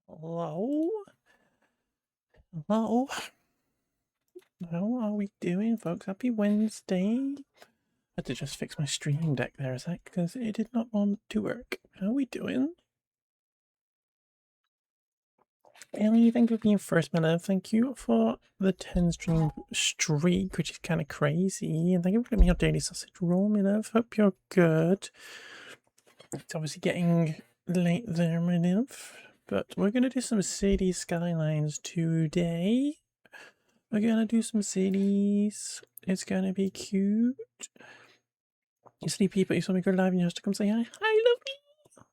Hello? Hello? How are we doing, folks? Happy Wednesday. I had to just fix my stream deck there a sec because it did not want to work. How are we doing? Ellie, thank you for being first, my love. Thank you for the 10 stream streak, which is kind of crazy. And thank you for giving me your daily sausage roll, my love. Hope you're good. It's obviously getting late there, my love. But we're going to do some city skylines today. We're gonna do some cities. It's gonna be cute. You sleepy, but you saw me go live and you have to come say hi. Hi, lovely.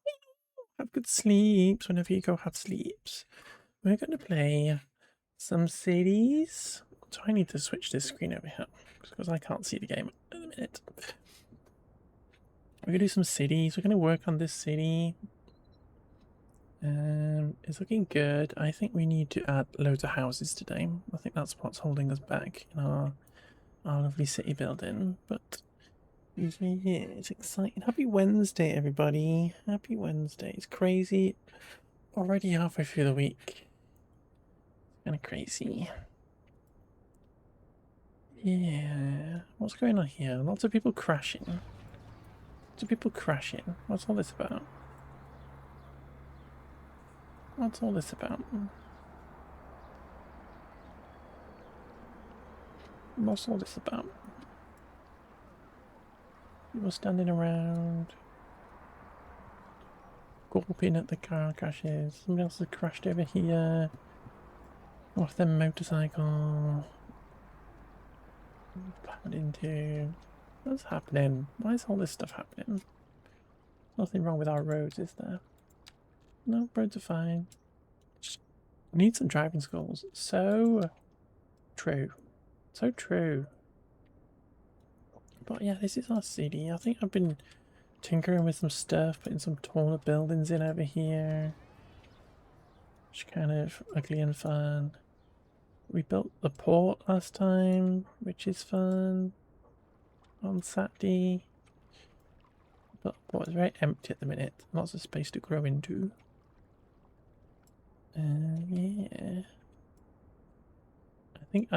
Have good sleeps whenever you go have sleeps. We're gonna play some cities. So I need to switch this screen over here because I can't see the game in a minute. We're gonna do some cities. We're gonna work on this city. It's looking good. I think we need to add loads of houses today. I think that's what's holding us back in our lovely city building. But yeah, it's exciting. Happy Wednesday, everybody. Happy Wednesday. It's crazy. Already halfway through the week. Kind of crazy. Yeah. What's going on here? Lots of people crashing. Lots of people crashing. What's all this about? What's all this about? What's all this about? People standing around. Gulping at the car crashes. Somebody else has crashed over here. Off their motorcycle. Plowed into. What's happening? Why is all this stuff happening? Nothing wrong with our roads, is there? No, roads are fine. We need some driving schools. So true. So true. But yeah, this is our city. I think I've been tinkering with some stuff, putting some taller buildings in over here. Which is kind of ugly and fun. We built the port last time, which is fun. On Saturday. But the port is very empty at the minute. Lots of space to grow into. Yeah. I think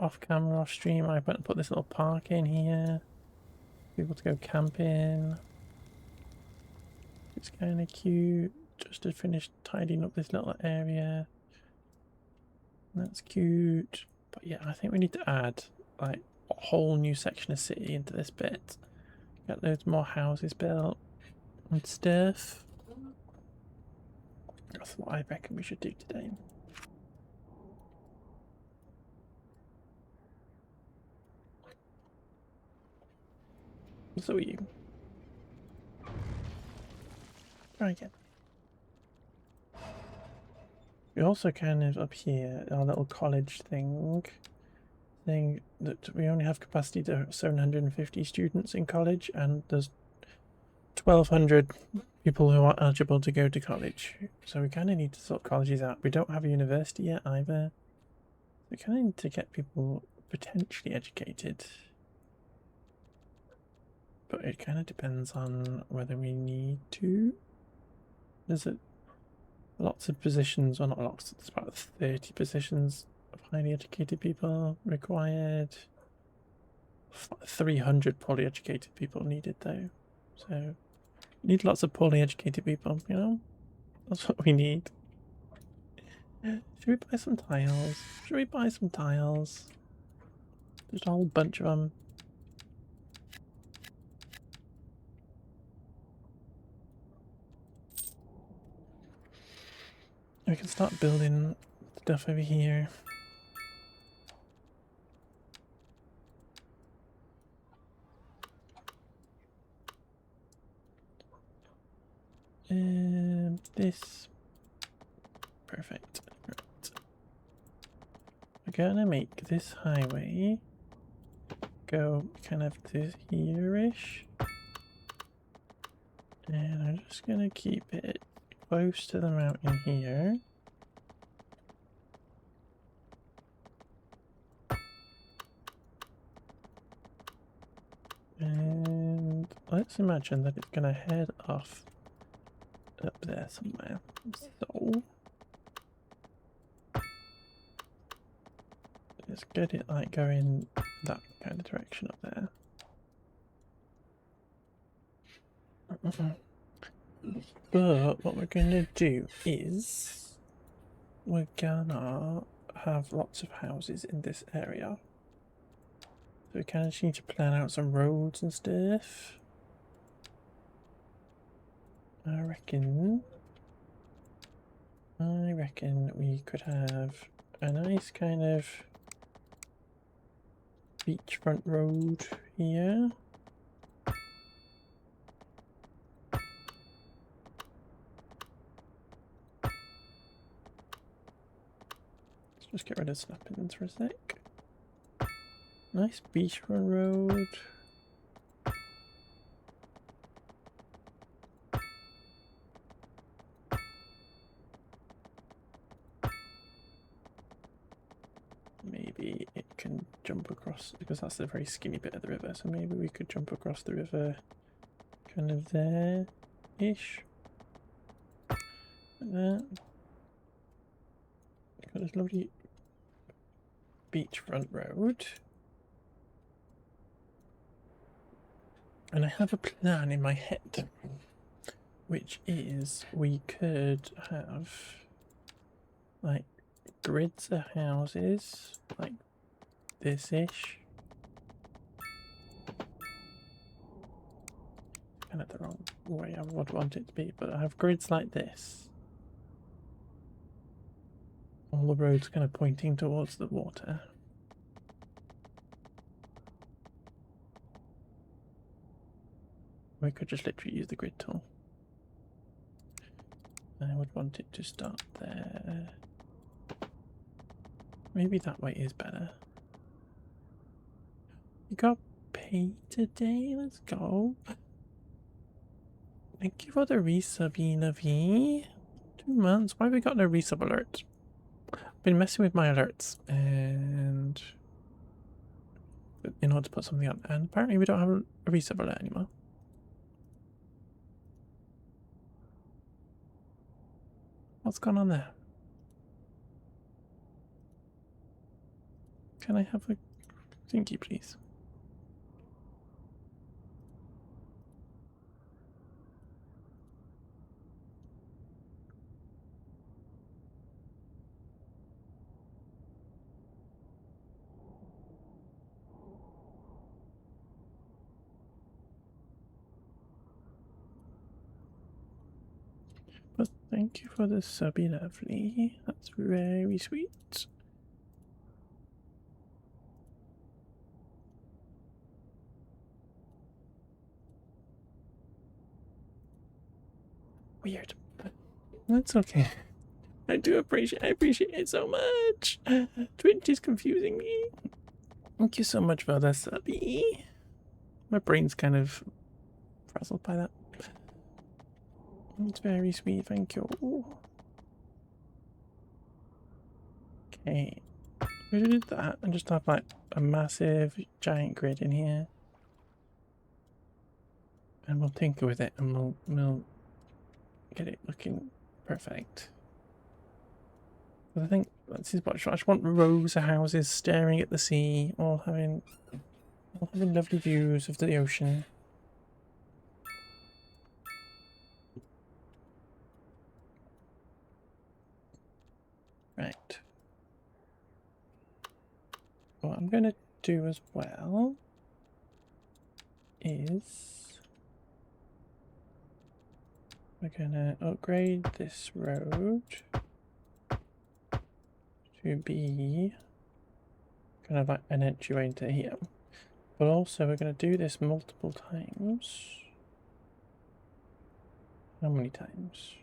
off camera, off stream, I put this little park in here. People to go camping. It's kind of cute. Just to finish tidying up this little area. That's cute. But yeah, I think we need to add like a whole new section of city into this bit. Get loads more houses built and stuff. That's what I reckon we should do today. So are you. Try again. We also kind of up here, our little college thing, saying that we only have capacity to 750 students in college, and there's 1,200 people who are eligible to go to college. So we kind of need to sort colleges out. We don't have a university yet either. We kind of need to get people potentially educated. But it kind of depends on whether we need to. There's lots of positions, well not lots, there's about 30 positions of highly educated people required. 300 poorly educated people needed though. So we need lots of poorly educated people, you know? That's what we need. Should we buy some tiles? Should we buy some tiles? Just a whole bunch of them. We can start building stuff over here. And this. Perfect. Right. We're gonna make this highway go kind of to here-ish. And I'm just gonna keep it close to the mountain here. And let's imagine that it's gonna head off up there somewhere. So Let's get it like going that kind of direction up there. But what we're going to do is we're gonna have lots of houses in this area. So we kind of just need to plan out some roads and stuff. I reckon we could have a nice kind of beachfront road here. Let's just get rid of snappings for a sec. Nice beachfront road. Maybe it can jump across, because that's a very skinny bit of the river, so maybe we could jump across the river kind of there-ish. Like that. Got this lovely beachfront road. And I have a plan in my head, which is we could have like grids of houses like this-ish. Kind of the wrong way I would want it to be, but I have grids like this. All the roads kind of pointing towards the water. We could just literally use the grid tool. I would want it to start there. Maybe that way is better. You got paid today? Let's go. Thank you for the resub, Enavi. 2 months. Why have we got no resub alert? Been messing with my alerts and in order to put something on, and apparently we don't have a resub alert anymore. What's going on there? Can I have a thingy, please? But thank you for the subby, lovely. That's very sweet. Weird, but that's okay. I appreciate it so much. Twitch is confusing me. Thank you so much for the subby. My brain's kind of frazzled by that. It's very sweet, thank you. Okay, we did that and just have like a massive giant grid in here. And we'll tinker with it and we'll get it looking perfect. But I think this is what I just want: rows of houses staring at the sea, all having lovely views of the ocean. Right. What I'm going to do as well is we're going to upgrade this road to be kind of like an entryway into here. But also we're going to do this multiple times. How many times?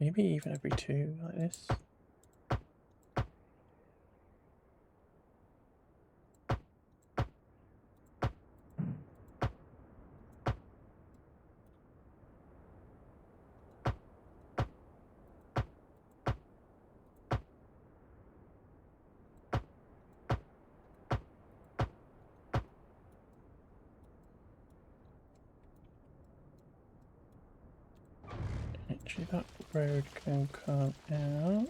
Maybe even every 2, like this. Actually, that road can come out.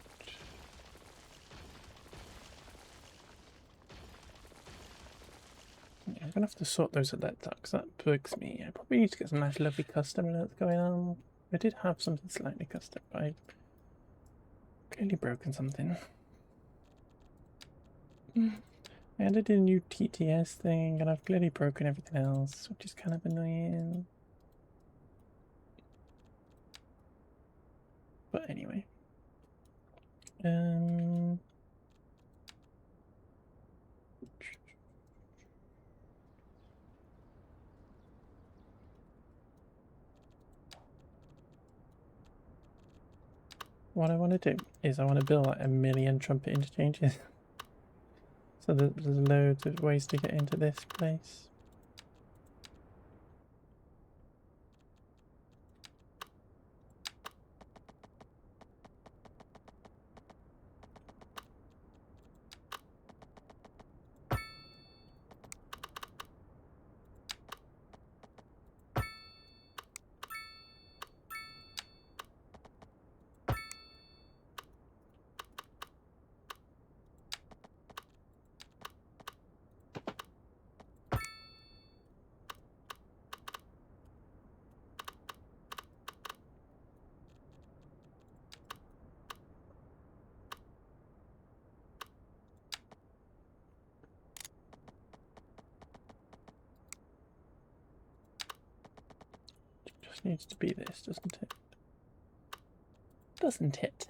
gonna have to sort those alerts out because that bugs me. I probably need to get some nice lovely custom alerts going on. I did have something slightly custom, but I've clearly broken something. I added a new TTS thing and I've clearly broken everything else, which is kind of annoying. But anyway. What I want to do is I want to build like 1,000,000 trumpet interchanges. So there's loads of ways to get into this place. Just needs to be this, doesn't it? Doesn't it?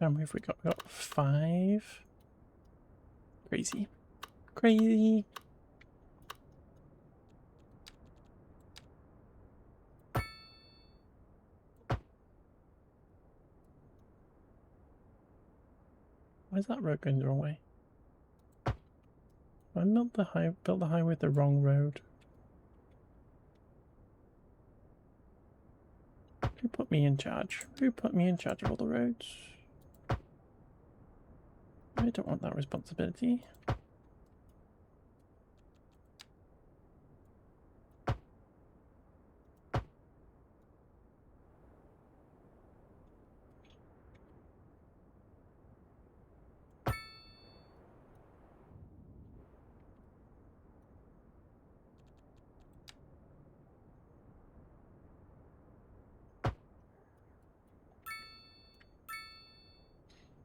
How many have we got? We got 5. Crazy. Crazy. Why is that road going the wrong way? I built the highway with the wrong road. Who put me in charge? Who put me in charge of all the roads? I don't want that responsibility.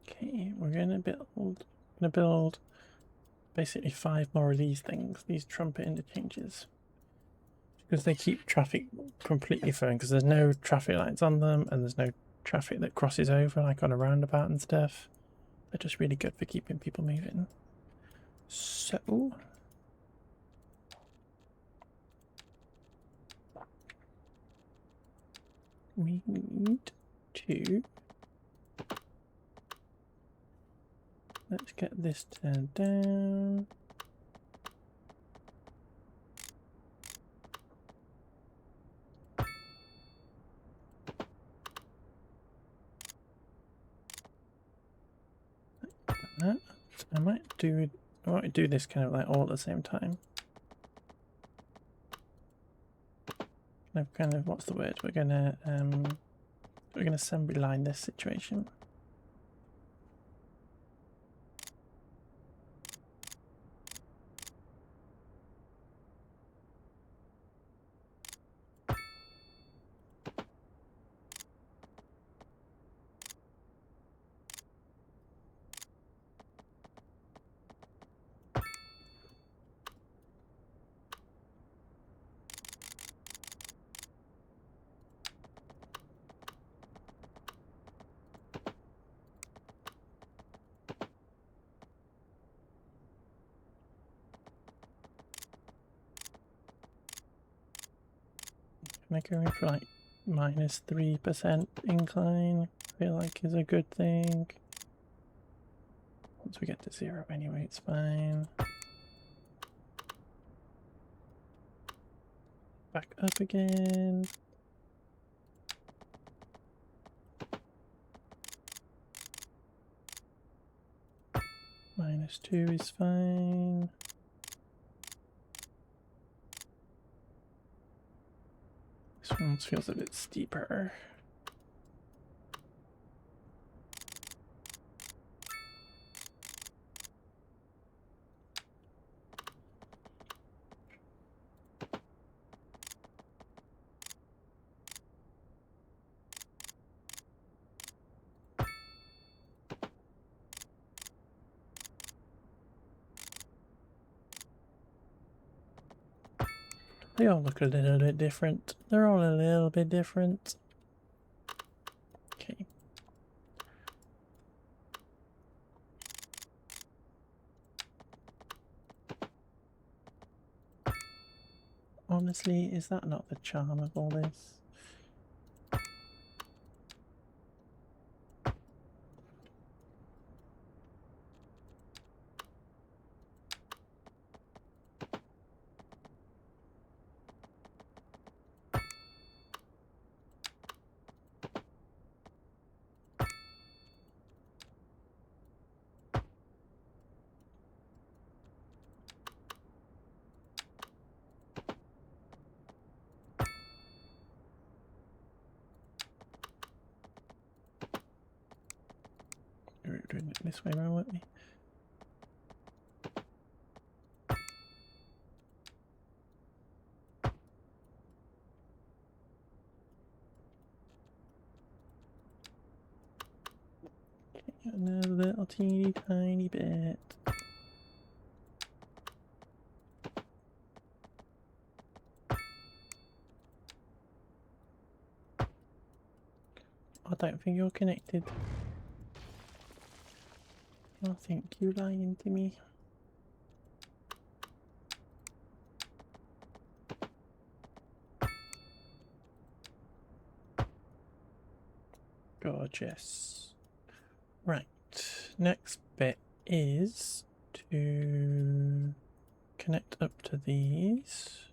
Okay, we're gonna build basically 5 more of these things, these trumpet interchanges. Because they keep traffic completely flowing, because there's no traffic lights on them and there's no traffic that crosses over like on a roundabout and stuff. They're just really good for keeping people moving. So we need to, let's get this turned down. That. I might do this kind of like all at the same time. Kind of what's the word? We're gonna assembly line this situation. Can I go in for like -3% incline? I feel like is a good thing. Once we get to 0 anyway, it's fine. Back up again. -2 is fine. This one feels a bit steeper. They all look a little bit different. They're all a little bit different. Okay. Honestly, is that not the charm of all this? We were doing it this way around, weren't we? Another little teeny tiny bit. I don't think you're connected. I think you're lying to me. Gorgeous. Right, next bit is to connect up to these.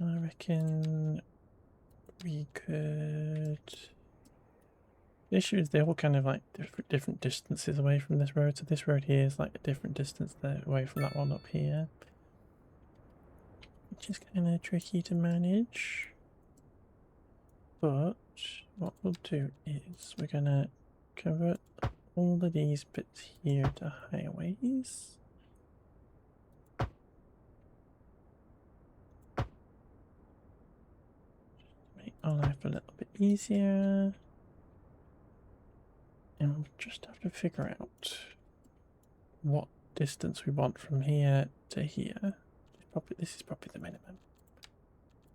I reckon we could... The issue is they're all kind of like different distances away from this road, so this road here is like a different distance away from that one up here. Which is kind of tricky to manage. But what we'll do is we're going to convert all of these bits here to highways. Make our life a little bit easier. And we'll just have to figure out what distance we want from here to here. This is probably the minimum.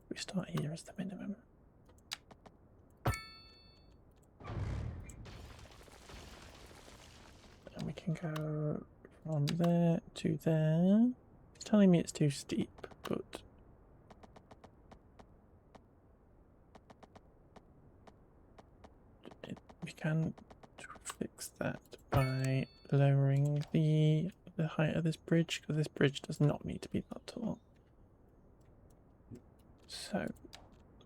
We start here as the minimum. And we can go from there to there. It's telling me it's too steep, but we can fix that by lowering the height of this bridge, because this bridge does not need to be that tall. So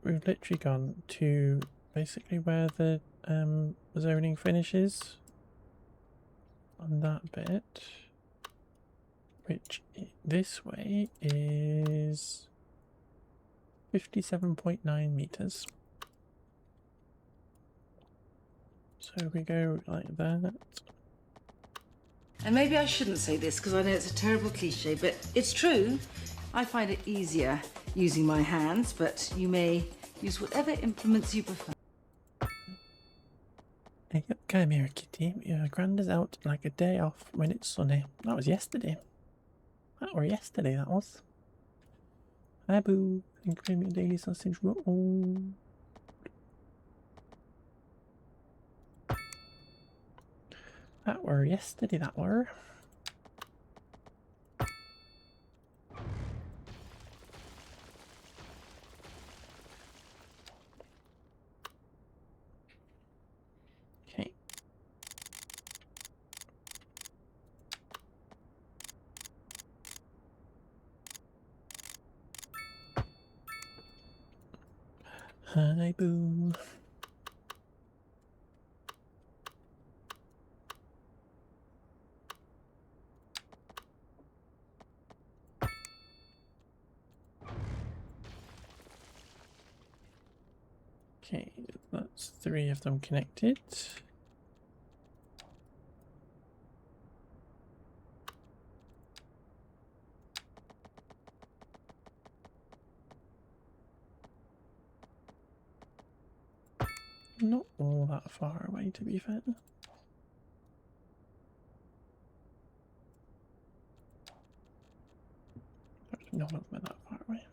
we've literally gone to basically where the zoning finishes on that bit, which this way is 57.9 meters. So we go like that. And maybe I shouldn't say this because I know it's a terrible cliche, but it's true. I find it easier using my hands, but you may use whatever implements you prefer. Hey, come here, kitty. Your granda's out like a day off when it's sunny. That was yesterday. That was. Hi, boo. Thank you for your daily sausage roll. That were yesterday, that were. Hi, boo. Okay, that's 3 of them connected. Not all that far away, to be fair. None of them are that far away.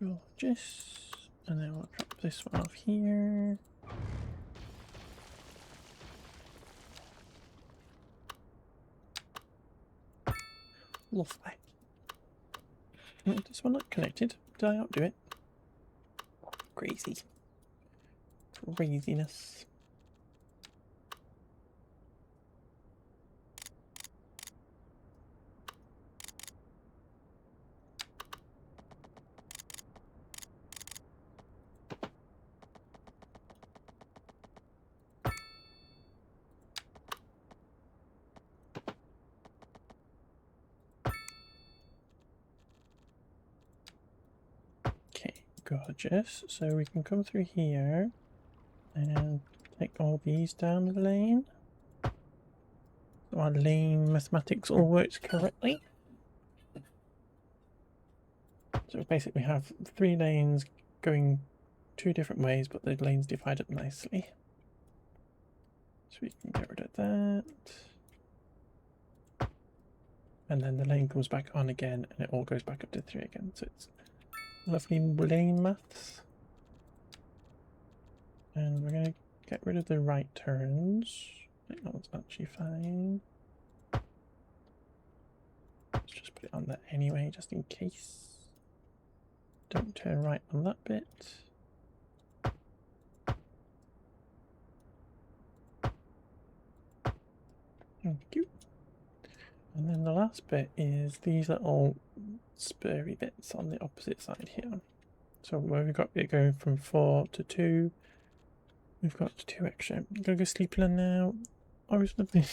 Gorgeous. And then we'll drop this one off here. Lovely. This one not connected. Did I outdo it? Crazy. Craziness. Okay, gorgeous. So we can come through here and take all these down the lane. So our lane mathematics all works correctly. So we basically have 3 lanes going 2 different ways, but the lanes divide up nicely. So we can get rid of that. And then the lane comes back on again and it all goes back up to 3 again. So it's lovely lane maths. And we're going to get rid of the right turns. I think that one's actually fine. Let's just put it on there anyway, just in case. Don't turn right on that bit. Thank you. And then the last bit is these little spurry bits on the opposite side here. So where we've got it going from 4 to 2, we've got 2 extra. I'm gonna go sleep now. Always lovely.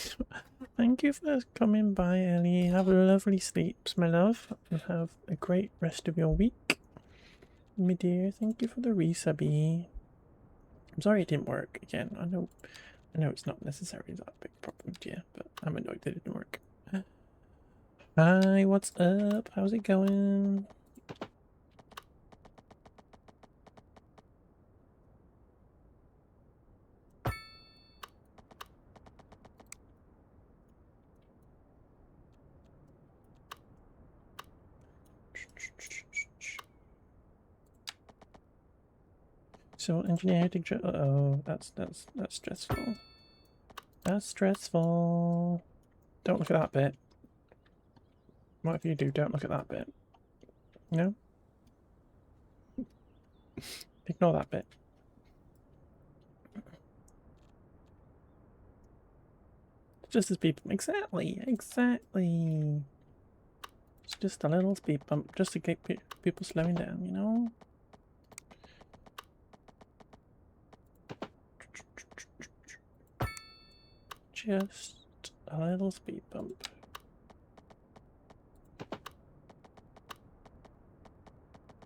Thank you for coming by, Ellie. Have lovely sleeps, my love, and have a great rest of your week. My dear, thank you for the resubby. I'm sorry it didn't work again. I know it's not necessarily that big problem to you, but I'm annoyed that it didn't work. Hi, what's up? How's it going? Civil engineer, oh, that's stressful. That's stressful. Don't look at that bit. Whatever you do, don't look at that bit. No? Ignore that bit. Just a speed bump. Exactly. It's just a little speed bump, just to get people slowing down, you know? Just a little speed bump.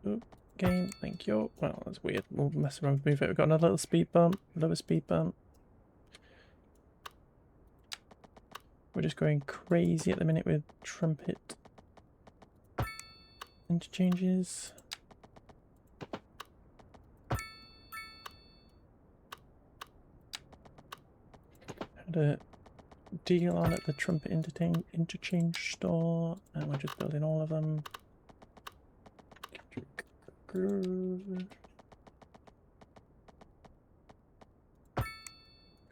Oop, game, thank you. Well, that's weird. We'll mess around with it. We've got another little speed bump, another speed bump. We're just going crazy at the minute with trumpet interchanges. Had a deal on at the trumpet interchange store, and we're just building all of them.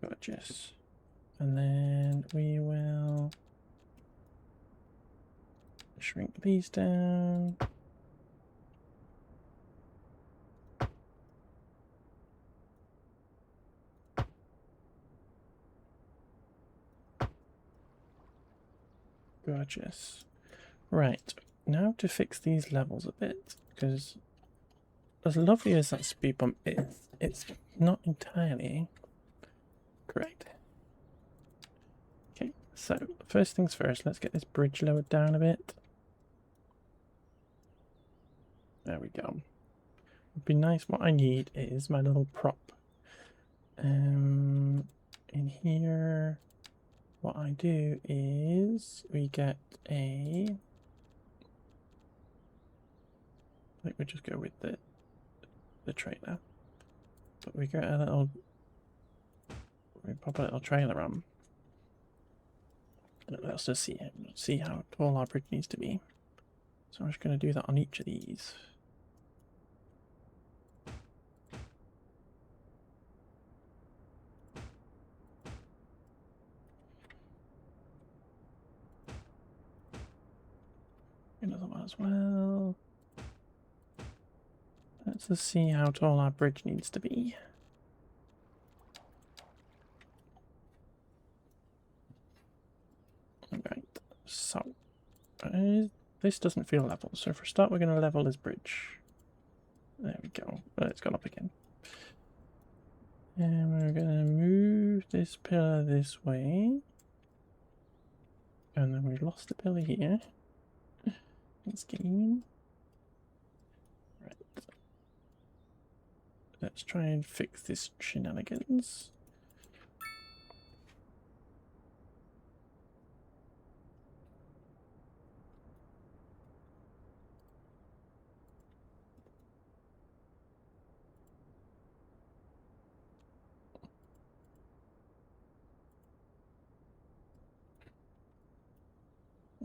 Gorgeous. And then we will shrink these down. Gorgeous. Right, now to fix these levels a bit, because as lovely as that speed bump is, it's not entirely correct. Okay, so first things first, let's get this bridge lowered down a bit. There we go. Would be nice. What I need is my little prop. In here, what I do is we get a. I think we just go with the trailer, but we get a little. We pop a little trailer on. And let's just see how tall our bridge needs to be. So I'm just going to do that on each of these. Another one as well. Let's just see how tall our bridge needs to be. Alright, so this doesn't feel level, so for a start we're going to level this bridge. There we go. It's gone up again. And we're going to move this pillar this way. And then we lost the pillar here. Let's get in. Right. Let's try and fix this shenanigans.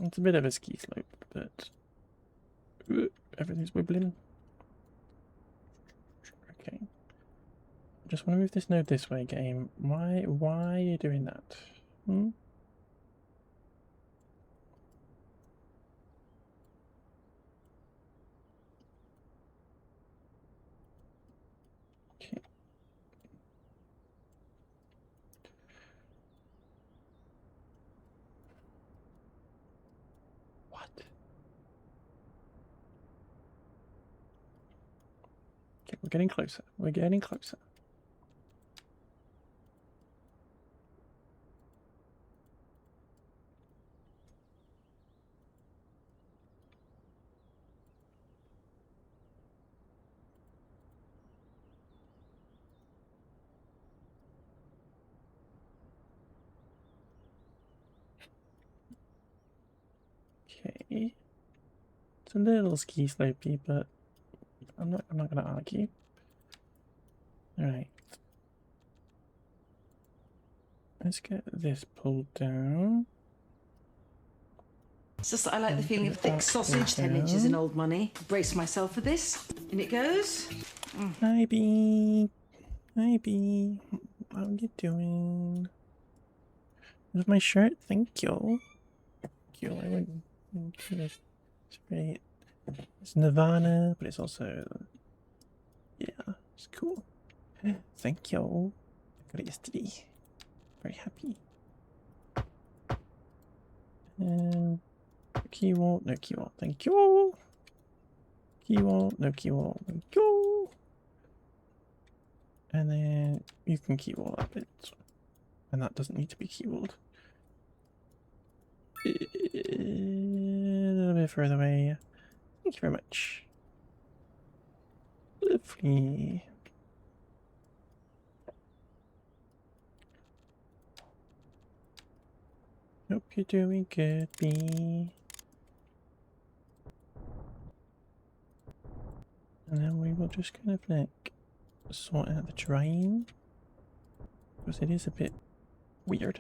It's a bit of a ski slope, but everything's wibbling. Okay. Just want to move this node this way, game. Why are you doing that? Hmm? Okay. What? Okay, we're getting closer. We're getting closer. Okay. It's a little ski slopey, but I'm not gonna argue. Alright. Let's get this pulled down. It's just that I like the feeling of thick sausage, 10 inches in old money. Brace myself for this. In it goes. Hi, Bee. Hi, Bee. How are you doing? With my shirt? Thank you. Thank you. I wouldn't. It's great. It's Nirvana, but it's also. Yeah, it's cool. Thank you. I got it yesterday. Very happy. And. Key wall, no key wall. Thank you. Key wall, no key wall. Thank you. And then you can key wall that bit. And that doesn't need to be key walled. A little bit further away. Thank you very much. Lovely. Hope you're doing good, Bee. And then we will just kind of like sort out the terrain, because it is a bit weird.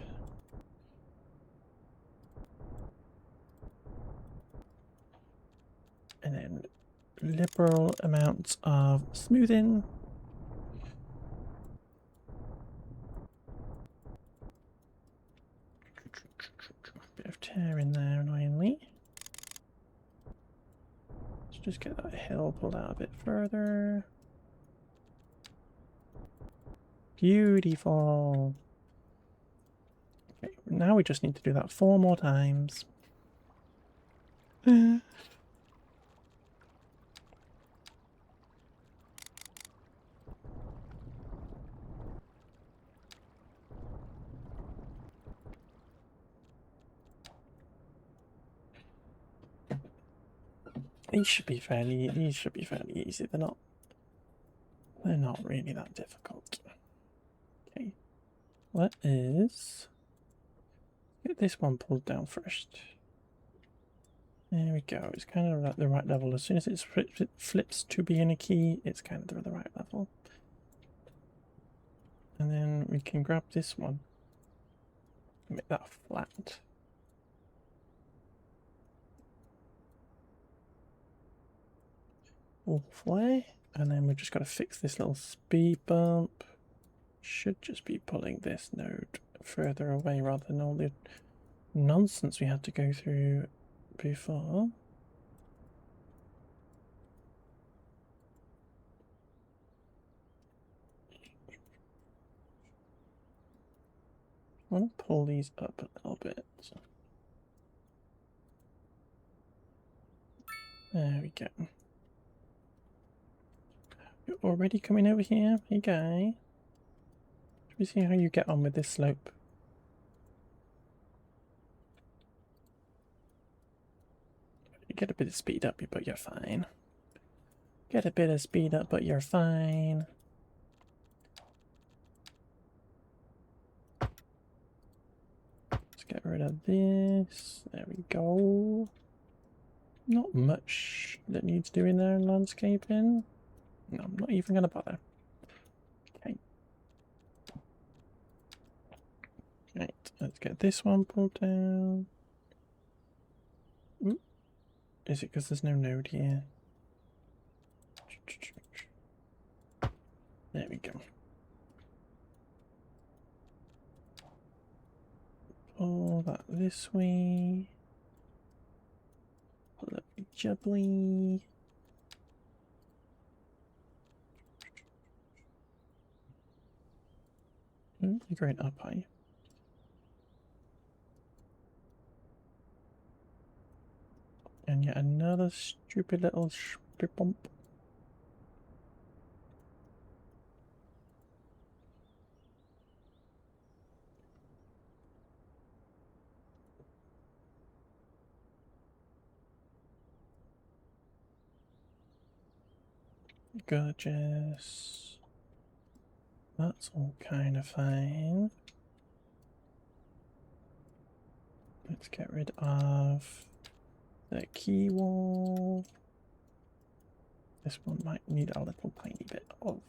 And then liberal amounts of smoothing. Bit of tear in there, annoyingly. Let's just get that hill pulled out a bit further. Beautiful. Okay, now we just need to do that 4 more times. These should be fairly easy. They're not really that difficult. Okay. Let us get this one pulled down first. There we go. It's kind of at the right level. As soon as it flips to being a key, it's kind of at the right level. And then we can grab this one. Make that flat. Hopefully. And then we've just got to fix this little speed bump. Should just be pulling this node further away rather than all the nonsense we had to go through before. I want to pull these up a little bit. There we go. You're already coming over here? Hey guy. Should we see how you get on with this slope? You get a bit of speed up, but you're fine. Get a bit of speed up, but you're fine. Let's get rid of this. There we go. Not much that needs doing there in landscaping. No, I'm not even going to bother. Okay. Right, let's get this one pulled down. Ooh. Is it because there's no node here? There we go. Pull that this way. Pull it jubbly. You're going up, are you? And yet another stupid little speed bump. Gorgeous. That's all kind of fine. Let's get rid of the key wall. This one might need a little tiny bit of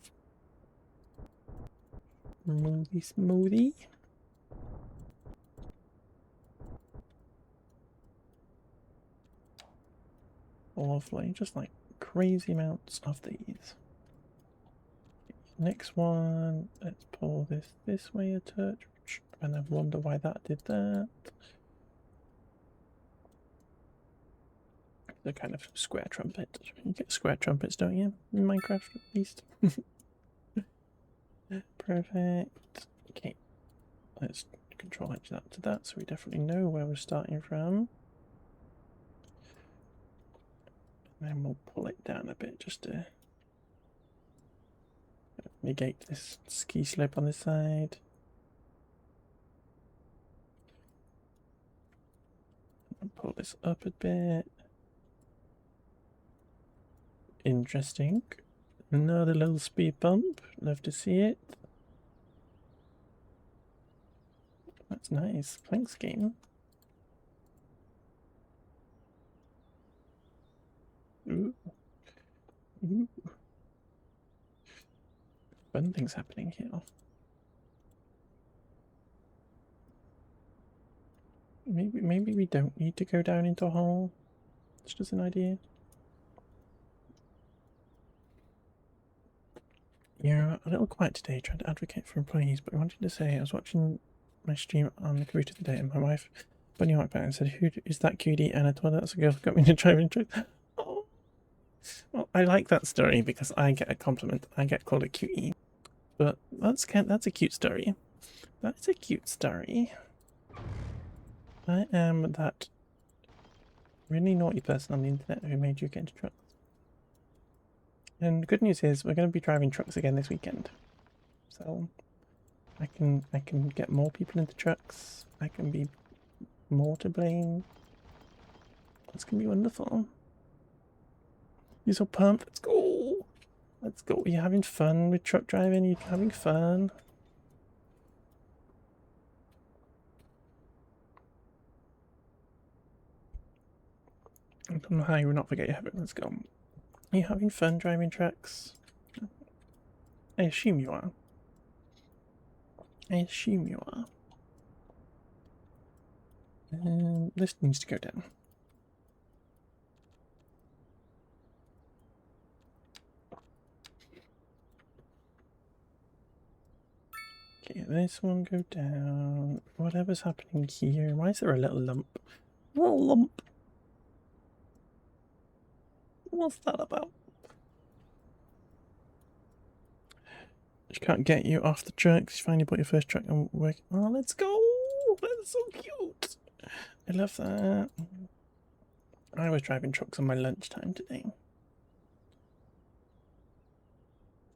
smoothie. Lovely, just like crazy amounts of these. Next one, let's pull this way a touch, and then wonder why that did that. The kind of square trumpet. You get square trumpets, don't you? In Minecraft, at least. Perfect. Okay, let's control edge that to that, so we definitely know where we're starting from. And then we'll pull it down a bit just to negate this ski slope on this side. And pull this up a bit. Interesting. Another little speed bump. Love to see it. That's nice. Thanks, game. Ooh. Ooh. Fun things happening here. Maybe we don't need to go down into a hole. It's just an idea. You're a little quiet today, trying to advocate for employees, but I wanted to say I was watching my stream on the computer today and my wife bunny walked back and said, "Who is that cutie?" And I told her that's a girl who got me to driving truck. Oh. Well, I like that story because I get a compliment. I get called a cutie. But that's a cute story. That's a cute story. I am that really naughty person on the internet who made you get into trucks. And the good news is we're going to be driving trucks again this weekend, so I can get more people into trucks. I can be more to blame. It's gonna be wonderful. You're so pumped. Let's go. Let's go. Are you having fun with truck driving? Are you having fun? I don't know how you would not forget your habit. Let's go. Are you having fun driving trucks? I assume you are. I assume you are. This needs to go down. Okay, this one go down. Whatever's happening here. Why is there a little lump? A little lump. What's that about? She can't get you off the truck. You finally bought your first truck and work. Oh, let's go! That's so cute. I love that. I was driving trucks on my lunchtime today.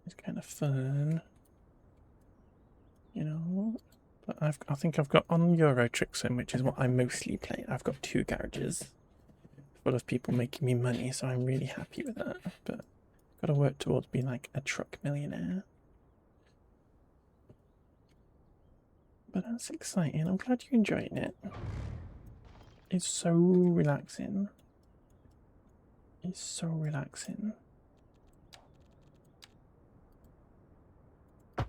It's kind of fun, you know. But I think I've got on Euro Truck Sim, which is what I mostly play. I've got 2 garages full of people making me money, so I'm really happy with that. But I've got to work towards being like a truck millionaire. But that's exciting. I'm glad you're enjoying it. It's so relaxing. It's so relaxing. Good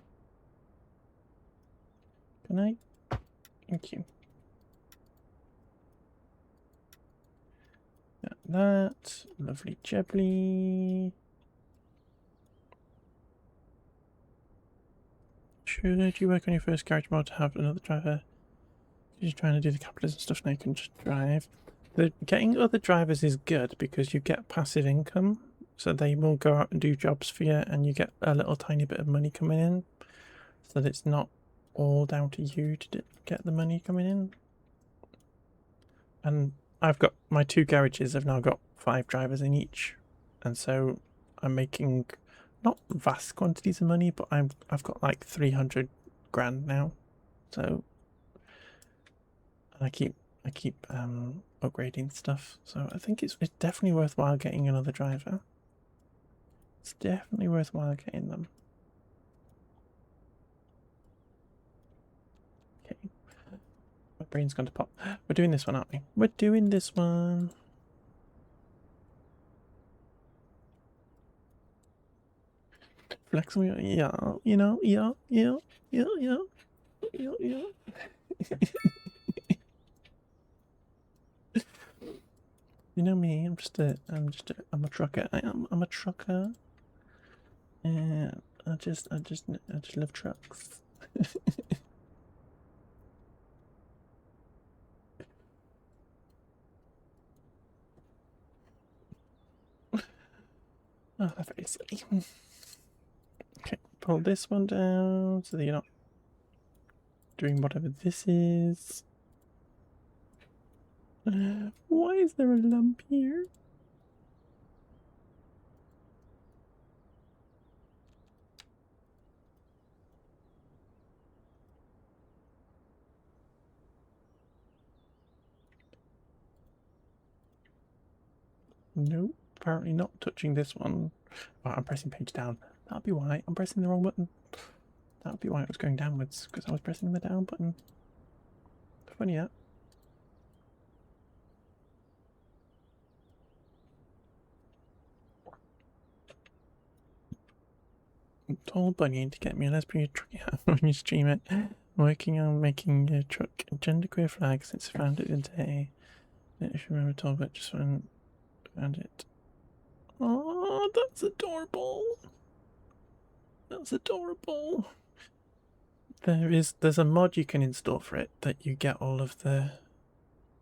night. Thank you. Got that. Lovely jubbly. Should you work on your first garage mod to have another driver? You're trying to do the capitalism stuff now, you can just drive. Getting other drivers is good because you get passive income. So they will go out and do jobs for you and you get a little tiny bit of money coming in. So that it's not all down to you to get the money coming in. And I've got my 2 garages have now got 5 drivers in each. And so I'm making not vast quantities of money, but I've got like 300 grand now. So I keep upgrading stuff. So I think it's definitely worthwhile getting another driver. It's definitely worthwhile getting them. Okay. My brain's gone to pop. We're doing this one, aren't we? We're doing this one. Flex on yeah, you know, yeah. You know me, I'm a trucker. I'm a trucker. And I just love trucks. Oh, that's very silly. Okay, pull this one down so that you're not doing whatever this is. Why is there a lump here? Nope, apparently not touching this one. Right, I'm pressing page down. That'll be why. I'm pressing the wrong button. That'll be why it was going downwards, because I was pressing the down button. Funny that. Told Bunny to get me a lesbian truck when you stream it. Working on making a truck genderqueer flag since I found it today. I should remember told, but just when found it. Oh, that's adorable. That's adorable. There's a mod you can install for it that you get all of the.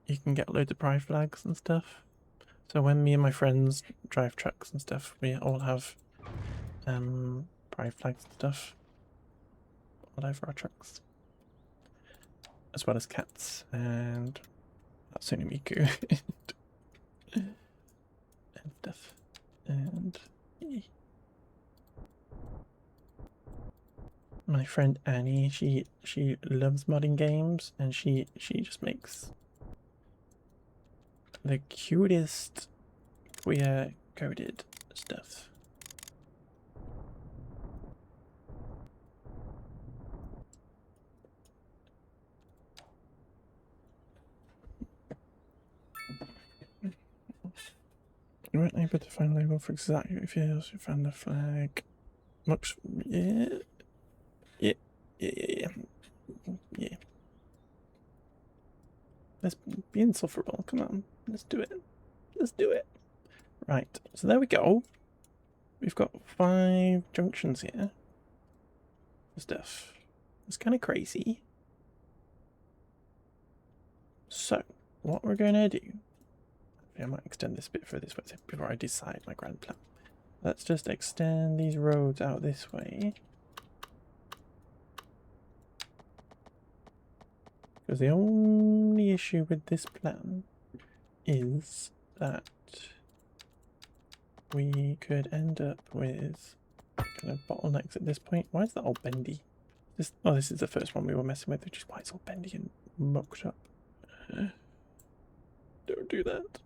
You can get loads of pride flags and stuff. So when me and my friends drive trucks and stuff, we all have pride flags and stuff all over our trucks, as well as cats and Sunamiku. and stuff. And my friend Annie, she loves modding games, and she just makes the cutest queer coded stuff. You weren't able to find a label for exactly what it feels. You found the flag. Looks, yeah. Yeah. Let's be insufferable. Come on. Let's do it. Let's do it. Right. So there we go. We've got 5 junctions here. Stuff. It's kind of crazy. So, what we're going to do... I might extend this bit further this way before I decide my grand plan. Let's just extend these roads out this way. Because the only issue with this plan is that we could end up with kind of bottlenecks at this point. Why is that all bendy? This is the first one we were messing with, which is why it's all bendy and mucked up. Don't do that.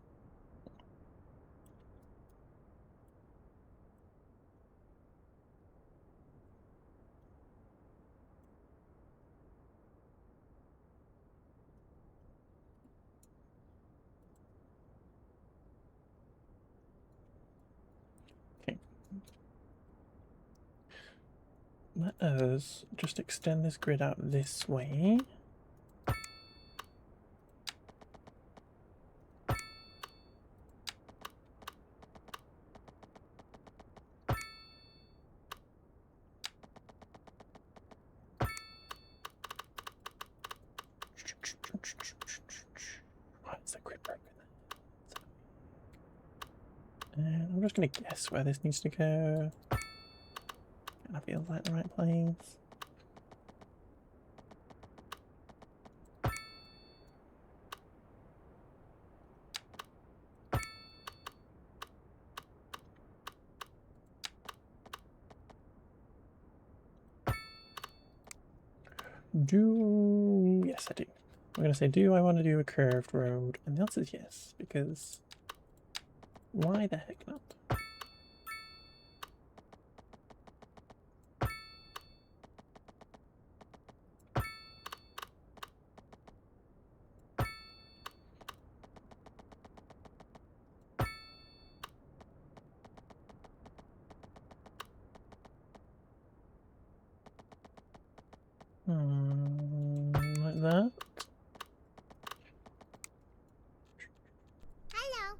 Let us just extend this grid out this way. Why is the grid broken? And I'm just going to guess where this needs to go. I feel like the right place. Yes, I do. I'm going to say, do I want to do a curved road? And the answer is yes, because why the heck not? Like that. Hello.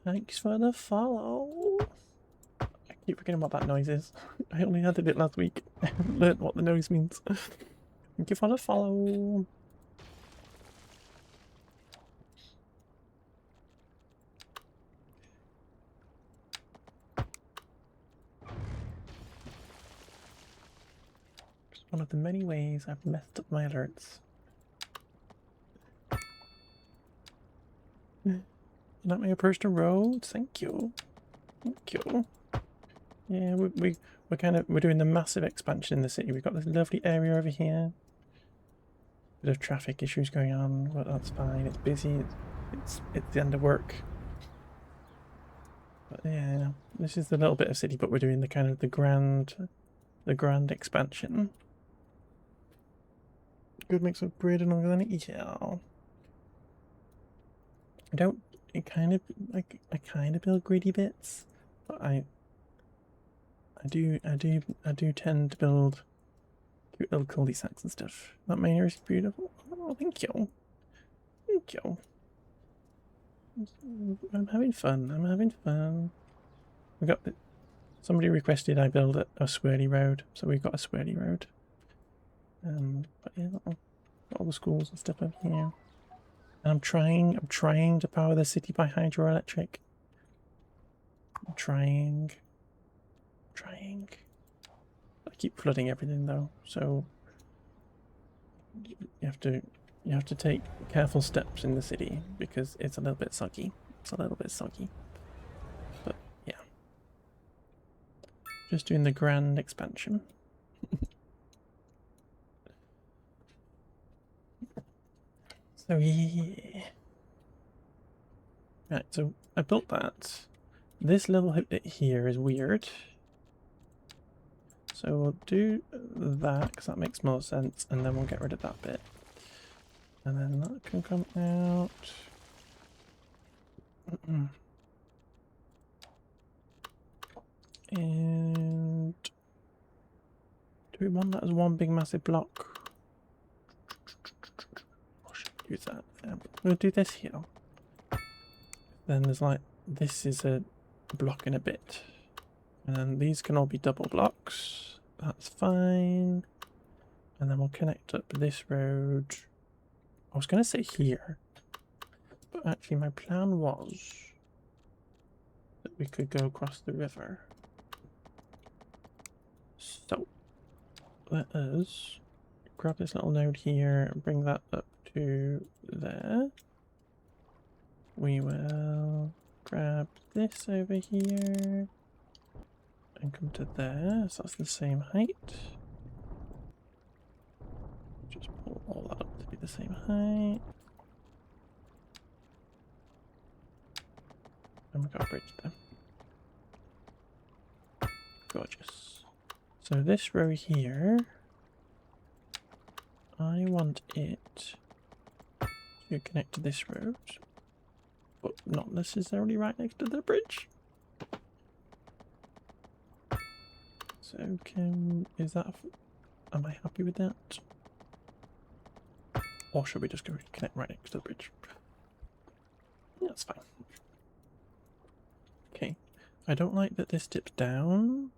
Thanks for the follow. I keep forgetting what that noise is. I only had it last week. I haven't learned what the noise means. Thank you for the follow. It's one of the many ways I've messed up my alerts. Let me approach the road. Thank you. Thank you. Yeah, we're doing the massive expansion in the city. We've got this lovely area over here. Bit of traffic issues going on, but that's fine. It's busy. It's the end of work. But yeah, this is the little bit of city, but we're doing the kind of the grand expansion. Good mix of grid and organic. Yeah. I kind of build greedy bits, but I do tend to build cute little cul-de-sacs and stuff. That main area is beautiful. Oh, thank you. Thank you. I'm having fun. We got somebody requested I build a swirly road, so we've got a swirly road. But yeah, got all the schools and stuff over here. And I'm trying to power the city by hydroelectric. I'm trying. I keep flooding everything though, so you have to You have to take careful steps in the city because it's a little bit soggy. It's a little bit soggy. But yeah. Just doing the grand expansion. So yeah. Right, so I built that. This little bit here is weird. So we'll do that because that makes more sense, and then we'll get rid of that bit. And then that can come out. And do we want that as one big massive block? Or should we use that? We'll do this here. Then there's like, this is a block and a bit. And then these can all be double blocks. That's fine. And then we'll connect up this road. I was going to say here. But actually my plan was that we could go across the river. So let us grab this little node here and bring that up to there. We will grab this over here and come to there, so that's the same height. Just pull all that up to be the same height. And we've got a bridge there. Gorgeous. So this row here, I want it to connect to this road, but not necessarily right next to the bridge. So am I happy with that? Or should we just go connect right next to the bridge? Yeah, that's fine. Okay, I don't like that this dips down.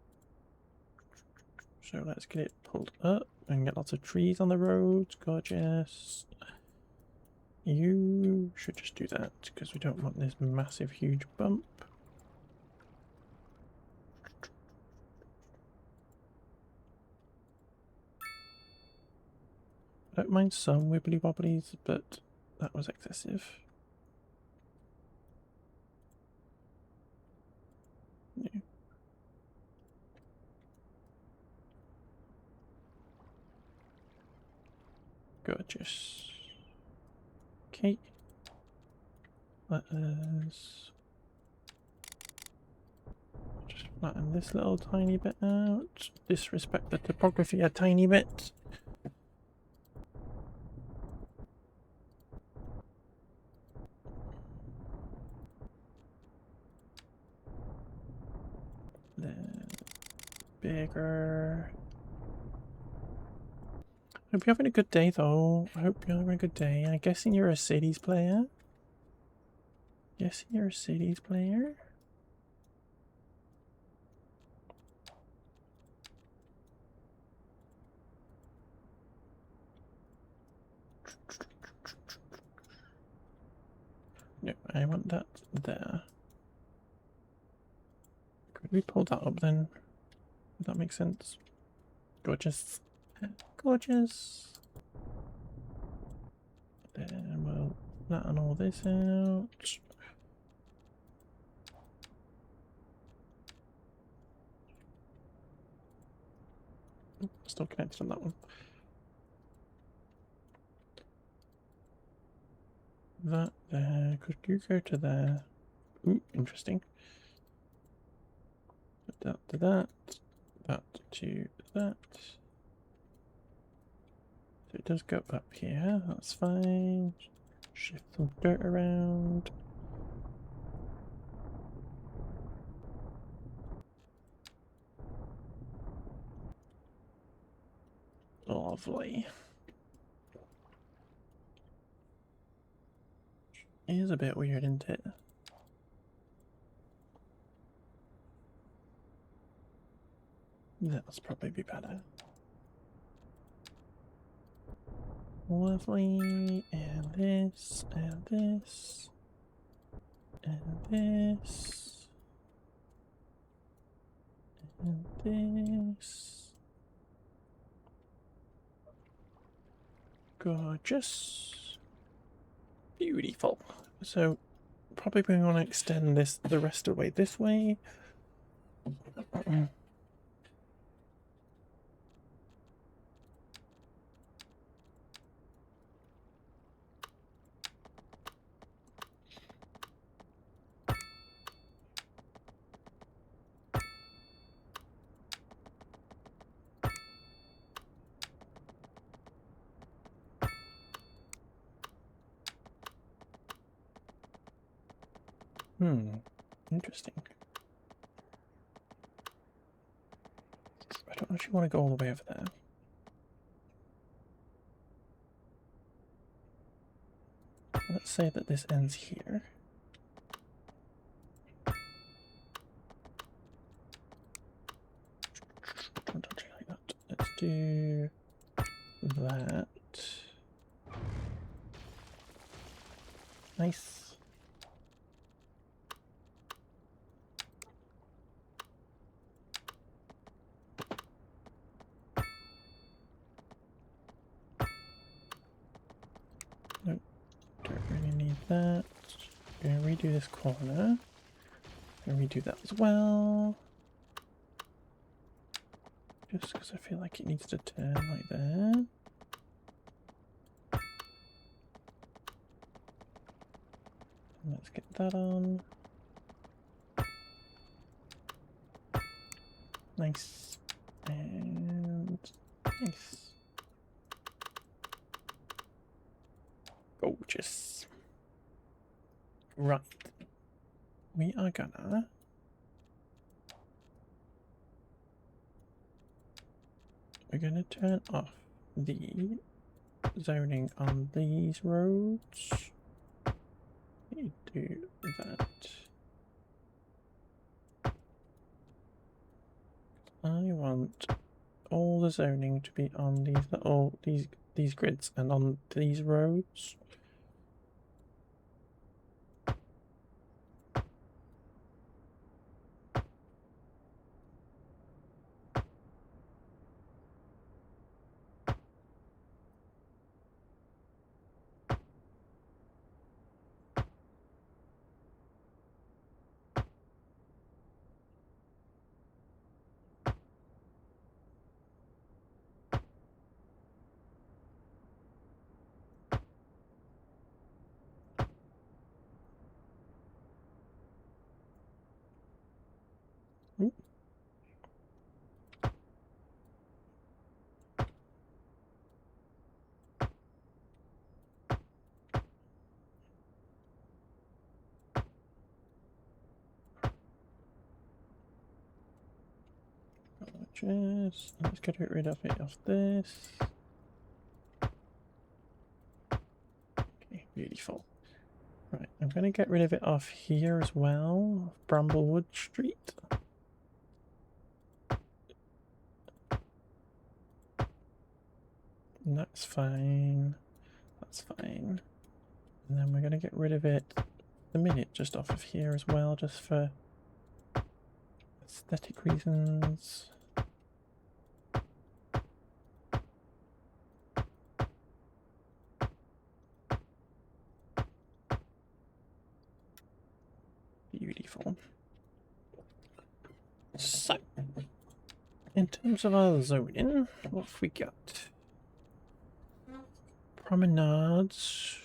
So let's get it pulled up and get lots of trees on the roads. Gorgeous. You should just do that because we don't want this massive, huge bump. I don't mind some wibbly wobblies, but that was excessive. Yeah. Gorgeous. Okay. Let us just flatten this little tiny bit out. Disrespect the topography a tiny bit. Then bigger. Hope you're having a good day though. I hope you're having a good day. I'm guessing you're a cities player. Guessing you're a cities player. No, I want that there. Could we pull that up then? Would that make sense? Gorgeous. Gorgeous. Then we'll flatten all this out. Still connected on that one. That there. Could you go to there? Ooh, interesting. That to that. That to that. So it does go up here. That's fine. Shift some dirt around. Lovely. It is a bit weird, isn't it? That'll probably be better. Lovely. And this, and this, and this, and this. Gorgeous. Beautiful. So probably we want to extend this the rest of the way this way. Interesting. I don't actually want to go all the way over there. Let's say that this ends here. Don't touch it like that. Let's do that. Nice. Nope, don't really need that. Gonna redo this corner. Gonna redo that as well. Just because I feel like it needs to turn like that. Let's get that on. Nice. And nice. Gorgeous. Right. We are gonna turn off the zoning on these roads. You do that. I want all the zoning to be on these grids and on these roads. Ooh. Just let's get rid of it off this. Okay, beautiful. Right, I'm going to get rid of it off here as well, Bramblewood Street. And that's fine. That's fine. And then we're going to get rid of it the minute just off of here as well, just for aesthetic reasons. Beautiful. So, in terms of our zoning, what have we got? Promenades.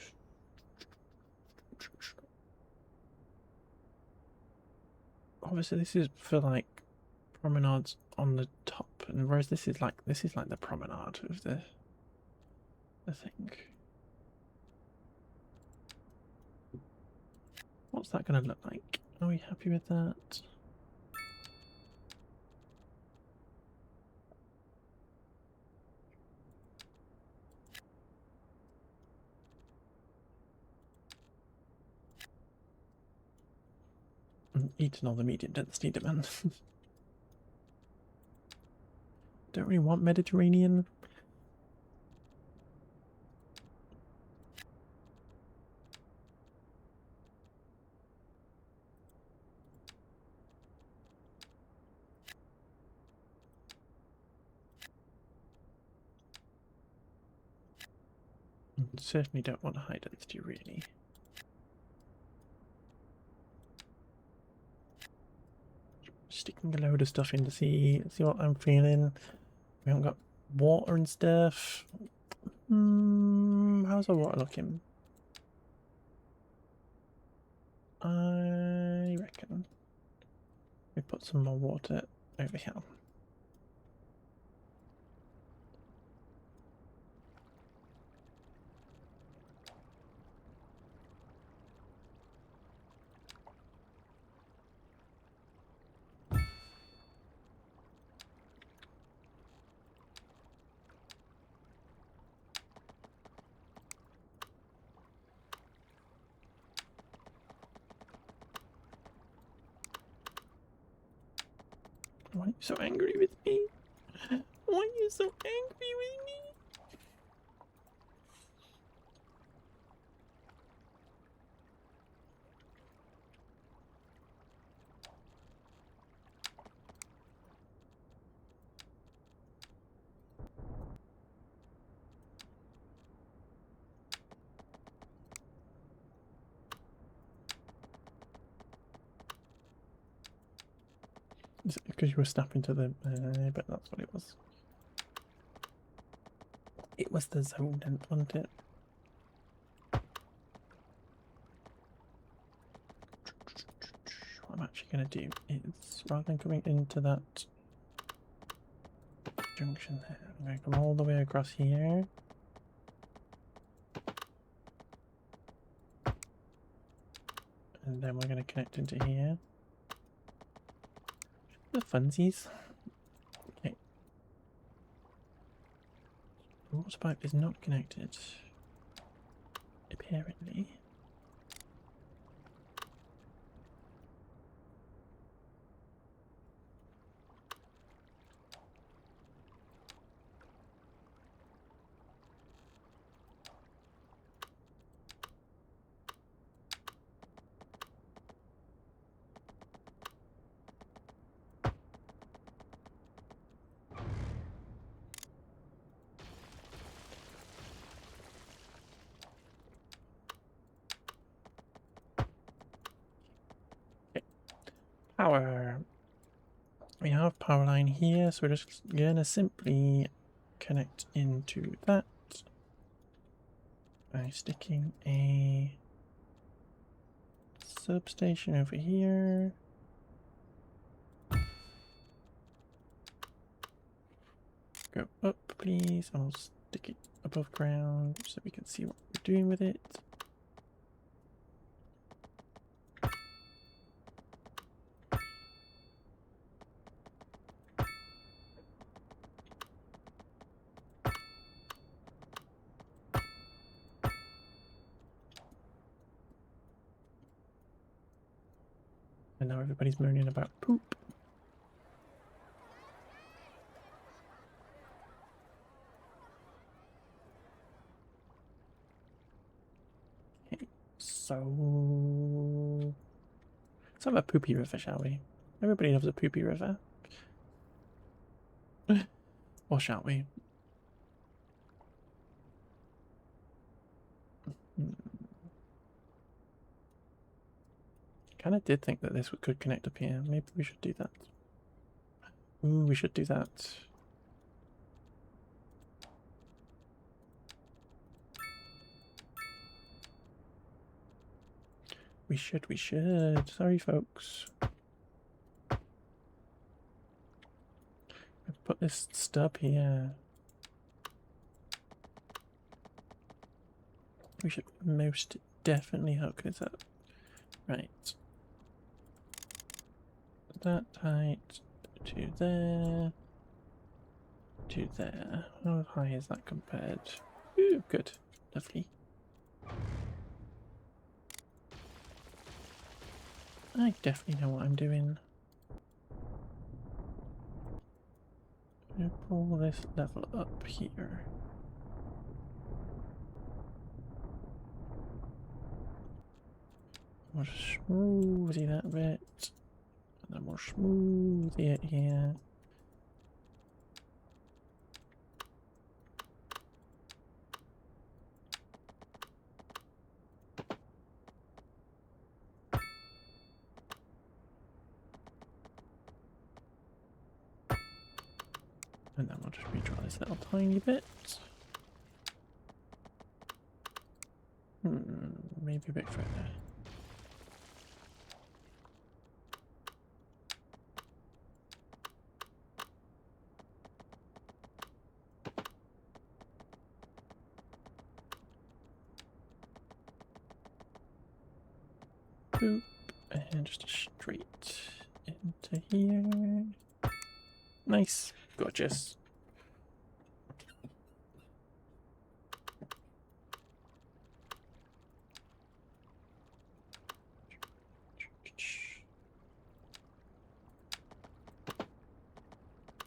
Obviously, this is for like promenades on the top, and whereas this is like the promenade of the thing. What's that going to look like? Are we happy with that? Eating all the medium density demand. Don't really want Mediterranean. certainly don't want high density, really. Sticking a load of stuff in to see what I'm feeling. We haven't got water and stuff. How's our water looking? I reckon we put some more water over here. Why are you so angry with me? Why are you so angry with me? Is it because you were snapping to the... but that's what it was. It was the zone, wasn't it? What I'm actually going to do is, rather than coming into that junction there, I'm going to come all the way across here. And then we're going to connect into here. The funsies. Okay. The water pipe is not connected. Apparently. Power. We have power line here, so we're just gonna simply connect into that by sticking a substation over here. Go up, please. I'll stick it above ground so we can see what we're doing with it. And now everybody's moaning about poop. Okay, so let's have a poopy river, shall we? Everybody loves a poopy river. Or shall we? Kind of did think that this could connect up here. Maybe we should do that. Ooh, we should do that. We should. Sorry, folks. I've put this stub here. We should most definitely hook this up. Right. That height to there. To there. How high is that compared? Ooh, good. Lovely. I definitely know what I'm doing. I'm gonna pull this level up here. We'll smoothie that bit. And then we'll smoothie it here. And then we'll just redraw this little tiny bit. Maybe a bit further. Boop. And just a straight into here. Nice. Gorgeous.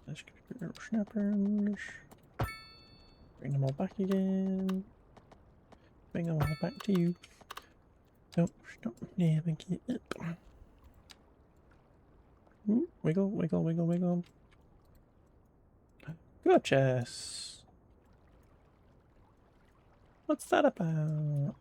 Let's get a little snappers. Bring them all back again. Bring them all back to you. Nope, stop. Yeah, thank you. Ooh, wiggle, wiggle, wiggle, wiggle. Gorgeous. What's that about?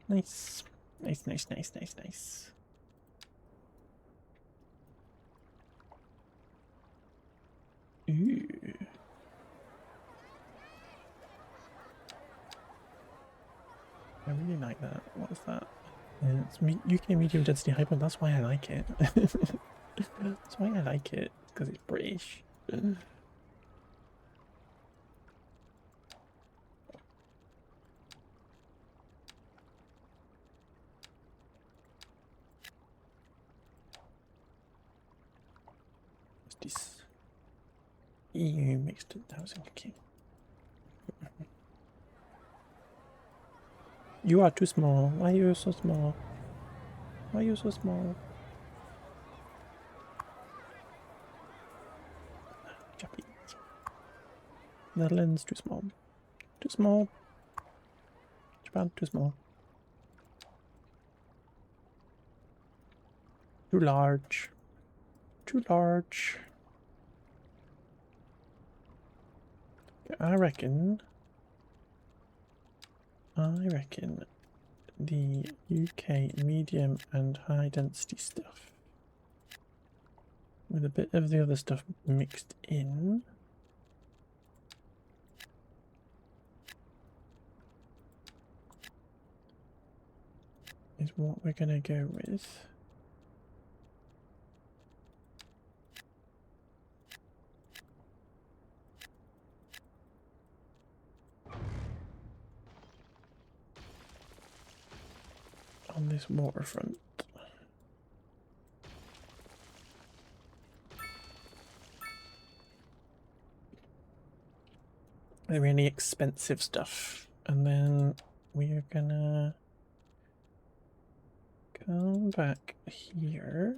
Nice. Nice, nice, nice, nice, nice. Ooh. I really like that. What is that? It's UK medium density hyper. That's why I like it. That's why I like it. Because it's British. What's this? EU mixed housing. Okay. You are too small. Why are you so small? Why are you so small? Japanese. Netherlands too small. Too small. Japan too small. Too large. Too large. I reckon the UK medium and high density stuff with a bit of the other stuff mixed in is what we're gonna go with. On this waterfront. The really expensive stuff. And then we are gonna come back here.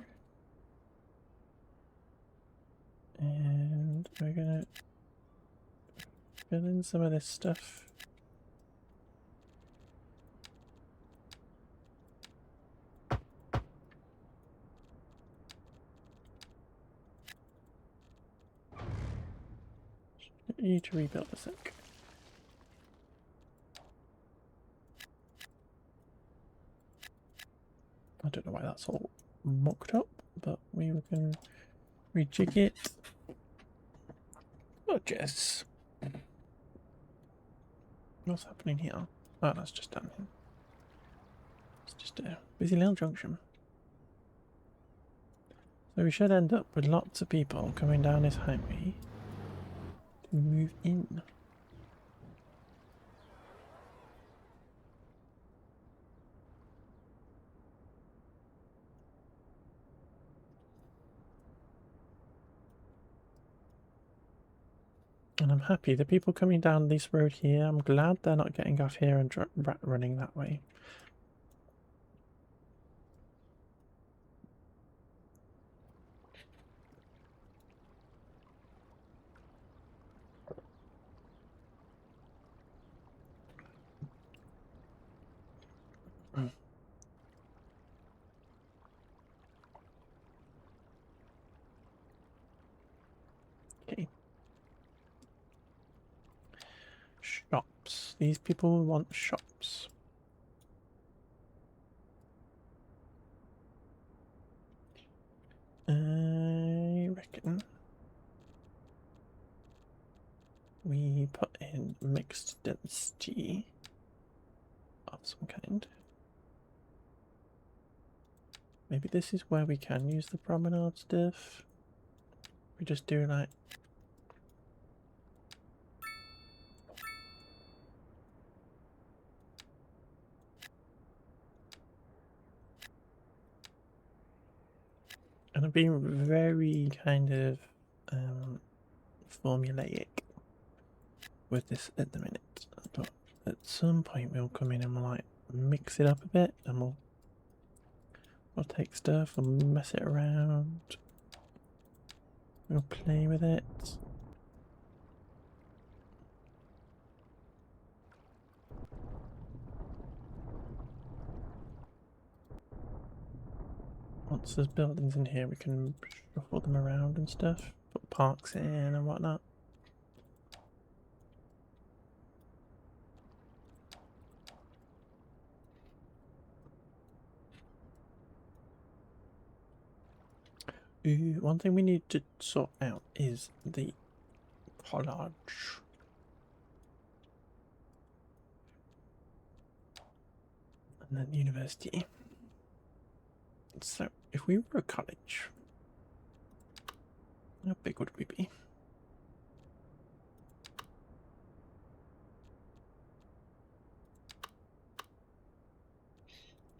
And we're gonna fill in some of this stuff. You need to rebuild a sec. I don't know why that's all mucked up, but we can rejig it. Oh, Jess. What's happening here? Oh, that's just down here. It's just a busy little junction. So we should end up with lots of people coming down this highway to move in. And I'm happy the people coming down this road here, I'm glad they're not getting off here and running that way. shops. These people want shops. I reckon we put in mixed density of some kind. Maybe this is where we can use the promenade stuff. We just do like and I'm being very kind of formulaic with this at the minute, but at some point we'll come in and we'll like mix it up a bit, and we'll take stuff and mess it around. We'll play with it. Once there's buildings in here, we can shuffle them around and stuff, put parks in and whatnot. Ooh, one thing we need to sort out is the college. And then university. So, if we were a college, how big would we be?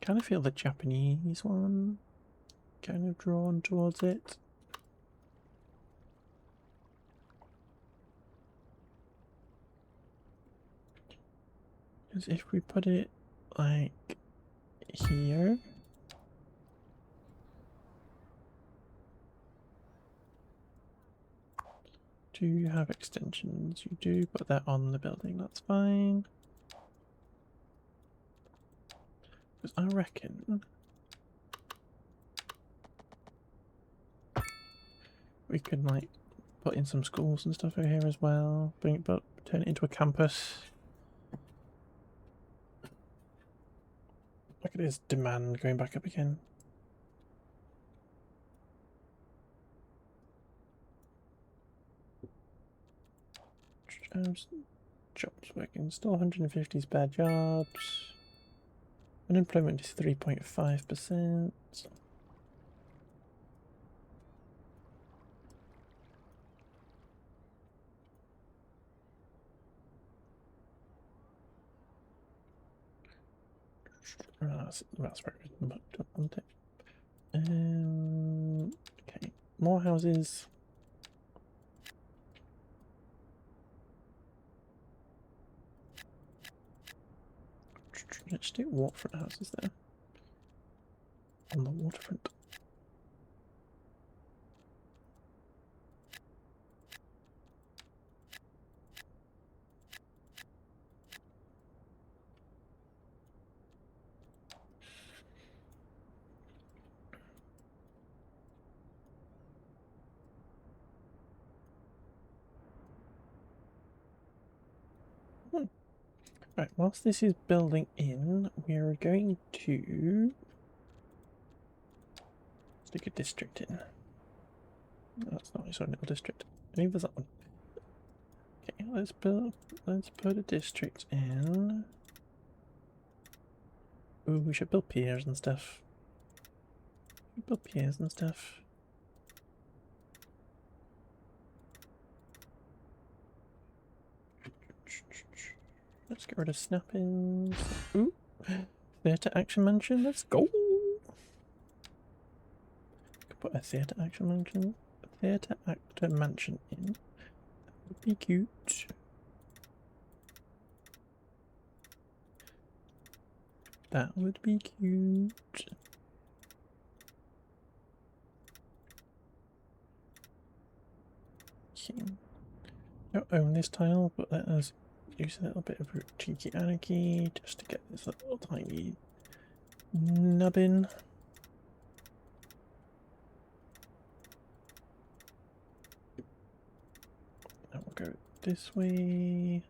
Kind of feel the Japanese one kind of drawn towards it. Because if we put it like here, do you have extensions? You do, but they're on the building, that's fine. Because I reckon we could like put in some schools and stuff over here as well, bring it up, turn it into a campus. Look at his demand going back up again. Jobs working, still 150 spare jobs. Unemployment is 3.5%. That's where it looked up, wasn't it? Okay, more houses. Let's do waterfront houses there. On the waterfront. Right, whilst this is building in, we're going to stick a district in. That's not a little district. Maybe there's that one. Okay, let's put a district in. Ooh, we should build piers and stuff. Build piers and stuff. Let's get rid of snappings. Ooh, theatre action mansion. Let's go. Could put a theatre action mansion, theatre actor mansion in. That would be cute. That would be cute. Okay. Don't own this tile, but let us use a little bit of cheeky anarchy just to get this little tiny nubbin. And we'll go this way.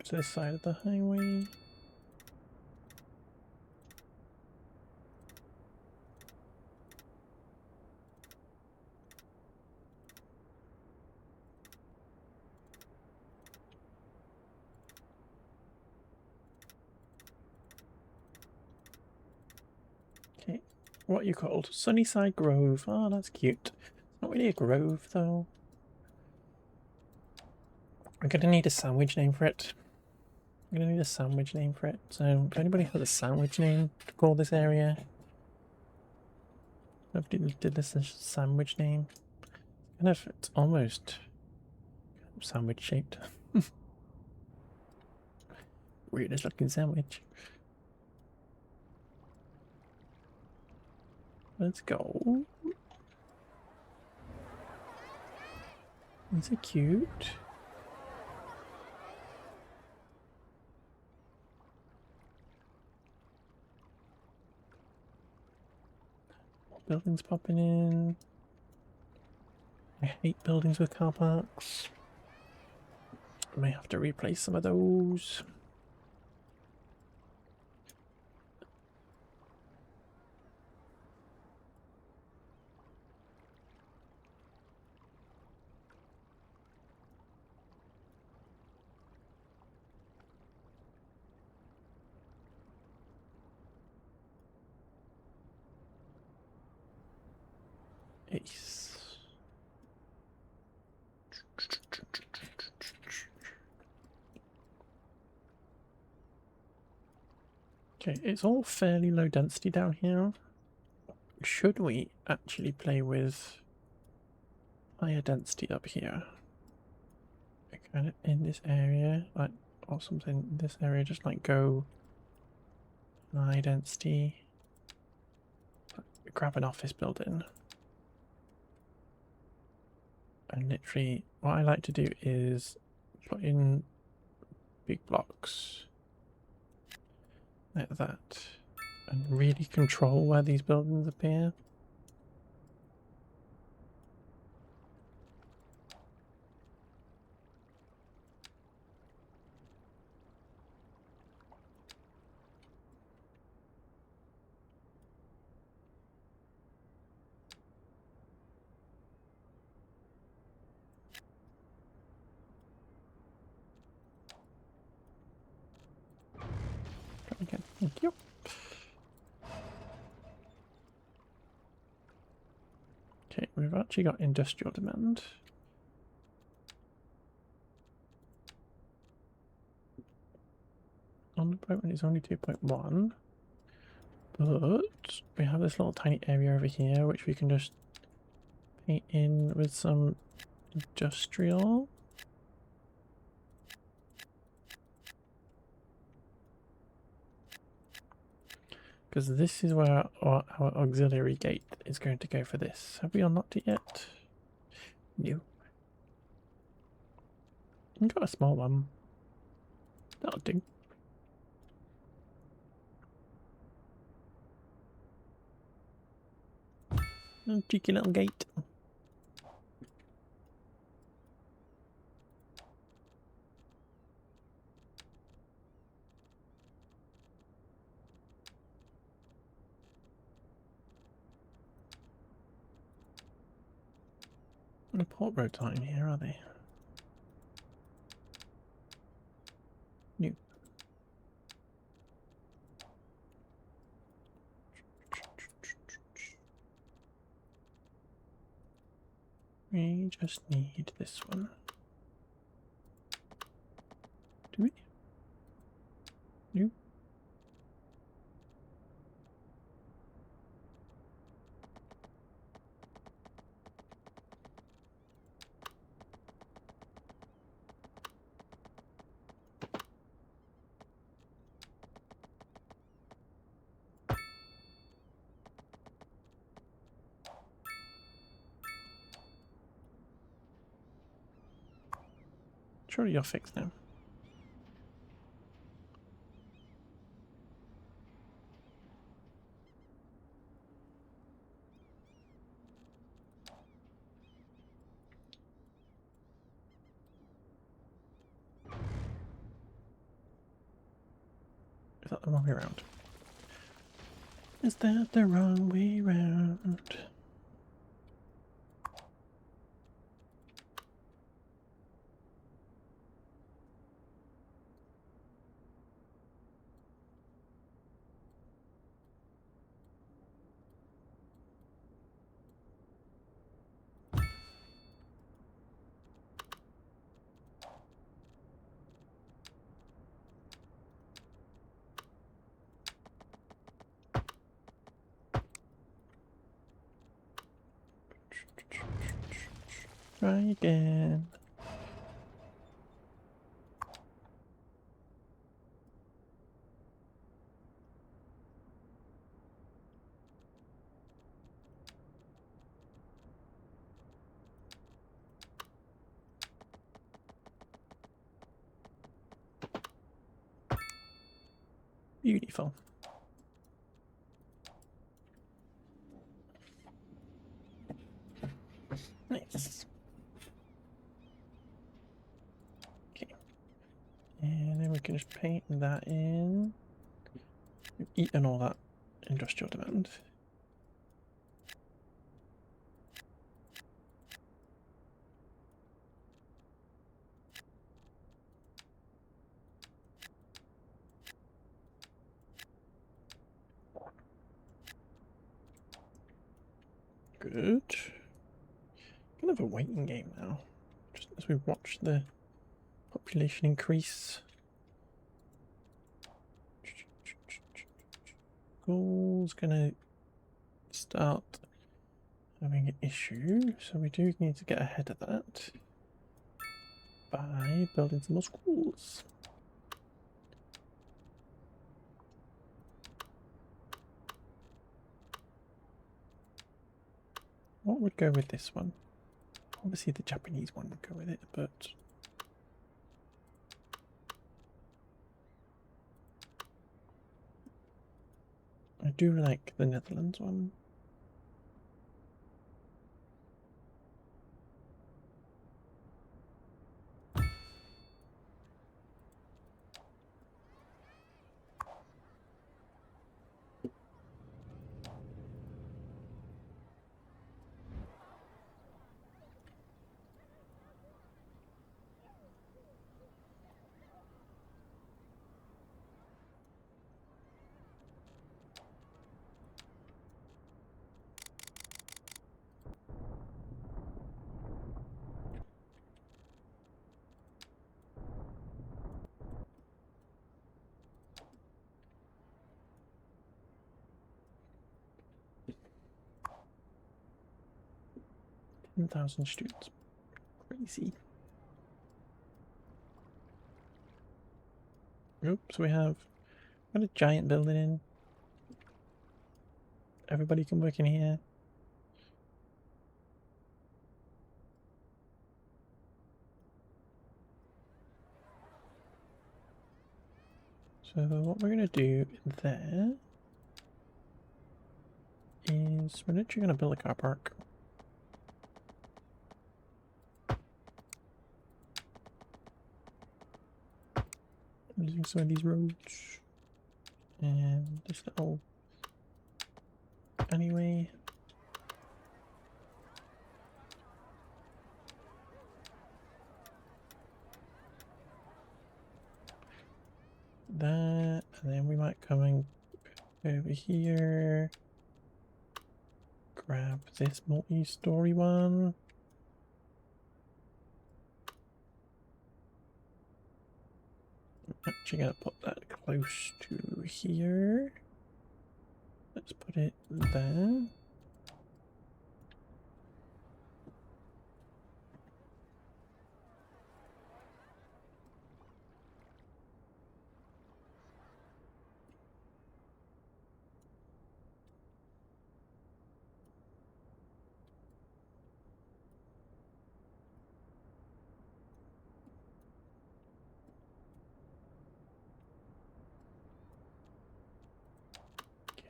to this side of the highway. Okay, what are you called? Sunnyside Grove. Oh, that's cute. It's not really a grove, though. I'm gonna need a sandwich name for it. I'm gonna need a sandwich name for it. So, if anybody has a sandwich name to call this area, nobody did this as a sandwich name. Kind of, it's almost sandwich shaped. Weirdest looking sandwich. Let's go. These are cute. Buildings popping in. I hate buildings with car parks. I may have to replace some of those. Ace. Okay, it's all fairly low density down here. Should we actually play with higher density up here? Kind of in this area, like, or something in this area, just like go high density. Grab an office building. And literally, what I like to do is put in big blocks like that and really control where these buildings appear. Again, thank you. Okay, we've actually got industrial demand. Unemployment is only 2.1, but we have this little tiny area over here which we can just paint in with some industrial. Because this is where our auxiliary gate is going to go for this. Have we unlocked it yet? No. We've got a small one. That'll do. Oh, cheeky little gate. The port roads aren't in here, are they? No. We just need this one. Do we? No. Surely you're fixed now. Is that the wrong way around? Is that the wrong way round? Try again. Beautiful. Nice. Okay. And then we can just paint that in. We've eaten all that industrial demand. Good. Kind of a waiting game now. Just as we watch the population increase. Goal's gonna start having an issue, so we do need to get ahead of that by building some more schools. What would go with this one? Obviously the Japanese one would go with it, but I do like the Netherlands one. $10,000 students. Crazy. Oops, we have got a giant building in. Everybody can work in here. So what we're going to do there is we're literally going to build a car park. Using some of these roads and this little anyway. That, and then we might come in over here, grab this multi-story one. I'm actually gonna put that close to here. Let's put it there.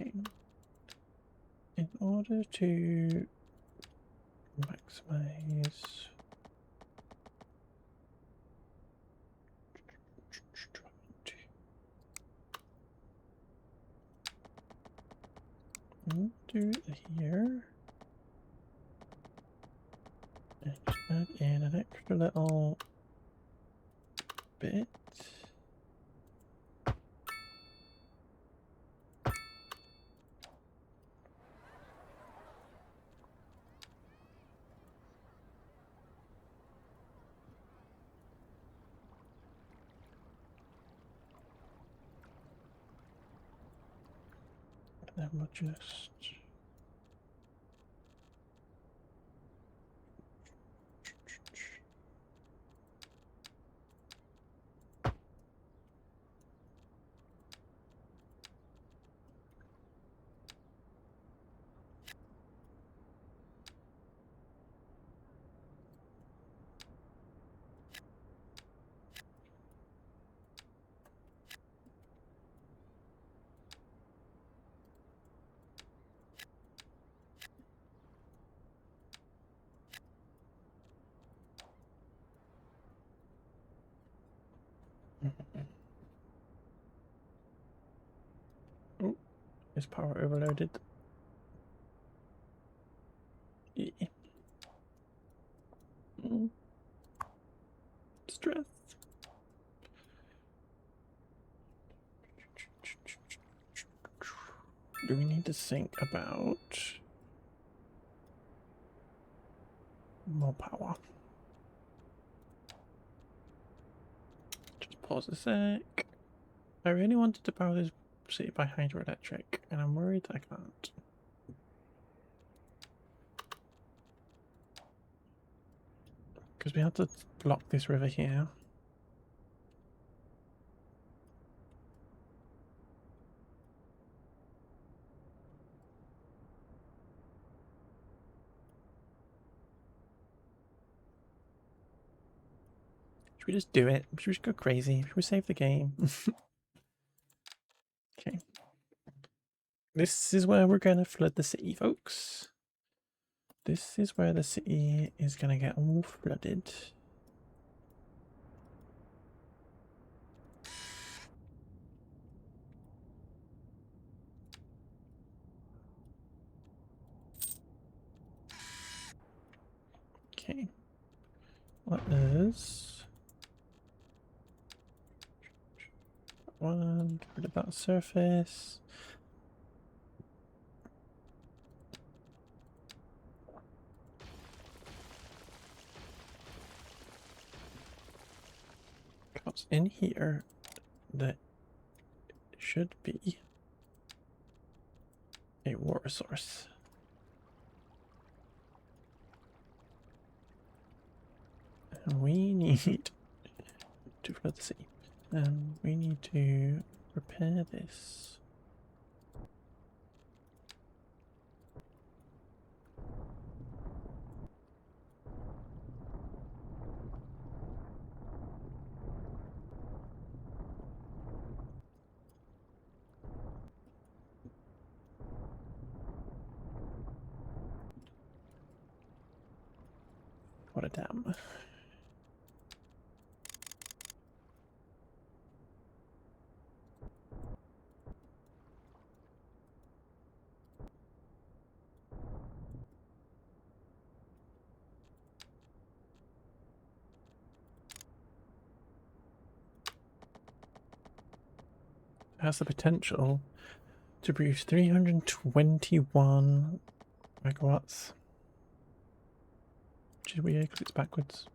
Okay. In order to maximize Do it here. And just add in an extra little bit. Then we'll just oh, is power overloaded? Yeah. Stress. Do we need to think about more power? Just pause a sec. I really wanted to power this city by hydroelectric, and I'm worried I can't. Because we have to block this river here. Should we just do it? Should we just go crazy? Should we save the game? Okay. This is where we're going to flood the city, folks. This is where the city is going to get all flooded. Okay. What is... One, get rid of that surface. What's in here that should be a water source? And we need to flood the city. And we need to repair this. What a dam. It has the potential to produce 321 megawatts. Which is weird because it's backwards.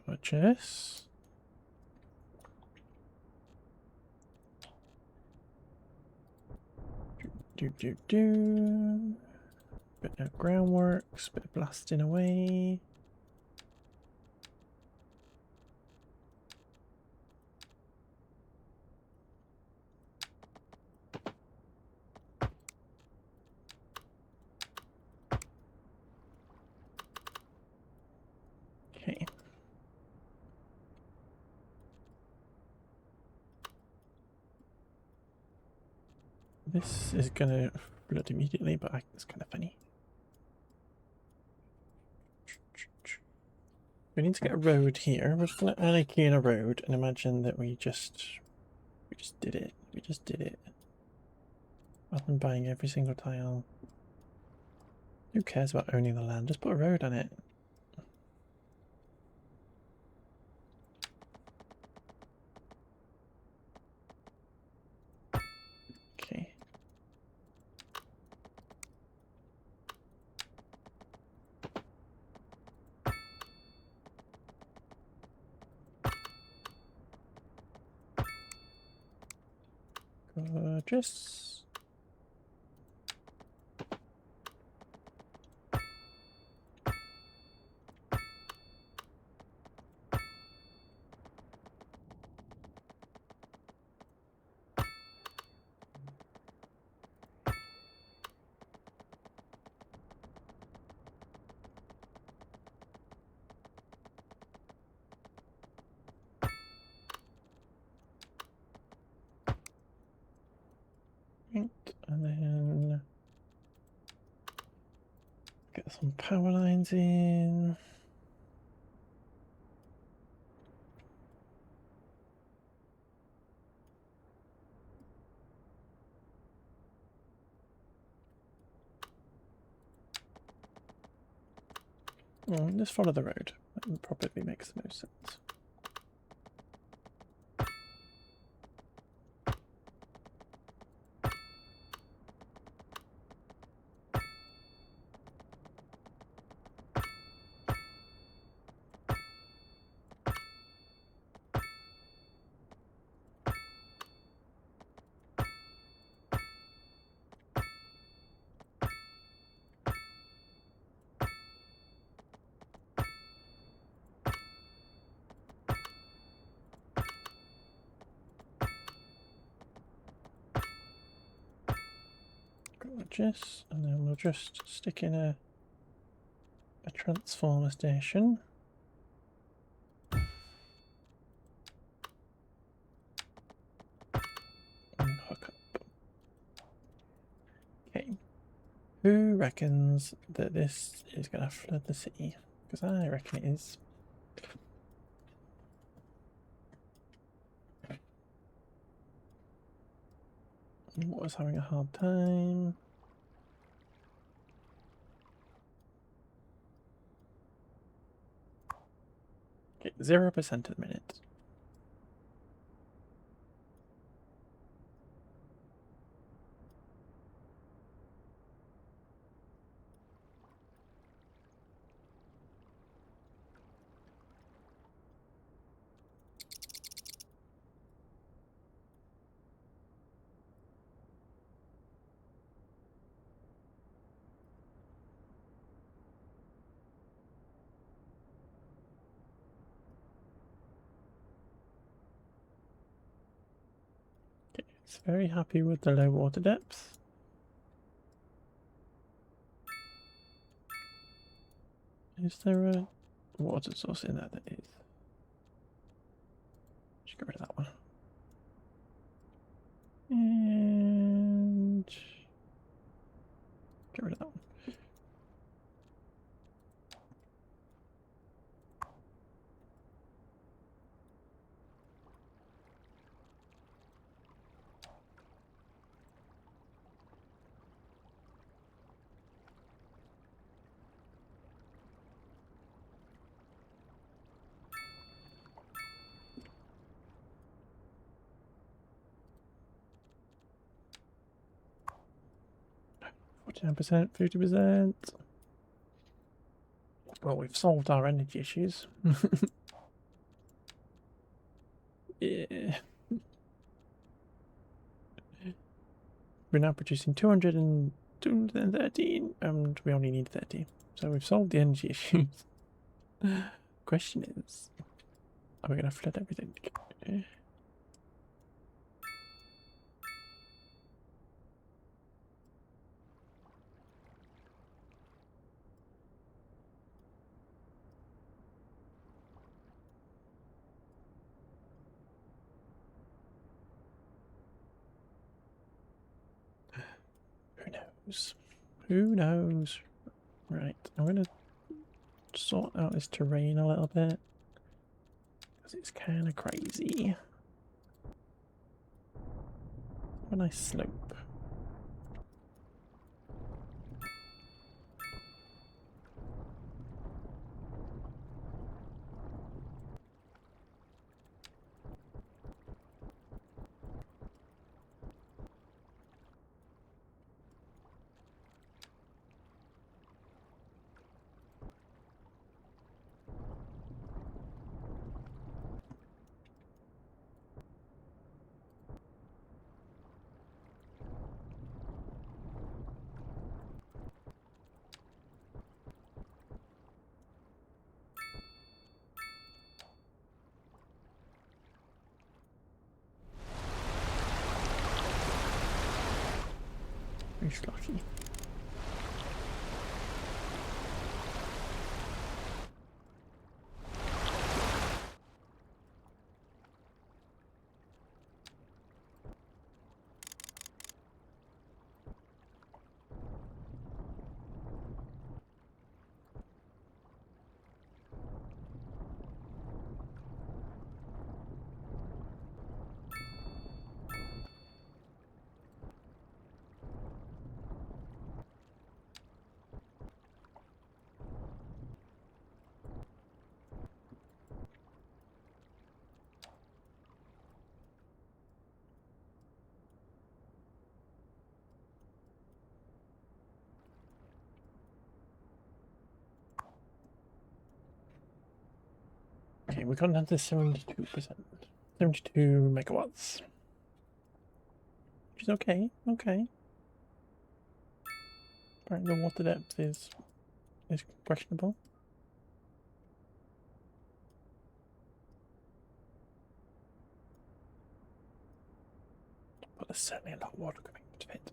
Gorgeous. Do. Bit of groundworks, bit of blasting away. This is gonna flood immediately, but it's kind of funny. We need to get a road here. We're just gonna alley key in a road and imagine that we just did it. We just did it. Rather than buying every single tile. Who cares about owning the land? Just put a road on it. Okay. Gorgeous. Right, and then get some power lines in. Just follow the road. That probably makes the most sense. Gorgeous, and then we'll just stick in a transformer station. And hook up. Okay. Who reckons that this is going to flood the city? Because I reckon it is. Water's having a hard time. Okay, 0% at the minute. Okay, it's very happy with the low water depth. Is there a water source in there? That is. Just get rid of that one. And get rid of that one. %, 50%. Well, we've solved our energy issues. Yeah. We're now producing 213, and we only need 30. So we've solved the energy issues. Question is, are we going to flood everything? Who knows? Who knows? Right, I'm gonna sort out this terrain a little bit because it's kind of crazy. A nice slope. Very lucky. Okay, we got down to 72%. 72 megawatts. Which is okay, okay. Apparently the water depth is questionable. But there's certainly a lot of water coming into it.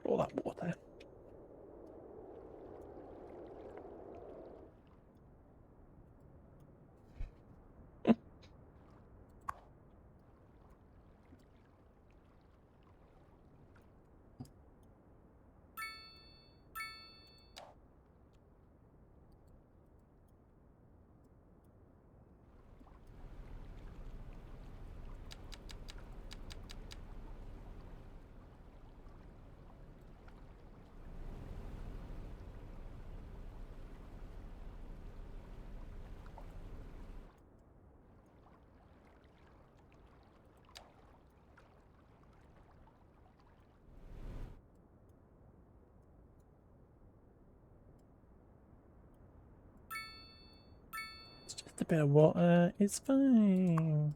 All that water. It's just a bit of water. It's fine.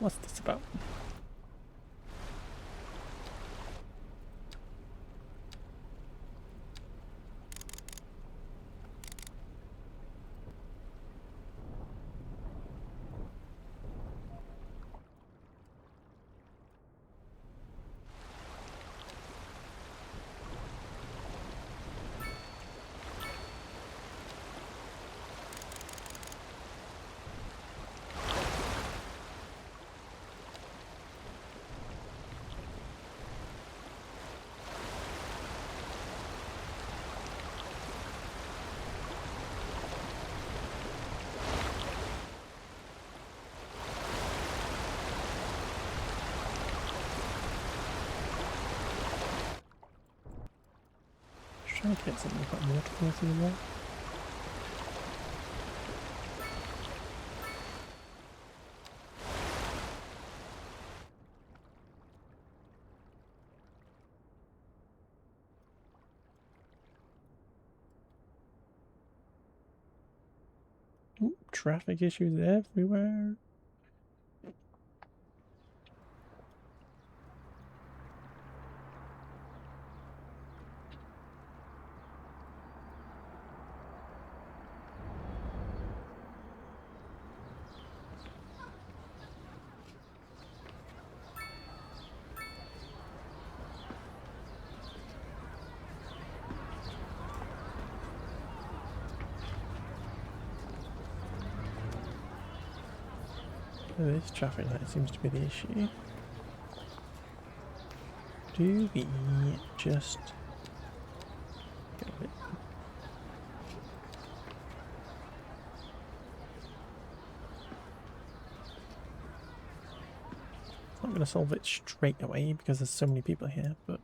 What's this about? Trying to get something about waterfalls in the wall. Ooh, traffic issues everywhere. This traffic light seems to be the issue. Do we just get a bit? It's not going to solve it straight away because there's so many people here, but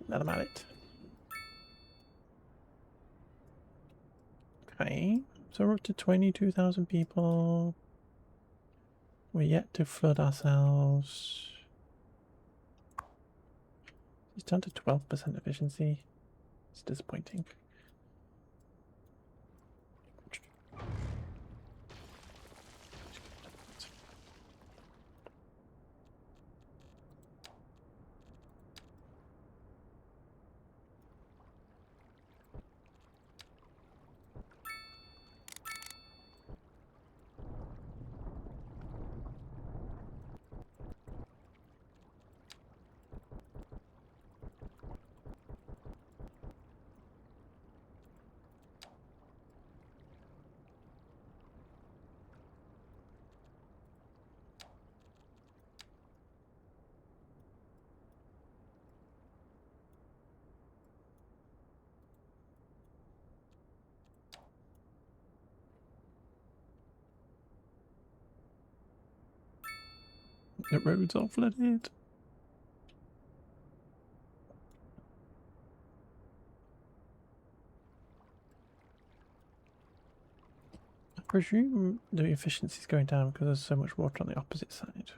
let them at it. Okay, so we're up to 22,000 people. We're yet to flood ourselves. It's down to 12% efficiency. It's disappointing. The roads are flooded. I presume the efficiency is going down because there's so much water on the opposite side.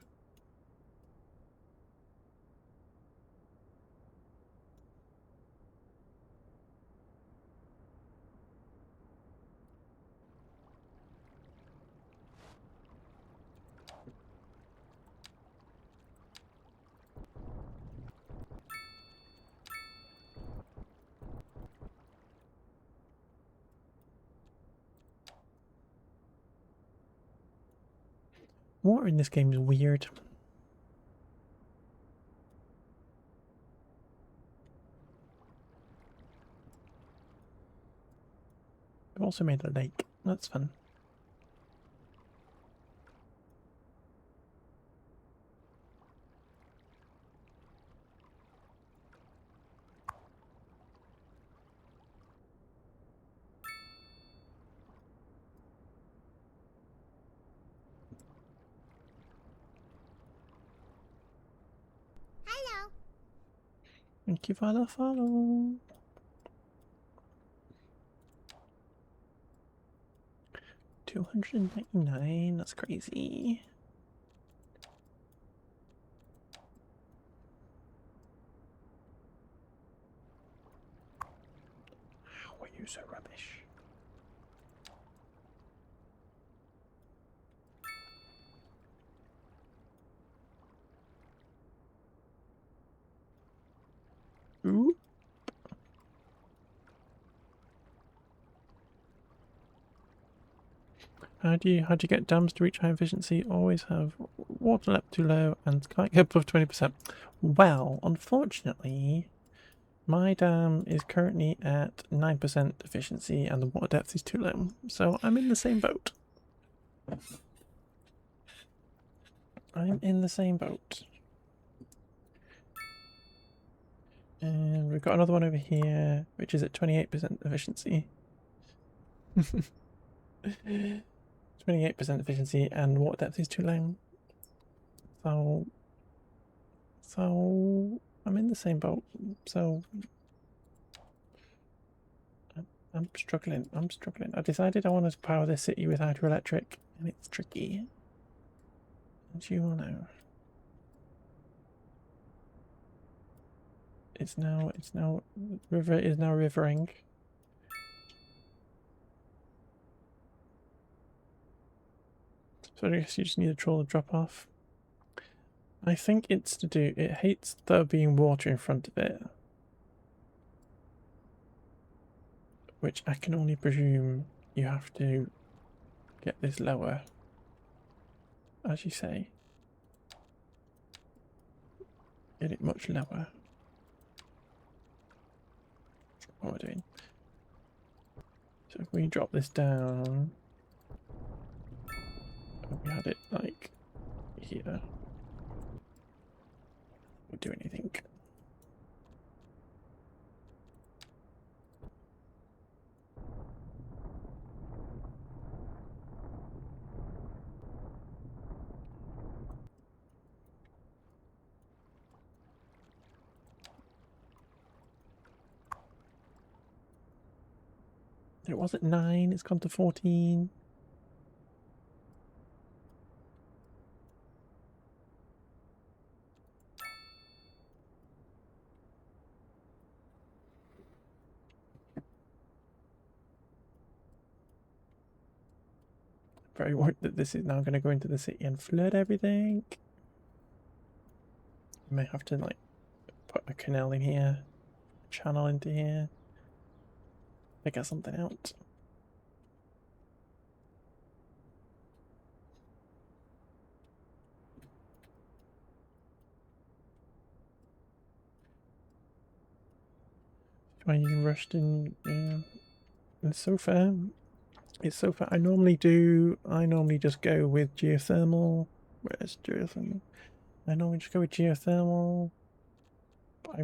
Water in this game is weird. I've also made a lake. That's fun. Hello. Thank you for the follow. $299. That's crazy. How are you so rubbish? Ooh. How do you get dams to reach high efficiency? Always have water level too low and can't get above 20%. Well, unfortunately, my dam is currently at 9% efficiency and the water depth is too low. So I'm in the same boat. I'm in the same boat. And we've got another one over here, which is at 28% efficiency. 28% efficiency and water depth is too low. So I'm in the same boat. So I'm struggling. I decided I wanted to power this city with hydroelectric, and it's tricky. As you all know. River is now rivering. So I guess you just need a trawler drop off. I think it's to do, it hates there being water in front of it. Which I can only presume you have to get this lower. As you say. Get it much lower. What we're doing. So if we drop this down, we had it like here. We'll do anything. It was at 9, it's gone to 14. Very worried that this is now going to go into the city and flood everything. We may have to like put a canal in here, a channel into here, figure something out. Try using Rushton, yeah. It's so fair. It's so fair. I normally just go with geothermal. Where's geothermal? I normally just go with geothermal. But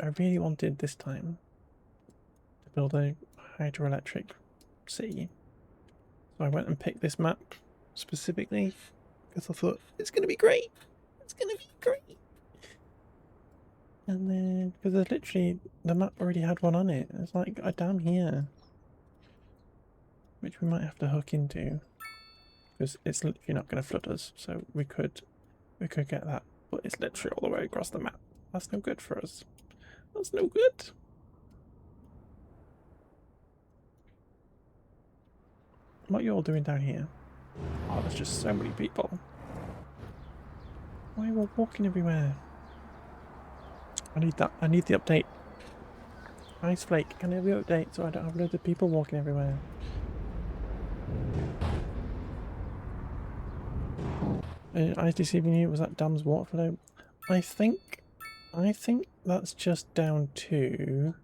I really wanted this time to build a hydroelectric city. So I went and picked this map specifically because I thought it's going to be great. It's going to be great. And then, because there's literally, the map already had one on it. It's like a dam here. Which we might have to hook into. Because it's literally not going to flood us. So we could get that. But it's literally all the way across the map. That's no good for us. That's no good. What are you all doing down here? Oh, there's just so many people. Why are you all walking everywhere? I need that. I need the update. Ice Flake, can I have the update so I don't have loads of people walking everywhere? Ice deceiving you, was that dam's water flow? I think that's just down to...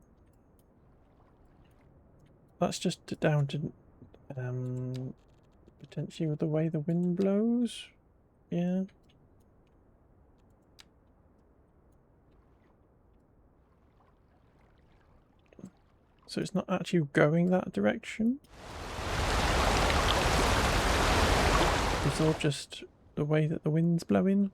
That's just down to potentially with the way the wind blows. Yeah. So it's not actually going that direction. It's all just the way that the wind's blowing.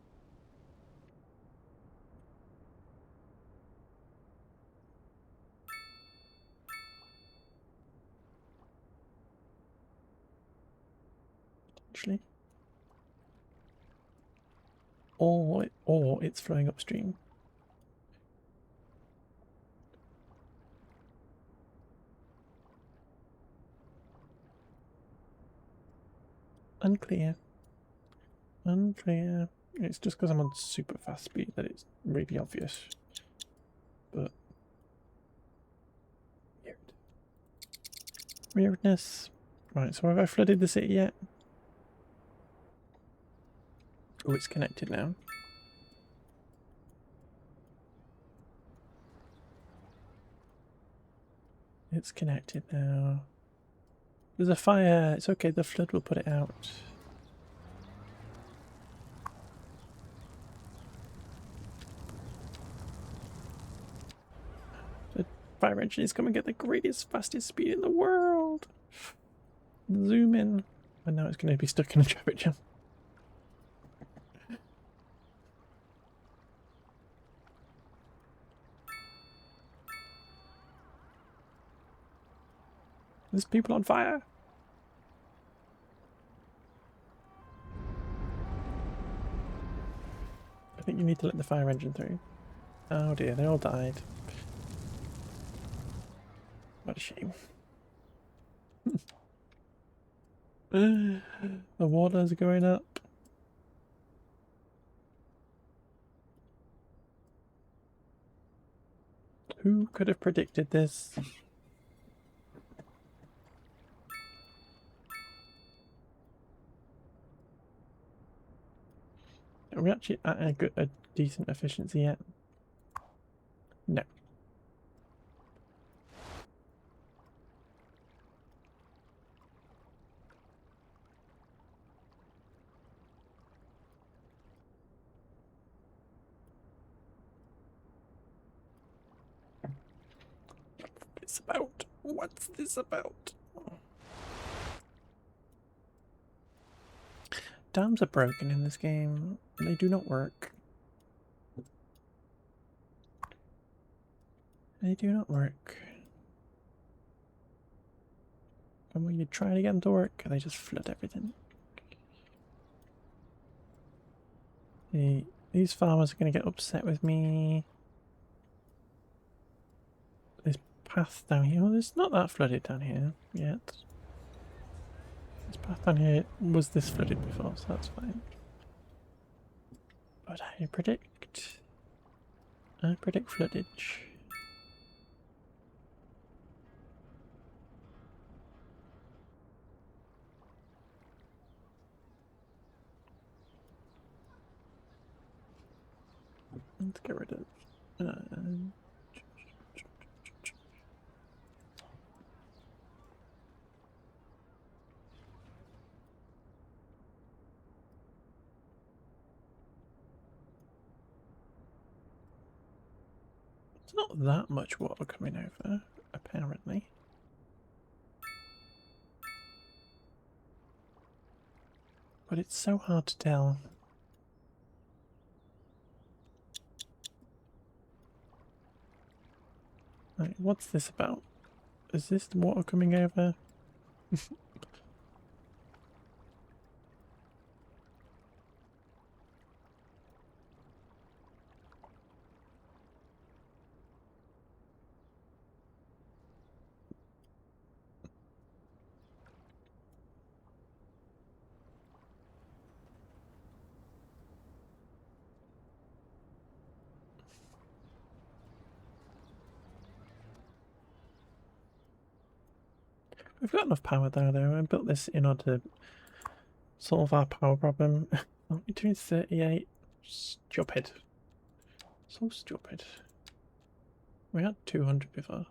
Actually. Or it's flowing upstream. Unclear. Unclear. It's just because I'm on super fast speed that it's really obvious. But weird. Weirdness. Right, so have I flooded the city yet? Oh, it's connected now. It's connected now. There's a fire. It's okay, the flood will put it out. The fire engine is coming at the greatest, fastest speed in the world. Zoom in. And now it's going to be stuck in a traffic jam. There's people on fire. I think you need to let the fire engine through. Oh dear, they all died. What a shame. The water's going up. Who could have predicted this? Are we actually at a decent efficiency yet? No. What's this about? What's this about? Dams are broken in this game. They do not work. They do not work. And when you try to get them to work, they just flood everything. These farmers are going to get upset with me. This path down here, well, it's not that flooded down here yet. This path down here was this flooded before, so that's fine. But I predict floodage. Let's get rid of. It's not that much water coming over, apparently. But it's so hard to tell. Right, what's this about? Is this the water coming over? We've got enough power there though. I built this in order to solve our power problem. Only doing 38. Stupid. So stupid. We had 200 before.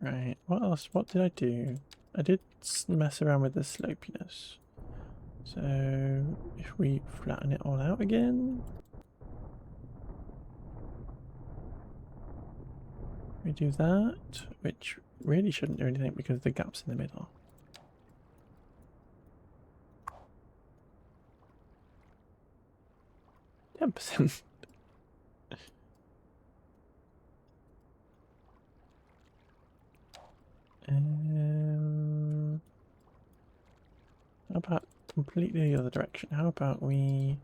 Right, what else? What did I do? I did mess around with the slopiness. So, if we flatten it all out again, we do that, which really shouldn't do anything because of the gaps in the middle. %. How about completely the other direction? How about we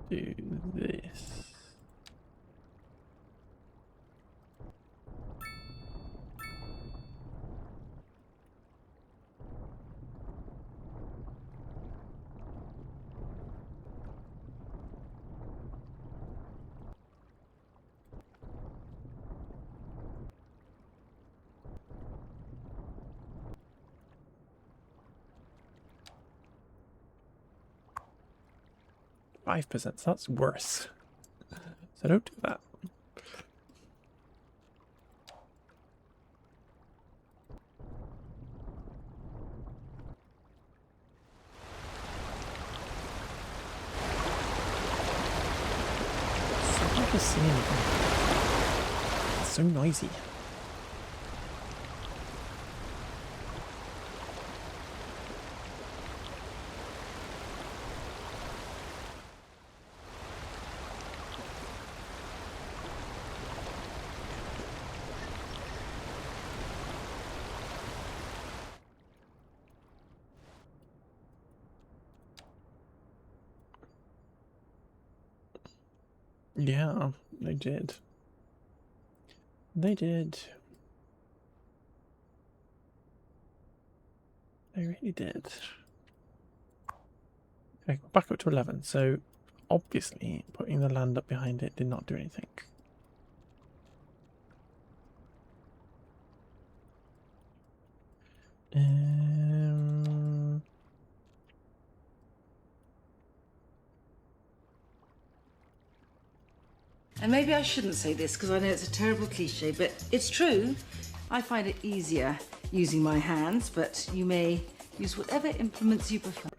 do this? %, so that's worse. So don't do that. So hard to see anything. It's so noisy. Yeah, they did. They did. They really did. Okay, back up to 11. So, obviously, putting the land up behind it did not do anything. And maybe I shouldn't say this because I know it's a terrible cliche, but it's true. I find it easier using my hands, but you may use whatever implements you prefer.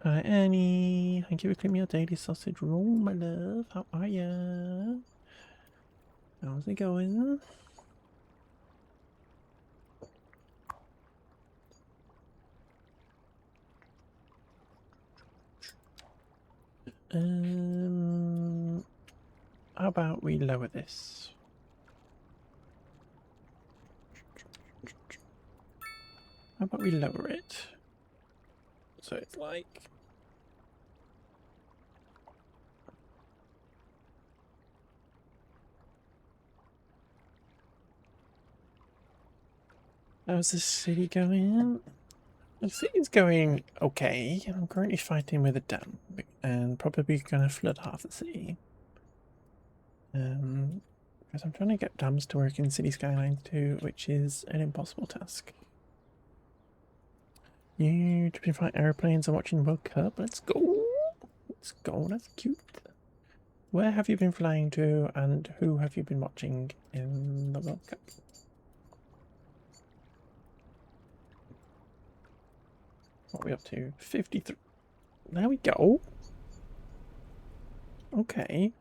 Hi Annie, thank you for clicking me a daily sausage roll, my love. How are ya? How's it going? How about we lower this? How about we lower it? So it's like... How's the city going? The city's going okay. I'm currently fighting with a dam and probably going to flood half the city. Because I'm trying to get dams to work in City Skylines too, which is an impossible task. You to be flying airplanes and watching World Cup. Let's go. Let's go. That's cute. Where have you been flying to, and who have you been watching in the World Cup? What are we up to? 53. There we go. Okay.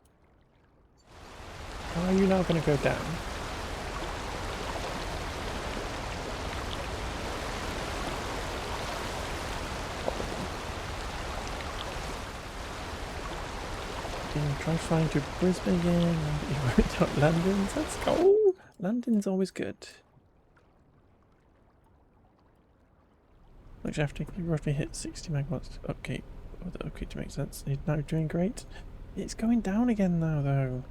How are you now going to go down? Try flying to Brisbane again. You worked out London's. Let's go. London's always good. Actually, after you roughly hit 60 megawatts, upkeep. Oh, the upkeep to make sense. He's now doing great. It's going down again now, though.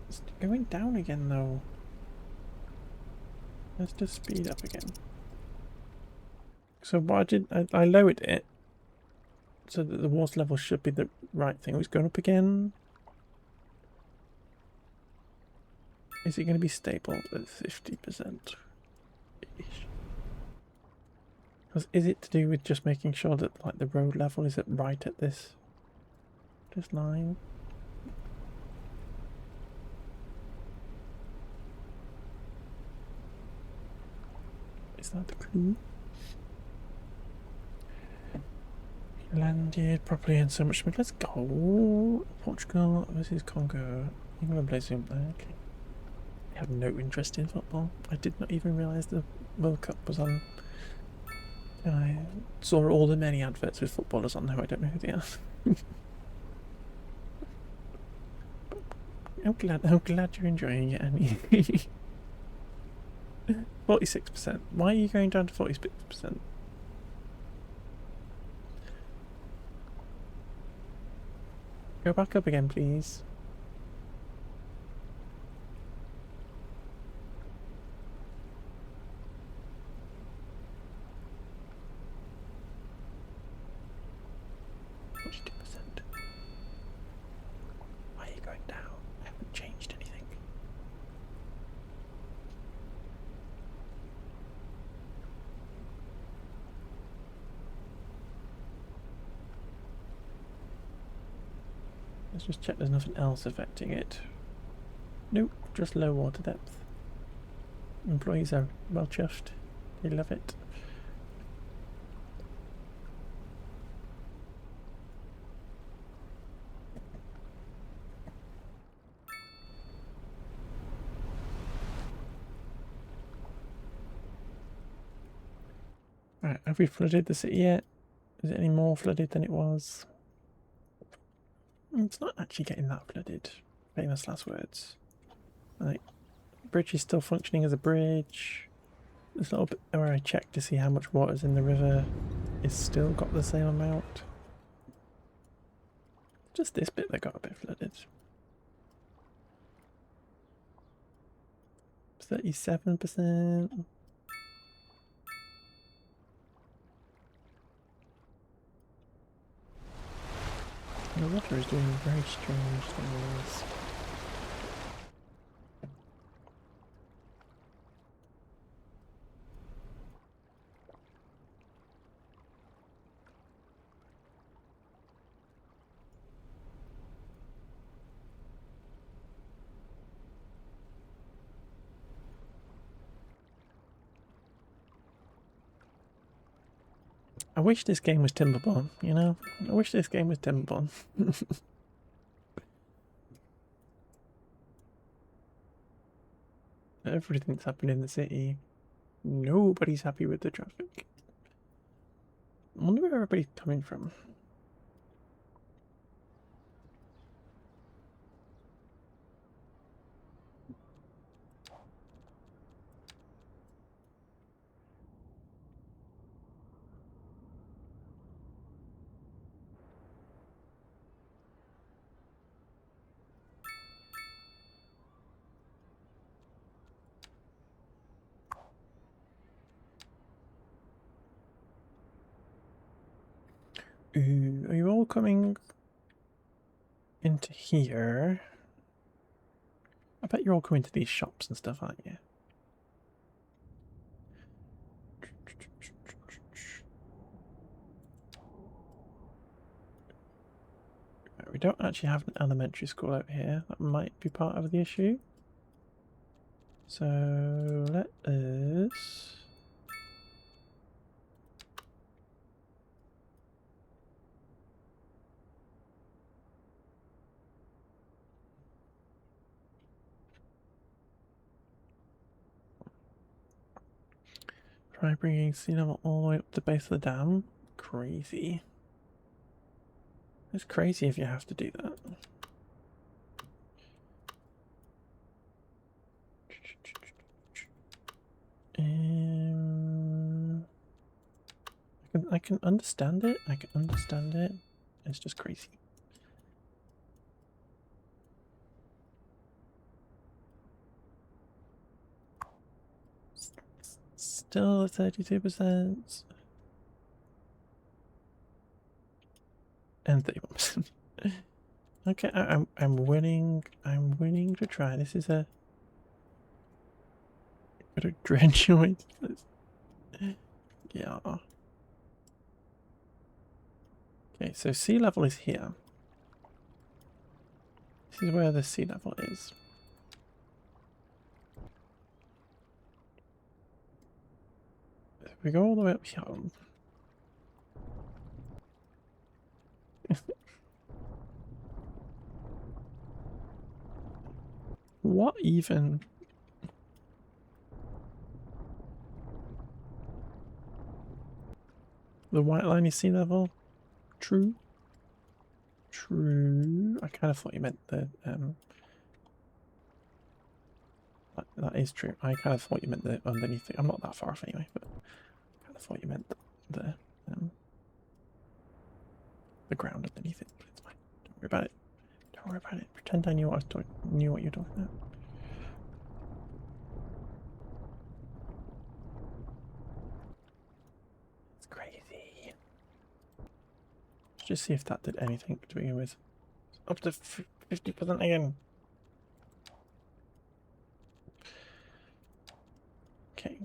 It's going down again, though. Let's just speed up again. So what I did, I lowered it so that the water level should be the right thing. It's going up again. Is it going to be stable at 50%? Is it to do with just making sure that like the road level is right at this line? Is that the clue? Landed properly and so much. Let's go. Portugal versus Congo. England plays in there. Okay. I have no interest in football. I did not even realise the World Cup was on. And I saw all the many adverts with footballers on there. I don't know who they are. I'm glad you're enjoying it, Annie. 46%. Why are you going down to 46%? Go back up again, please. Why are you going down? I haven't changed anything. Let's just check there's nothing else affecting it. Nope, just low water depth. Employees are well chuffed. They love it. Right, have we flooded the city yet? Is it any more flooded than it was? It's not actually getting that flooded. Famous last words. Like, bridge is still functioning as a bridge. There's a little bit where I checked to see how much water's in the river. It's still got the same amount. Just this bit that got a bit flooded. 37%. The water is doing very strange things. I wish this game was Timberborn, you know? I wish this game was Timberborn. Everything's happening in the city. Nobody's happy with the traffic. I wonder where everybody's coming from. Ooh, are you all coming into here? I bet you're all coming to these shops and stuff, aren't you? We don't actually have an elementary school out here. That might be part of the issue. So let us... try bringing sea level all the way up to the base of the dam. Crazy. It's crazy if you have to do that. I can understand it. I can understand it. It's just crazy. Still 32%. And 31%. Okay, I'm willing to try. This is a bit of drenching. Yeah. Okay, so sea level is here. This is where the sea level is. If we go all the way up here. What even? The white line is sea level? True. True. I kind of thought you meant the that is true. I kind of thought you meant the underneath it. I'm not that far off anyway, but I kind of thought you meant the ground underneath it. But it's fine. Don't worry about it. Don't worry about it. Pretend I knew what you're talking about. It's crazy. Let's just see if that did anything to begin with. Up to 50% again. Okay.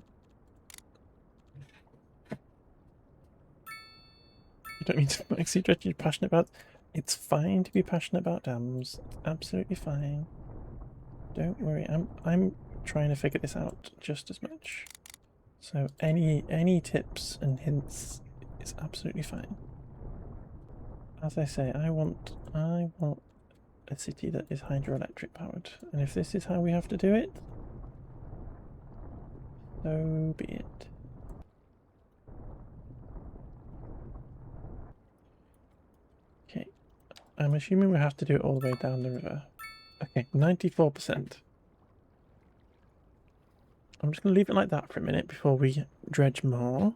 You don't mean to actually judge you're passionate about. It's fine to be passionate about dams. It's absolutely fine. Don't worry. I'm trying to figure this out just as much. So any tips and hints is absolutely fine. As I say, I want a city that is hydroelectric powered, and if this is how we have to do it, so be it. Okay, I'm assuming we have to do it all the way down the river. Okay, 94%. I'm just going to leave it like that for a minute before we dredge more.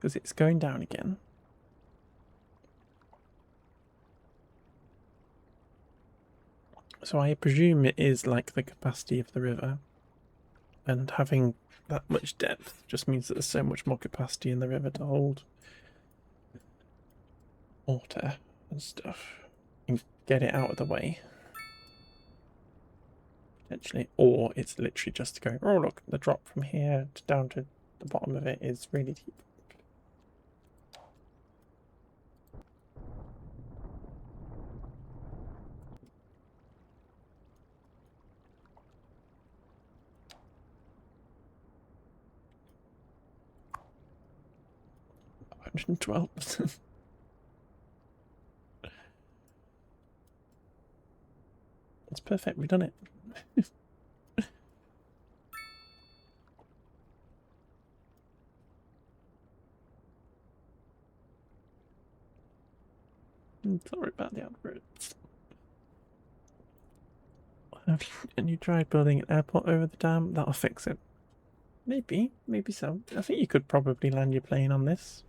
because it's going down again. So I presume it is like the capacity of the river, and having that much depth just means that there's so much more capacity in the river to hold water and stuff and get it out of the way. Potentially, or it's literally just going, oh look, the drop from here to down to the bottom of it is really deep. $112. It's perfect, we've done it. Sorry about the adverts. And you tried building an airport over the dam? That'll fix it. Maybe so. I think you could probably land your plane on this.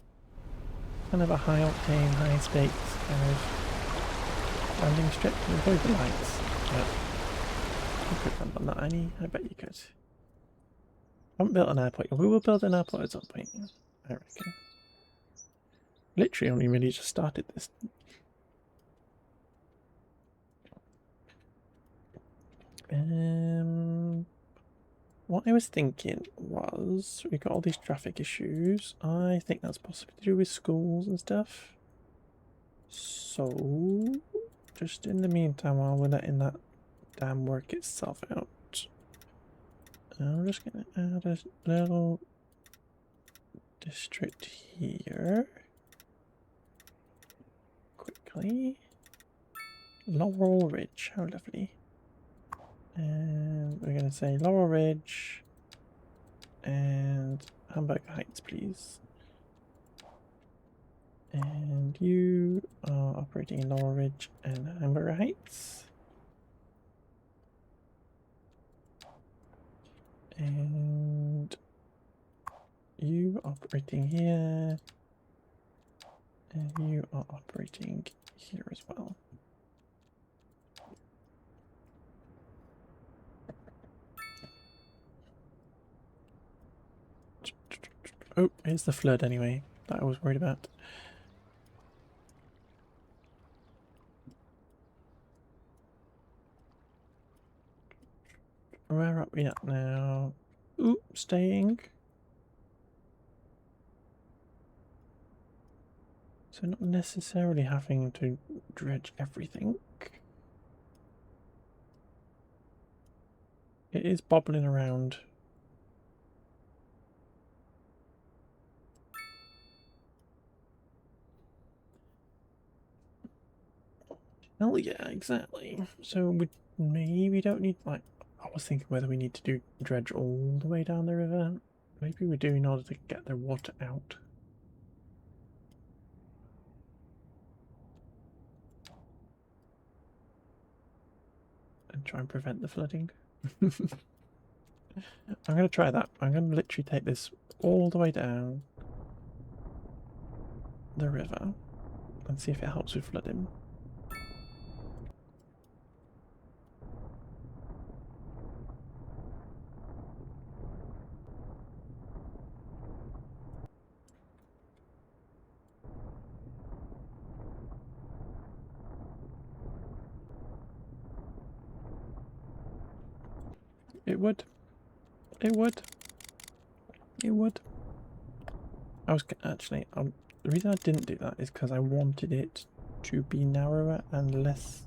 Kind of a high octane, high stakes kind of landing strip. There's probably the lights. Yeah. You could land on that, Annie. I bet you could. I haven't built an airport yet. We will build an airport at some point, I reckon. Literally only really just started this. What I was thinking was, we got all these traffic issues. I think that's possibly to do with schools and stuff. So, just in the meantime, while we're letting that dam work itself out, I'm just going to add a little district here. Quickly. Laurel Ridge, how lovely. And we're going to say Laurel Ridge and Hamburger Heights, please. And you are operating in Laurel Ridge and Hamburger Heights. And you are operating here. And you are operating here as well. Oh, here's the flood anyway, that I was worried about. Where are we at now? Ooh, staying. So not necessarily having to dredge everything. It is bobbling around. Oh yeah, exactly. So we maybe don't need, like, I was thinking whether we need to do dredge all the way down the river. Maybe we do in order to get the water out. And try and prevent the flooding. I'm going to try that. I'm going to literally take this all the way down the river and see if it helps with flooding. It would. It would. It would. I was actually, the reason I didn't do that is because I wanted it to be narrower and less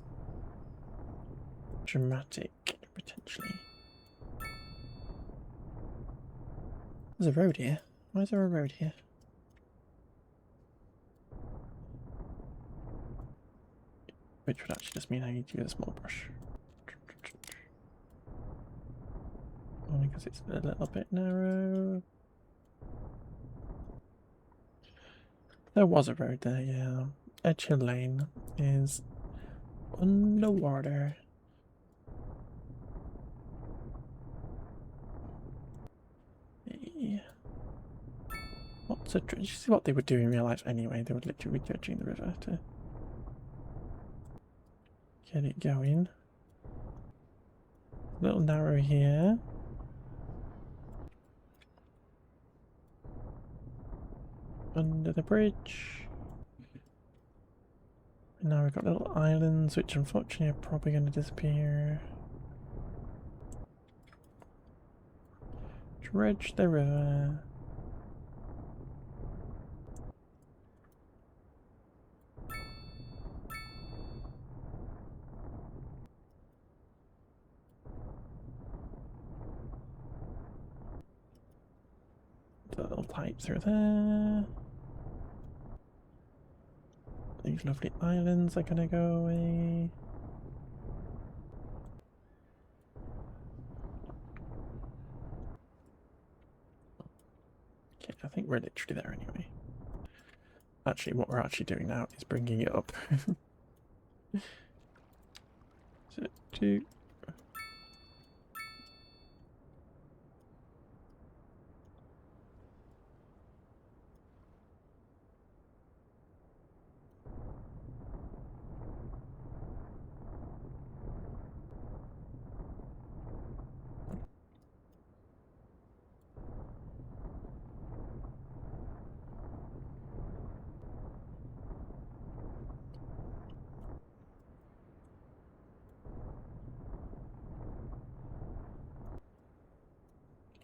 dramatic, potentially. There's a road here. Why is there a road here? Which would actually just mean I need to use a small brush. Only because it's a little bit narrow. There was a road there, yeah. Edge Hill Lane is underwater. Hey. What? So this is what they would do in real life anyway. They would literally be dredging the river to get it going. A little narrow here. Under the bridge. And now we've got little islands, which unfortunately are probably going to disappear. Dredge the river. The little pipe through there. These lovely islands are gonna go away. Okay, I think we're literally there anyway. Actually, what we're actually doing now is bringing it up. So, two.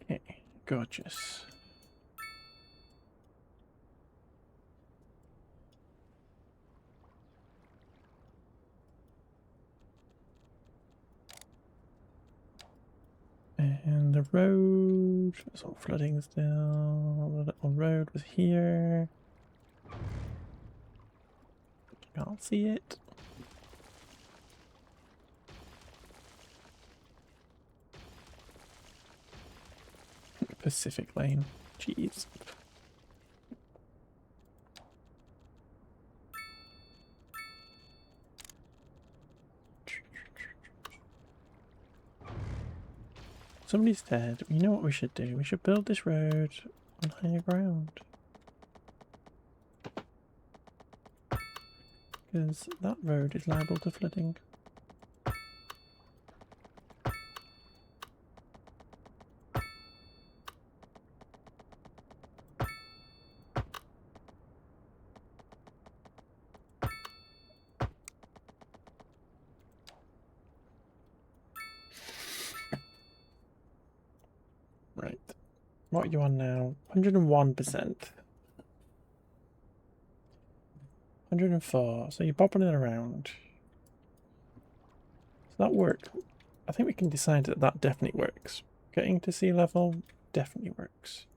Okay, gorgeous. And the road, it's all flooding still. The little road was here. Can't see it. Pacific Lane. Jeez. Somebody said, you know what we should do? We should build this road on higher ground. Because that road is liable to flooding. Right. What are you on now? 101%. 104. So you're bobbing it around. Does that work? I think we can decide that that definitely works. Getting to sea level definitely works.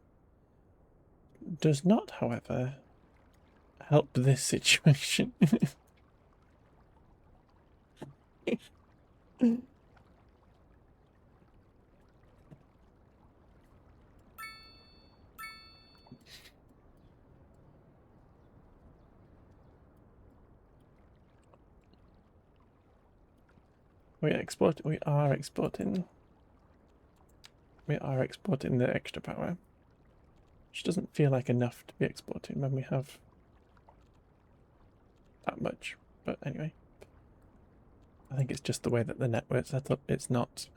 Does not, however, help this situation. We are exporting the extra power. Which doesn't feel like enough to be exporting when we have that much. But anyway. I think it's just the way that the network's set up. It's not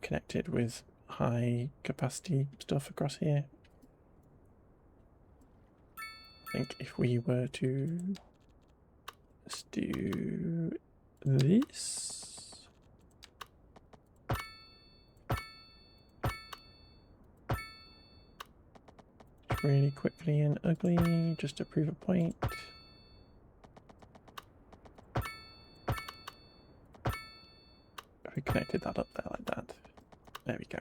connected with high capacity stuff across here. I think if we were to just do this, really quickly and ugly, just to prove a point. If we connected that up there like that, there we go.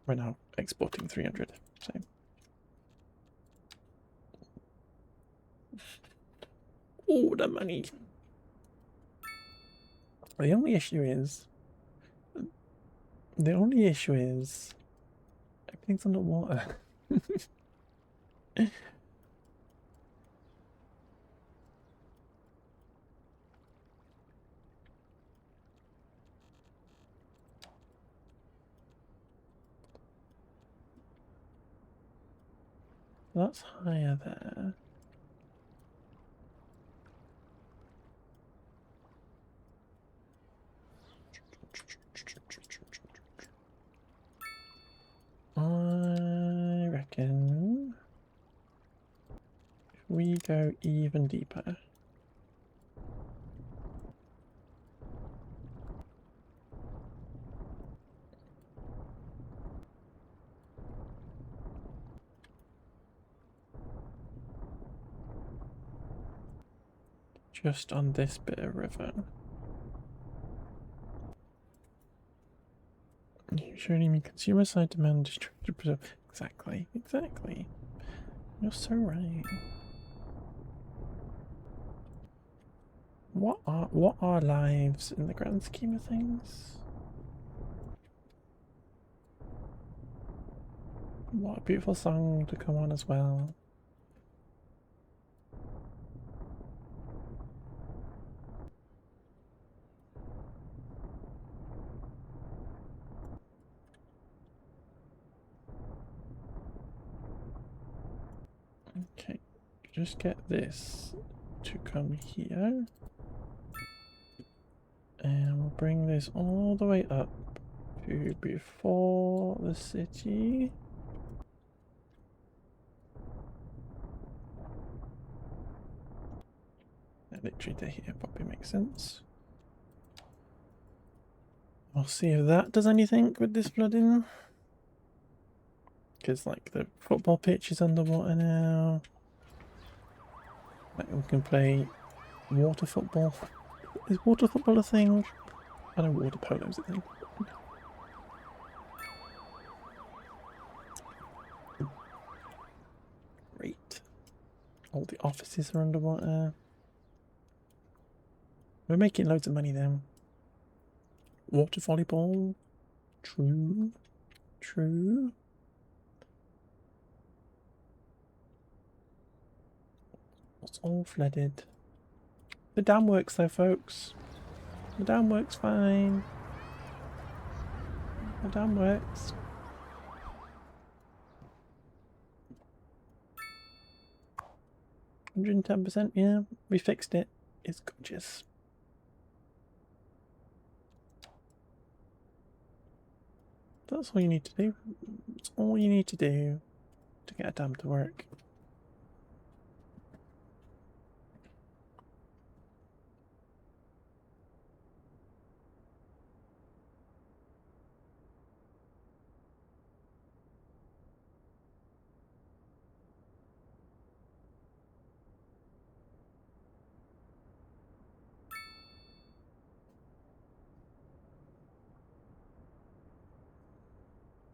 We're now exporting 300. So. Oh, the money. The only issue is everything's underwater. So that's higher there. I reckon if we go even deeper. Just on this bit of river. Usually mean consumer side demand distributed preserve. Exactly, exactly. You're so right. What are lives in the grand scheme of things? What a beautiful song to come on as well. Okay, just get this to come here. And we'll bring this all the way up to before the city. Literally to here probably makes sense. I'll see if that does anything with this flooding. Because like the football pitch is underwater now. Like we can play water football. Is water football a thing? I know water polo is a thing. Great. All the offices are underwater. We're making loads of money then. Water volleyball. True. True. It's all flooded. The dam works though, folks. The dam works fine. The dam works. 110%, yeah. We fixed it. It's gorgeous. That's all you need to do. That's all you need to do to get a dam to work.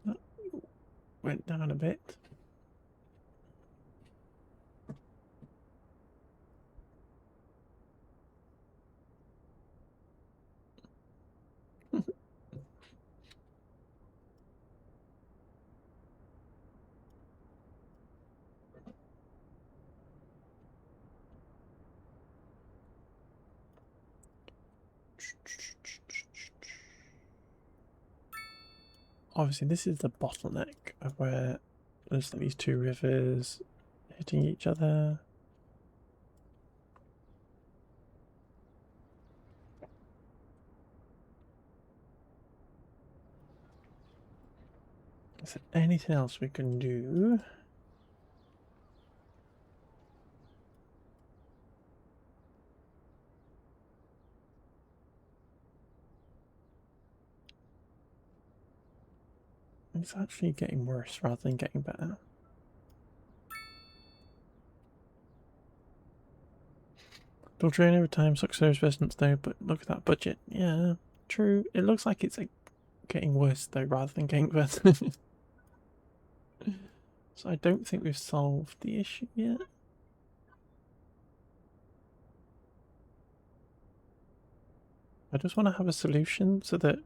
That went down a bit. Obviously, this is the bottleneck of where there's these two rivers hitting each other. Is there anything else we can do? It's actually getting worse rather than getting better. It'll drain over time, suck service residents though, but look at that budget. Yeah, true. It looks like it's like getting worse though rather than getting better. So I don't think we've solved the issue yet. I just want to have a solution so that,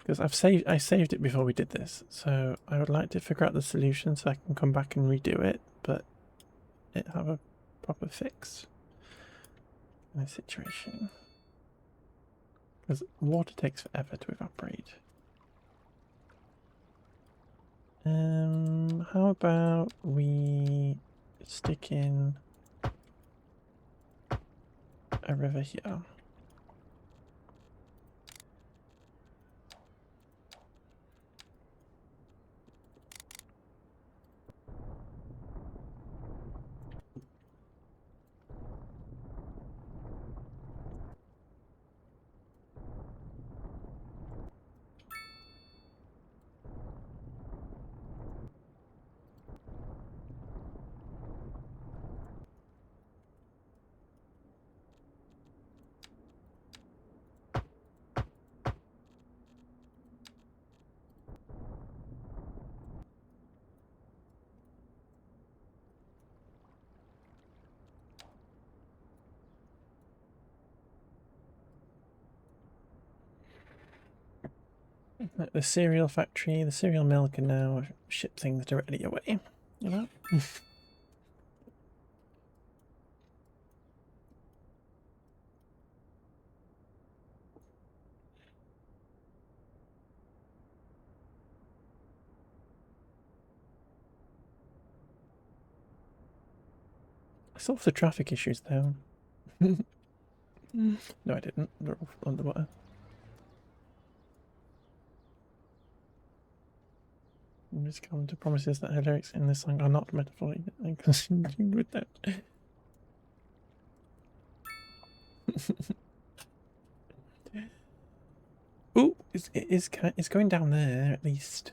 because I saved it before we did this, so I would like to figure out the solution so I can come back and redo it, but it have a proper fix in this situation. Because water takes forever to evaporate. How about we stick in a river here? Like the cereal factory, the cereal mill can now ship things directly away, you know? I solved the traffic issues though. No, I didn't. They're all underwater. I'm just come to promises that her lyrics in this song are not metaphorically consumed with that. Ooh, it's going down there at least.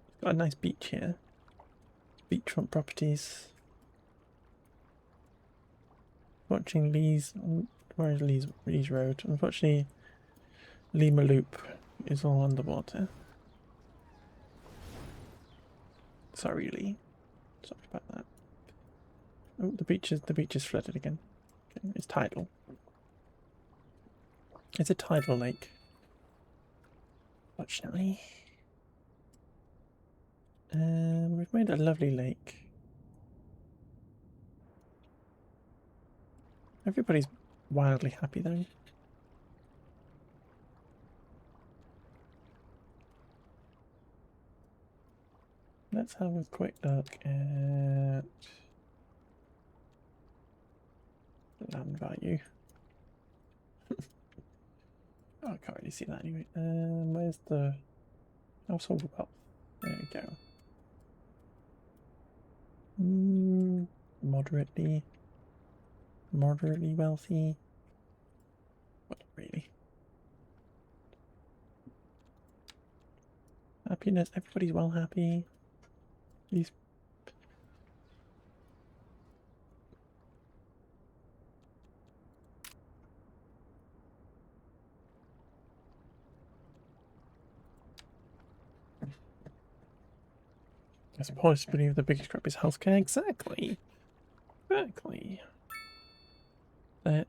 It's got a nice beach here. Beachfront properties. Watching Lee's. Where is Lee's Road? Unfortunately, Lima Loop is all underwater. Sorry, Lee. Sorry about that. Oh, the beach is flooded again. Okay, it's tidal. It's a tidal lake. Fortunately. We've made a lovely lake. Everybody's wildly happy though. Let's have a quick look at land value. Oh, I can't really see that anyway. Where's the household wealth? There we go. Moderately wealthy. Well, really. Happiness. Everybody's well happy. These. I suppose to believe the biggest crap is healthcare. Exactly. Exactly. They're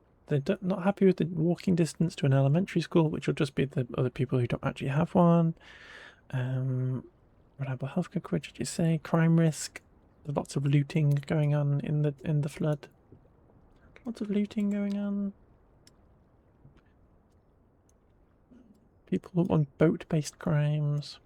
not happy with the walking distance to an elementary school, which will just be the other people who don't actually have one. Reliable healthcare coverage, did you say? Crime risk. There's lots of looting going on in the flood. Lots of looting going on. People on boat-based crimes.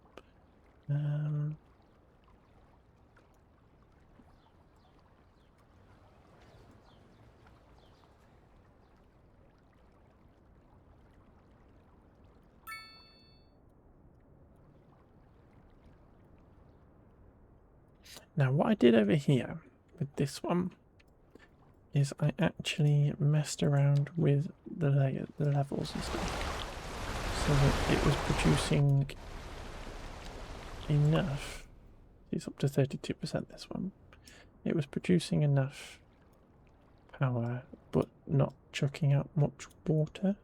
Now, what I did over here with this one is I actually messed around with the levels and stuff, so that it was producing enough. It's up to 32% this one. It was producing enough power, but not chucking out much water.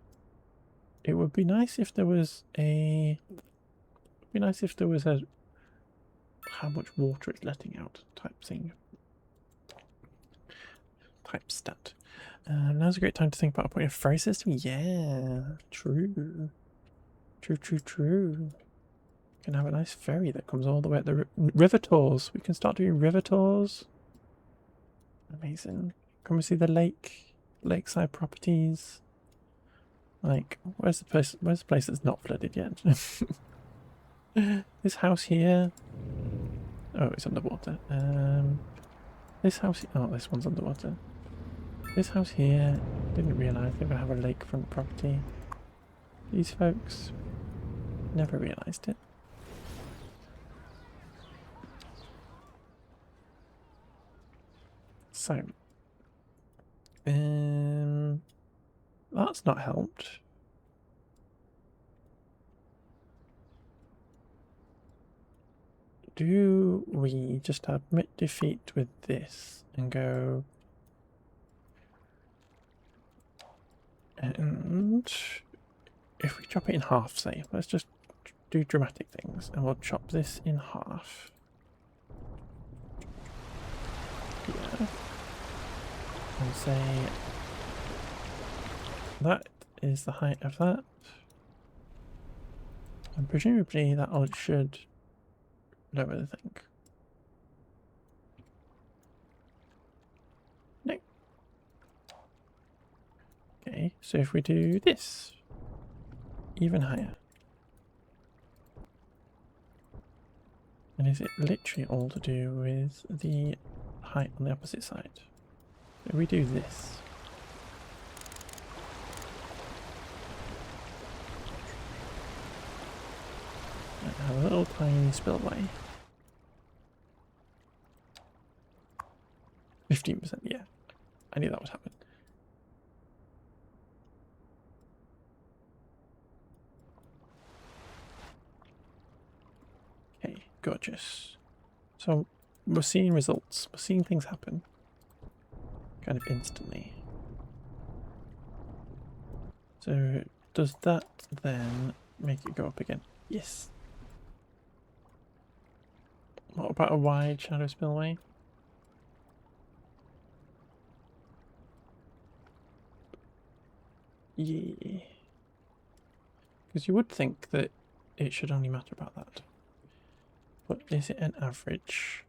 It would be nice if there was a. It'd be nice if there was a how much water it's letting out type thing. Type stat. Now's a great time to think about putting a ferry system. Yeah, true. True. Can have a nice ferry that comes all the way at the river tours. We can start doing river tours. Amazing. Come and see the lakeside properties. Like, where's the place that's not flooded yet? This house here. Oh, it's underwater. This house. Oh, this one's underwater. This house here. Didn't realise they were gonna have a lakefront property. These folks never realised it. So, that's not helped. Do we just admit defeat with this and go? And if we chop it in half, say, let's just do dramatic things, and we'll chop this in half. Yeah. And say that is the height of that. And presumably that should lower the thing. No. Okay, so if we do this, even higher. And is it literally all to do with the height on the opposite side? If we do this. And have a little tiny spillway. 15%, yeah. I knew that would happen. Okay, gorgeous. So we're seeing results. We're seeing things happen. Kind of instantly. So does that then make it go up again? Yes. What about a wide shadow spillway? Yeah. Because you would think that it should only matter about that. But is it an average?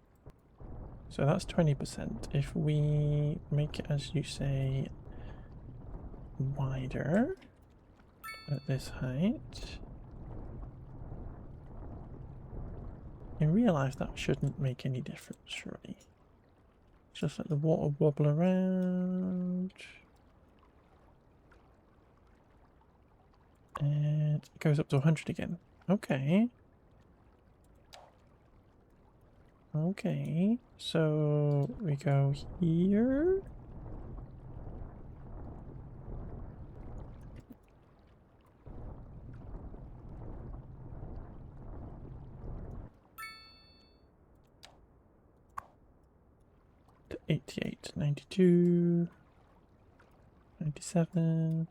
So that's 20%. If we make it, as you say, wider at this height, in real life that shouldn't make any difference, surely. Just let the water wobble around. And it goes up to 100 again. Okay. Okay, so we go here. To 88, 92, 97.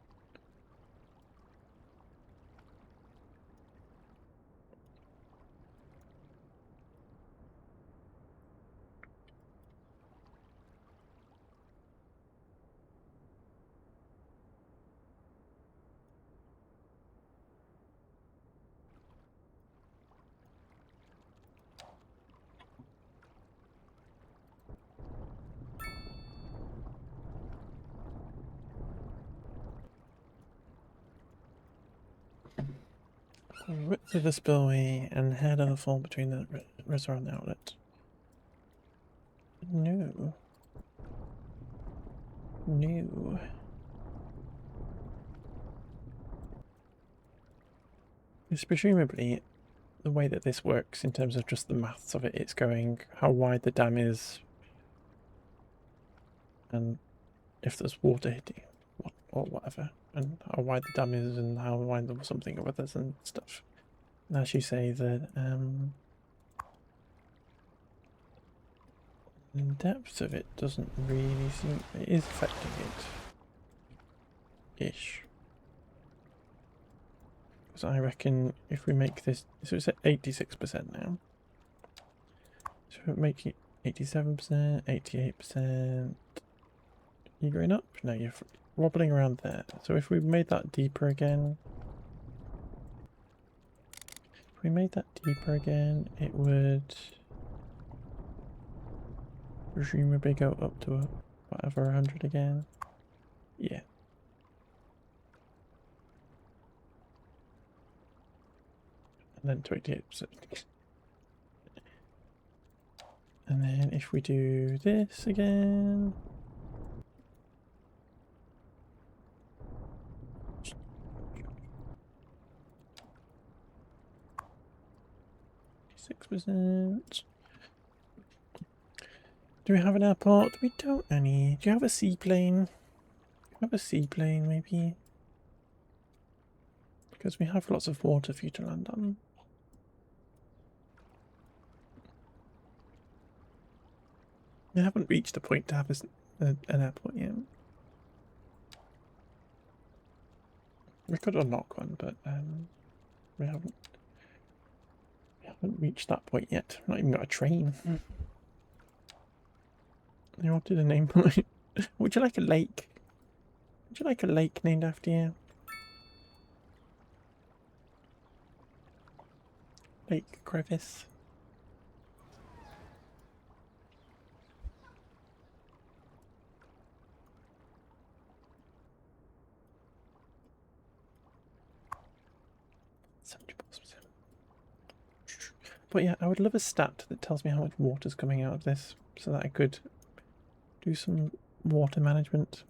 Width of the spillway and head of the fall between the reservoir and the outlet. No. No. It's presumably the way that this works in terms of just the maths of it. It's going how wide the dam is and if there's water hitting or whatever, and how wide the dam is and how wide there was something or others and stuff. And as you say, that the depth of it doesn't really seem it is affecting it ish. Because I reckon if we make this, so it's at 86% now. So if we make it 87%, 88%. You going up? No, you're wobbling around there. So if we made that deeper again, it would presumably go up to whatever 100 again. Yeah. And then 28%. And then if we do this again. %. Do we have an airport? We don't any. Do you have a seaplane? Do you have a seaplane maybe? Because we have lots of water for you to land on. We haven't reached the point to have an airport yet. We could unlock one, but we haven't reached that point yet. Not even got a train. You wanted a name? Would you like a lake? Would you like a lake named after you? Lake Crevice. But yeah, I would love a stat that tells me how much water's coming out of this, so that I could do some water management.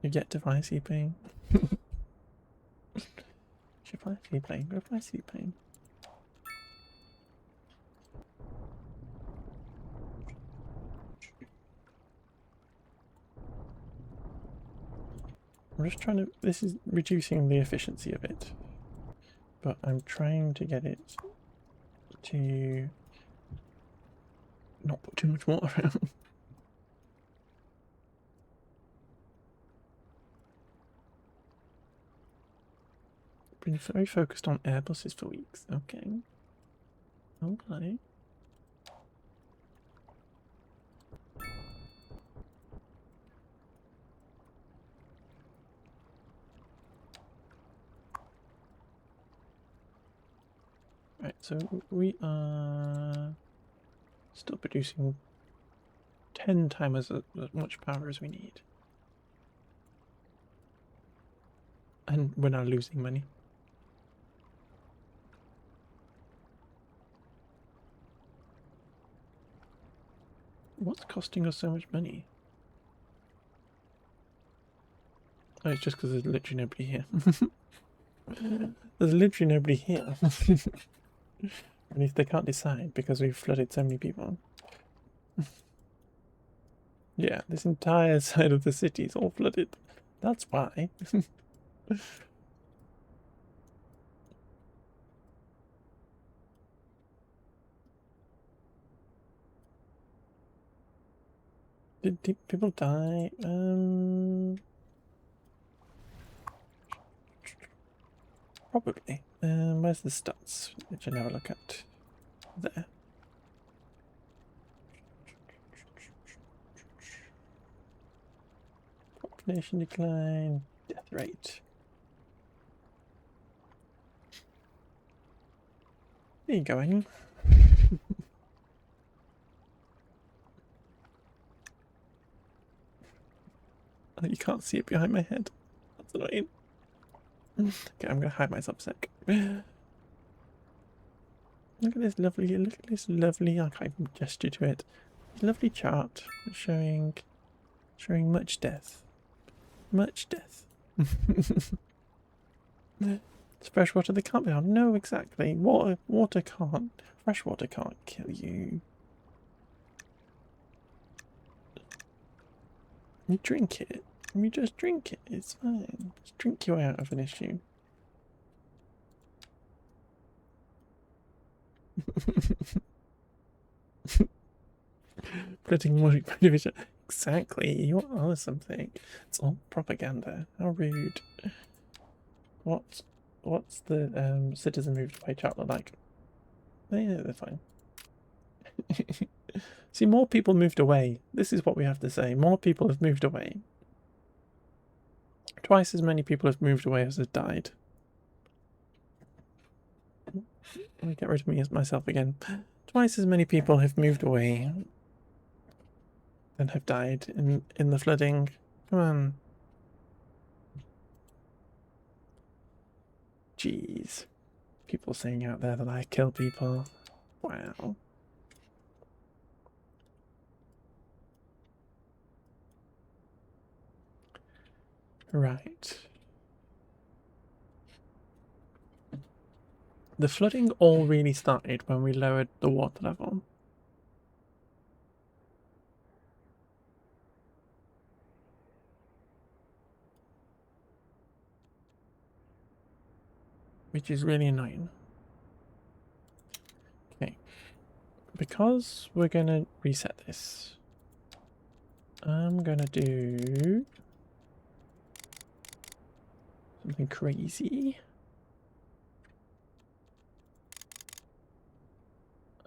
You get to fly a seaplane. Should fly a seaplane. Go fly a seaplane. I'm just trying to. This is reducing the efficiency of it, but I'm trying to get it to not put too much water out. Been very focused on Airbuses for weeks. Okay. Okay. Right, so we are still producing 10 times as much power as we need. And we're now losing money. What's costing us so much money? Oh, it's just because there's literally nobody here. There's literally nobody here. And if they can't decide because we've flooded so many people. Yeah, this entire side of the city is all flooded. That's why. Did people die? Probably. Where's the stats? Which I never look at. There. Population decline, death rate. There you go, Amy. Oh, you can't see it behind my head. That's annoying. Okay, I'm gonna hide myself a sec. Look at this lovely, I can't even gesture to it. Lovely chart showing much death. Much death. It's freshwater they can't be on. No, exactly. Water can't. Freshwater can't kill you. You drink it. You just drink it. It's fine. Just drink your way out of an issue. Putting more division. Exactly. You are something. It's all propaganda. How rude. What's the citizen moved away chat look like? They're fine. See, more people moved away. This is what we have to say. More people have moved away. Twice as many people have moved away as have died. Let me get rid of me as myself again. Twice as many people have moved away than have died in the flooding. Come on. Jeez. people saying out there that I kill people. Wow. Right. The flooding all really started when we lowered the water level. Which is really annoying. Okay. Because we're going to reset this, I'm going to do something crazy.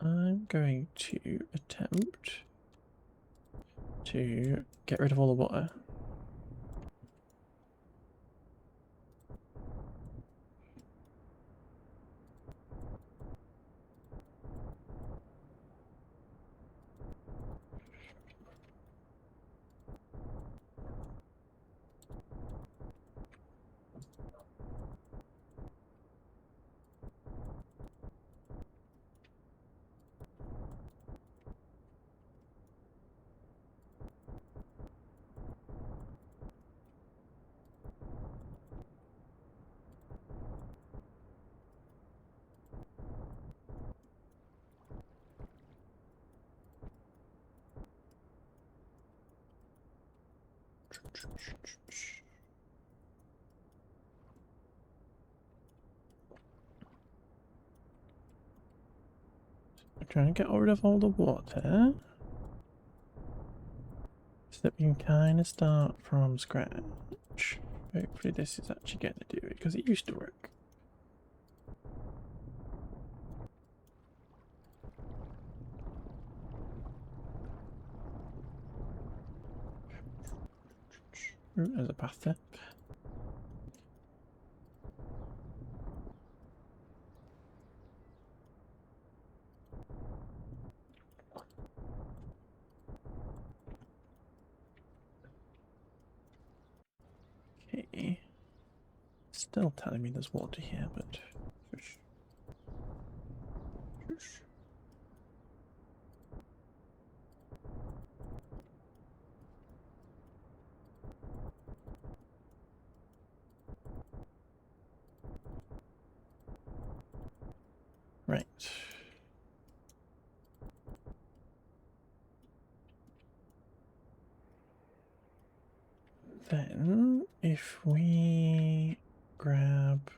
I'm going to attempt to get rid of all the water. I'm trying to get rid of all the water so that we can kind of start from scratch. Hopefully this is actually going to do it because it used to work. Ooh, there's a path there. Okay. Still telling me there's water here, but shush. Shush. Right. Then, if we grab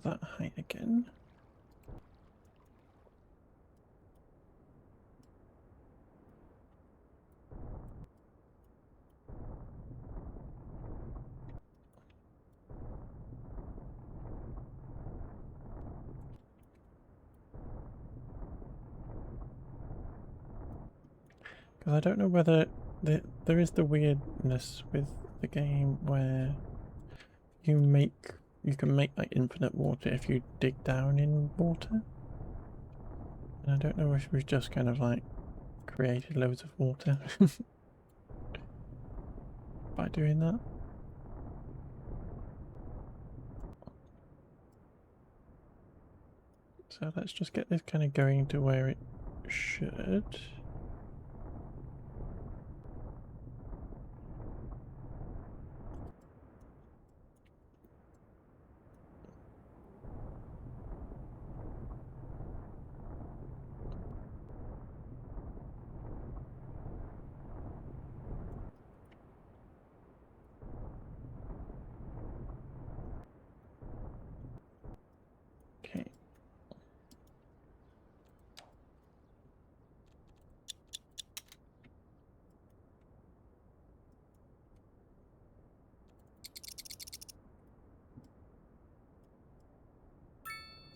that height again. Because I don't know whether there is the weirdness with the game where you can make like infinite water if you dig down in water. And I don't know if we've just kind of like created loads of water by doing that. So let's just get this kind of going to where it should. Okay.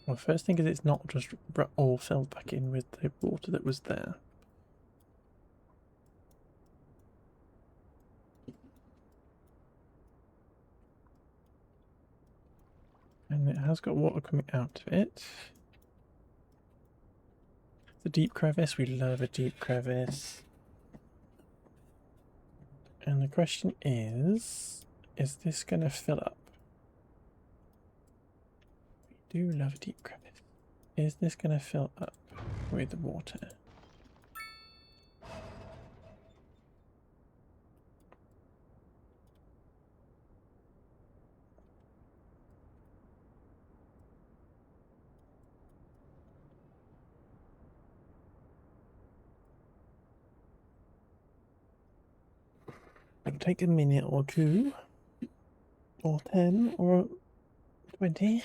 Well, first thing is it's not just all filled back in with the water that was there. And it has got water coming out of it. The deep crevice, we love a deep crevice. And the question is this going to fill up? Do love a deep crevice. Is this going to fill up with water? It'll take a minute or two, or 10, or 20.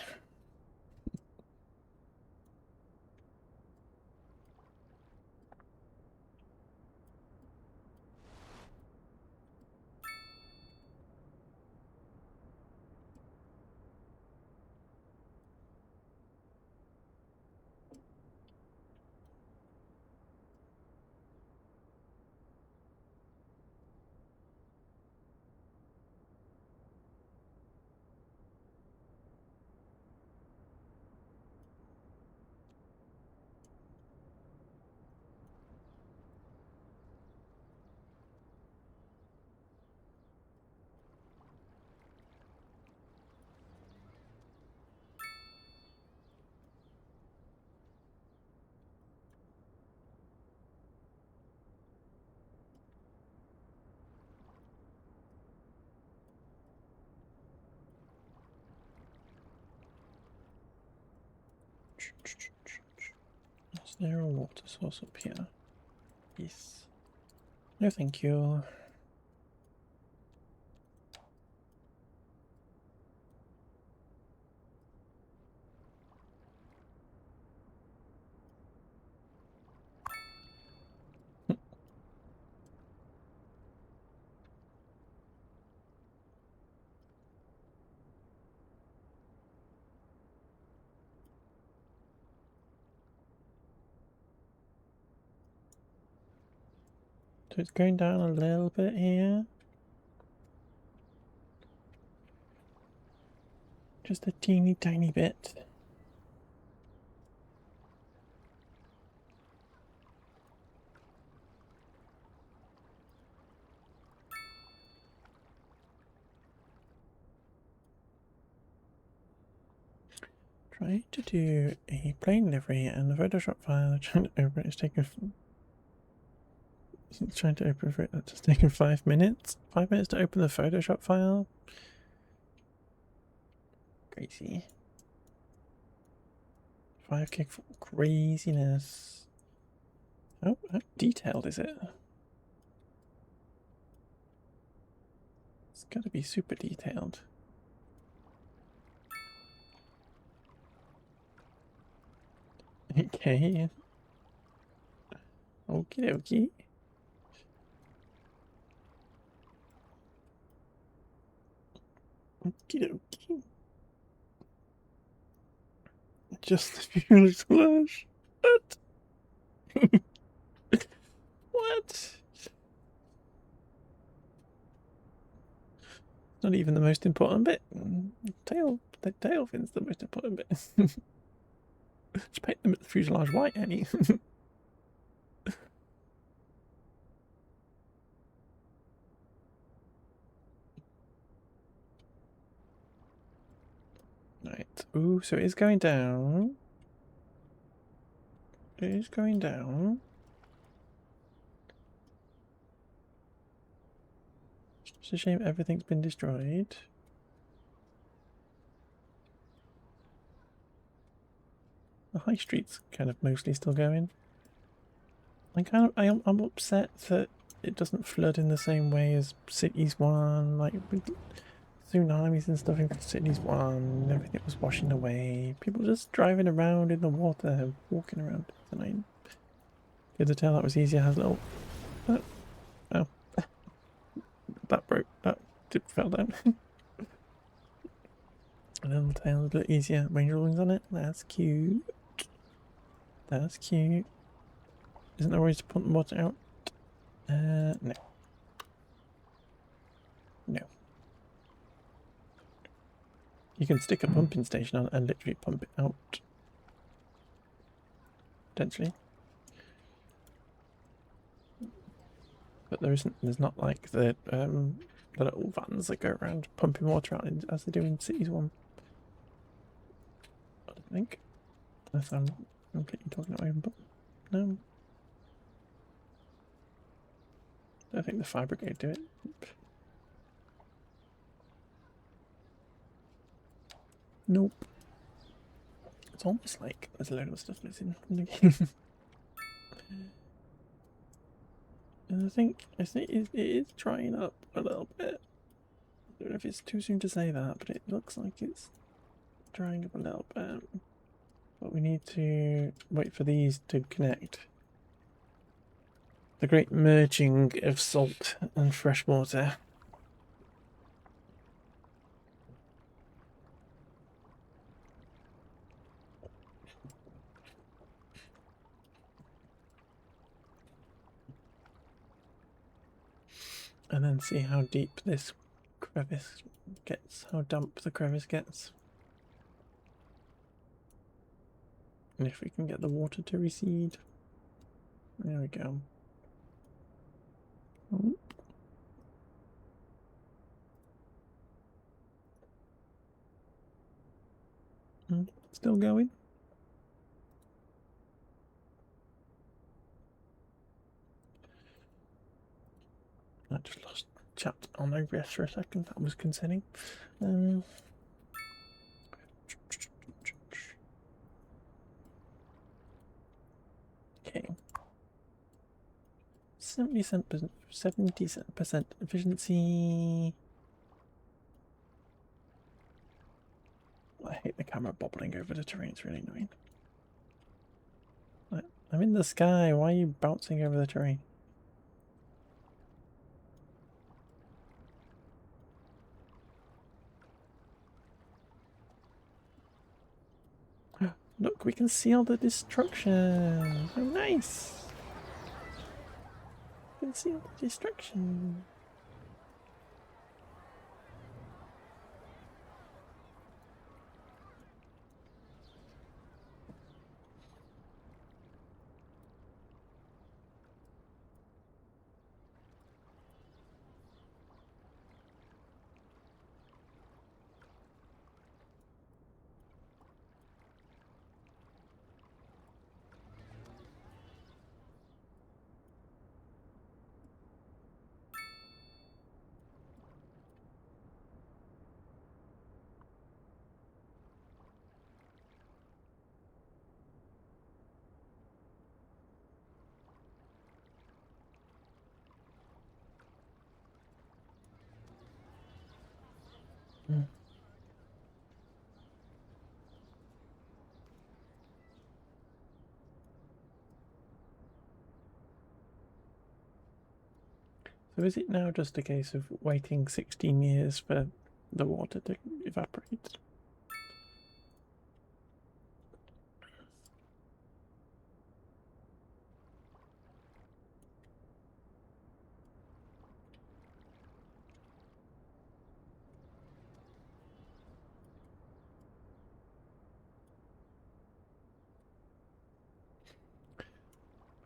Is there a water source up here? Yes. No, thank you. So it's going down a little bit here. Just a teeny tiny bit. Try to do a plane livery and the Photoshop file trying to open it is taking trying to open it, that's just taking 5 minutes. 5 minutes to open the Photoshop file. Crazy. 5 gig for craziness. How detailed is it? It's gotta be super detailed. Okay. Okie dokie. Okie dokie. Just a few slash. What? What? Not even the most important bit. The tail fin's the most important bit. Just paint them at the fuselage white, Annie. Right. Ooh, so it is going down. It is going down. It's a shame everything's been destroyed. The high street's kind of mostly still going. I'm upset that it doesn't flood in the same way as Cities 1, like with tsunamis and stuff in Cities 1, everything was washing away. People just driving around in the water, walking around tonight. Good to tell that was easier, has little... Oh. That broke, that did fell down. A little tail, a bit easier. Ranger wings on it, that's cute. That's cute. Isn't there ways to pump the water out? No. No. You can stick a pumping station on it and literally pump it out. Potentially. But there's not like the little vans that go around pumping water out as they do in Cities 1. think. Unless I'm completely talking away, but no. I think the fire brigade do it. Nope. It's almost like there's a load of stuff missing from the game. And I think it is drying up a little bit. I don't know if it's too soon to say that, but it looks like it's drying up a little bit. But we need to wait for these to connect. The great merging of salt and fresh water. And then see how deep this crevice gets, how damp the crevice gets. And if we can get the water to recede. There we go. Oh. Still going? I just lost chat on OBS for a second. That was concerning. Okay. 70% efficiency. I hate the camera bobbling over the terrain. It's really annoying. I'm in the sky. Why are you bouncing over the terrain? Look, we can see all the destruction. Oh, nice. We can see all the destruction. So is it now just a case of waiting 16 years for the water to evaporate?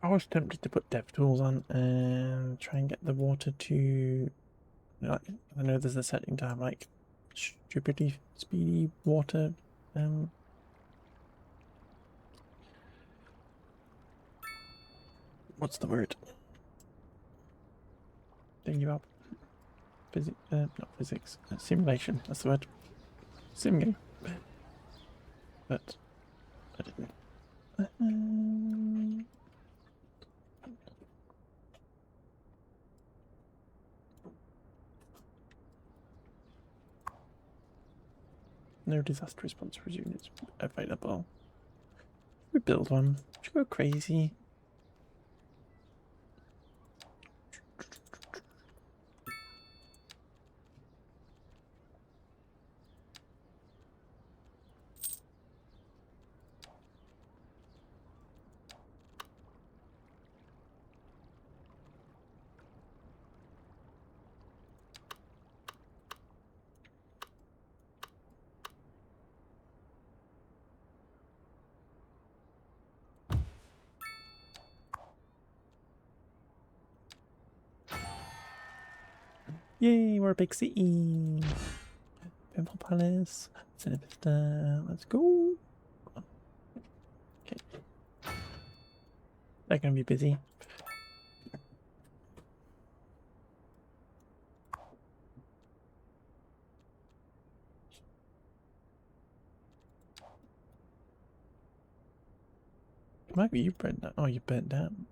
I was tempted to put DevTools on and try and get the water to, like, I know there's a setting to have like stupidly speedy water. What's the word? Thinking about physics, not physics, simulation. That's the word. Sim game. But I didn't. No disaster response units available. We build one. Should we go crazy? Yay, we're a big city. Pimple Palace. Cinevista. Let's go. They're going to be busy. It might be you burnt down. Oh, you burnt down.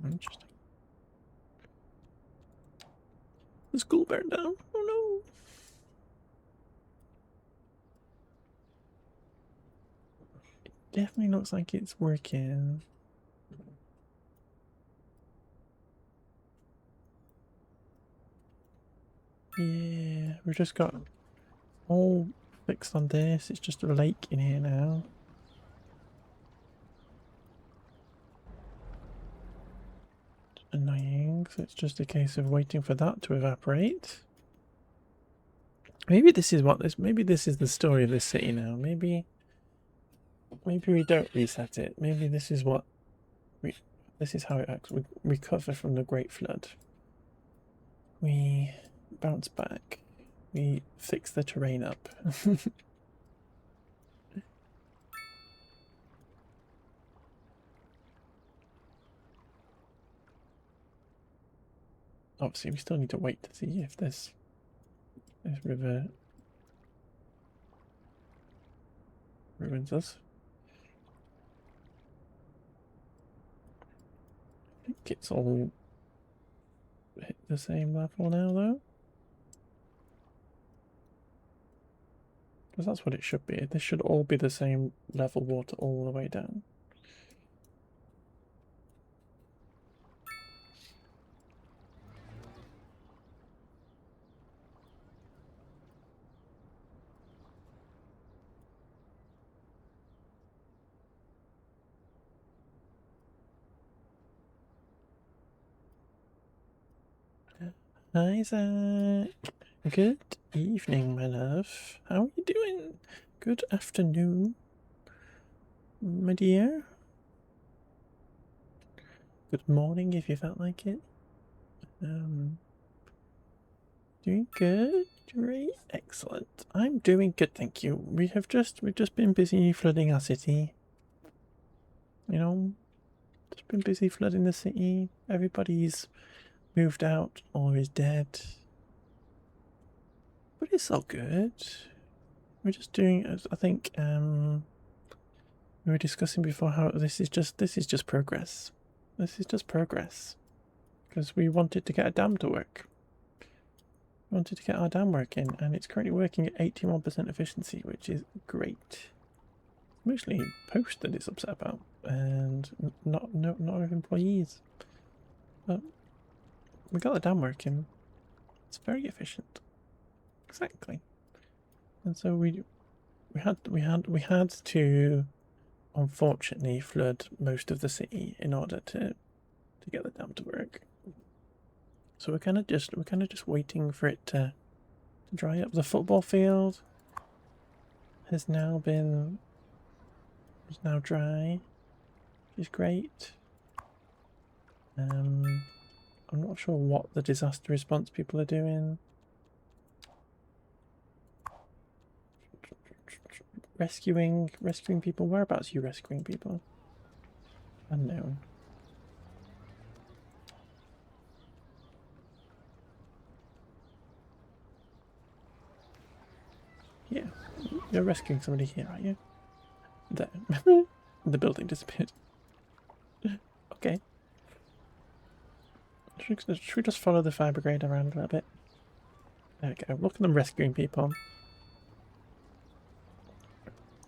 Interesting. The school burned down. Oh no. It definitely looks like it's working. Yeah, we've just got all fixed on this. It's just a lake in here now. Annoying. So it's just a case of waiting for that to evaporate. Maybe this is what this. Maybe this is the story of this city now. Maybe we don't reset it. Maybe this is what this is how it acts. We recover from the Great Flood. We bounce back. We fix the terrain up. Obviously, we still need to wait to see if this river ruins us. I think it's all hit the same level now, though. Because that's what it should be. This should all be the same level water all the way down. Hi, Zach. Good evening, my love. How are you doing? Good afternoon, my dear. Good morning, if you felt like it. Doing good. Great. Excellent. I'm doing good, thank you. We've just been busy flooding our city. You know, just been busy flooding the city. Everybody's moved out or is dead. But it's all good. We're just doing, I think, we were discussing before how this is just progress. This is just progress. Because we wanted to get a dam to work. We wanted to get our dam working, and it's currently working at 81% efficiency, which is great. Mostly Post that it's upset about, and not with employees. But we got the dam working. It's very efficient. Exactly. And so we had to unfortunately flood most of the city in order to get the dam to work. So we're kind of just waiting for it to dry up. The football field is now dry, which is great. I'm not sure what the disaster response people are doing. Rescuing people. Whereabouts are you rescuing people? Unknown. Yeah, you're rescuing somebody here, are you? There. The building disappeared. Okay. Should we just follow the fire brigade around a little bit? There we go. Look at them rescuing people.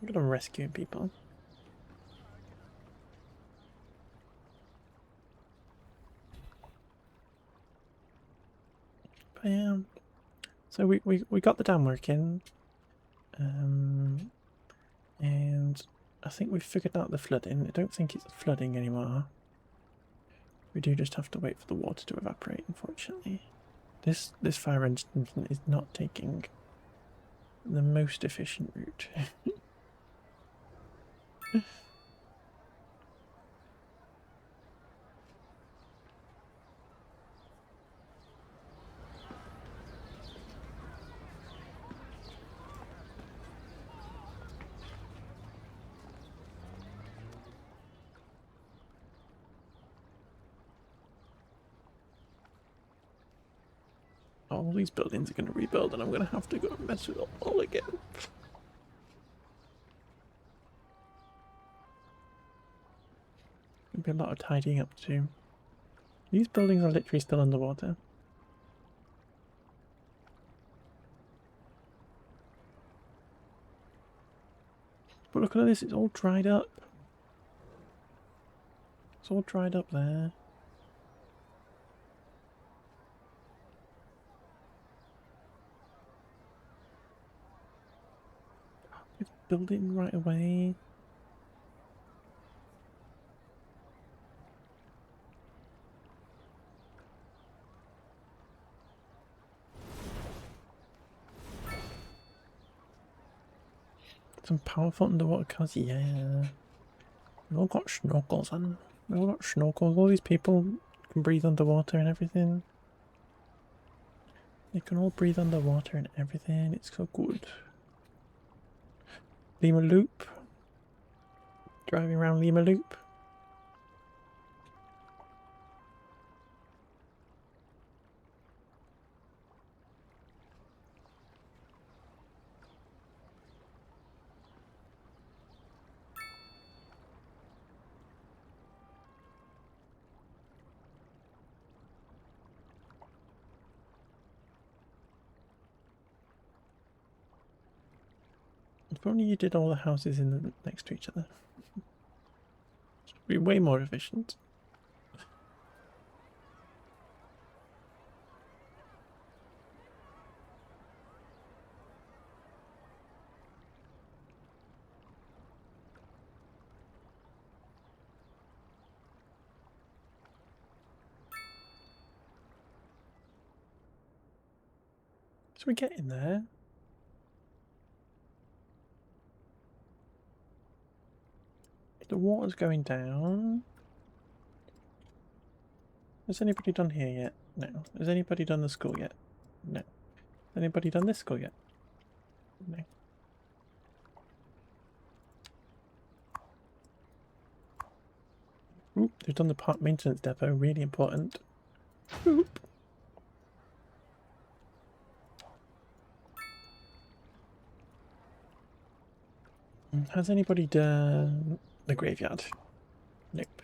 Look at them rescuing people. But yeah. So we got the dam working. And I think we've figured out the flooding. I don't think it's flooding anymore. We do just have to wait for the water to evaporate, unfortunately. This fire engine is not taking the most efficient route. all these buildings are going to rebuild and I'm going to have to go and mess with it all again. There'll be a lot of tidying up to do. These buildings are literally still underwater. But look at this, it's all dried up. It's all dried up there. It's building right away. Some powerful underwater cars, yeah. We've all got snorkels on. We've all got snorkels. All these people can breathe underwater and everything. They can all breathe underwater and everything. It's so good. Lima Loop. Driving around Lima Loop. If only you did all the houses in the, next to each other. It'd be way more efficient. So we get in there. The water's going down. Has anybody done here yet? No. Has anybody done the school yet? No. Has anybody done this school yet? No. Oop, they've done the park maintenance depot, really important. Oop. Has anybody done the graveyard? Nope.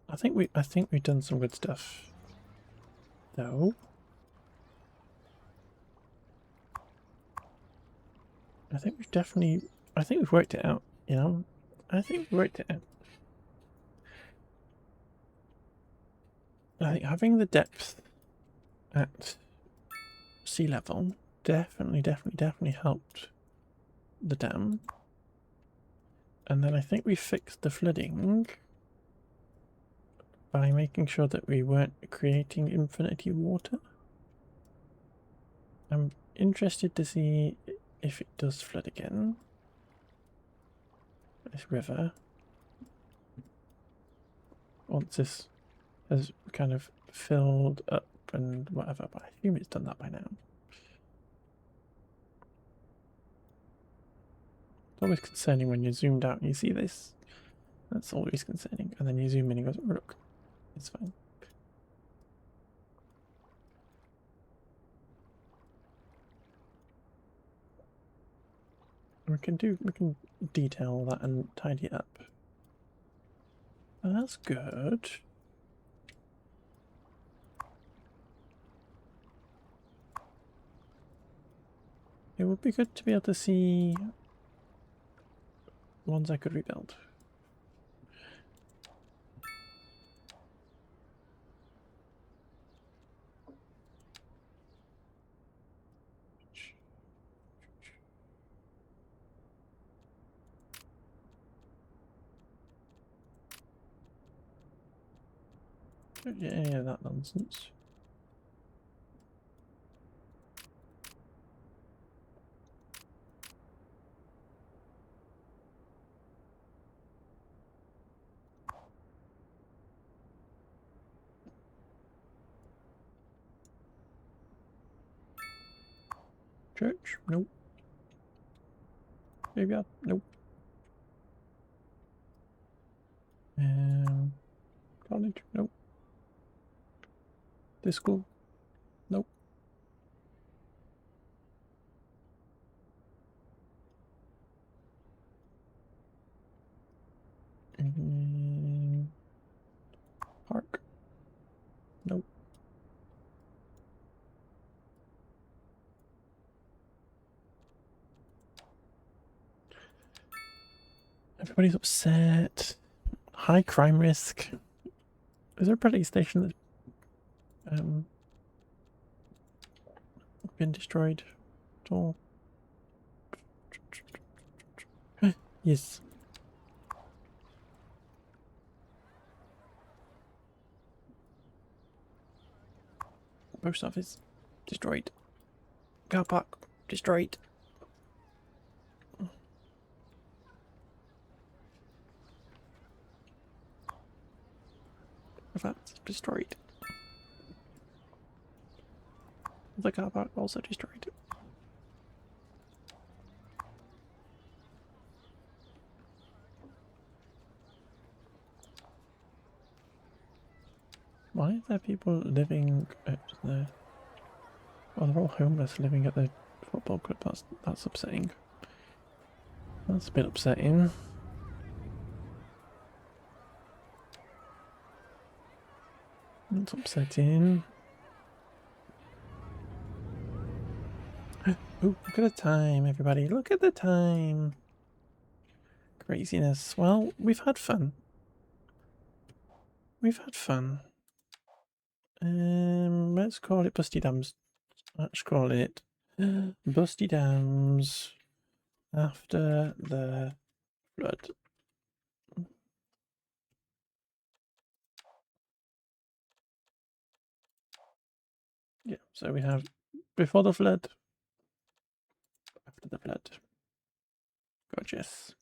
I think we've done some good stuff. No. I think we've worked it out, you know? I think we worked it out. I think having the depth at sea level definitely helped the dam. And then I think we fixed the flooding by making sure that we weren't creating infinity water. I'm interested to see if it does flood again. This river. Once this has kind of filled up and whatever, but I assume it's done that by now. It's always concerning when you're zoomed out and you see this. That's always concerning. And then you zoom in and goes, oh, look, it's fine. We can detail that and tidy it up. Oh, that's good. It would be good to be able to see ones I could rebuild. Don't get any of that nonsense. Church? Nope. Graveyard? Nope. College? Nope. This school? Nope. Park? Nope. Everybody's upset. High crime risk. Is there a police station that's been destroyed at all? Yes. Post office destroyed. Car park destroyed. That's destroyed. The car park also destroyed. Why are there people living at the... Oh, they're all homeless living at the football club. That's upsetting. That's a bit upsetting. That's upsetting. Oh, look at the time, everybody. Look at the time. Craziness. Well, we've had fun. We've had fun. Let's call it Busty Dams. Let's call it Busty Dams after the flood. Yeah, so we have before the flood, after the flood. Gorgeous.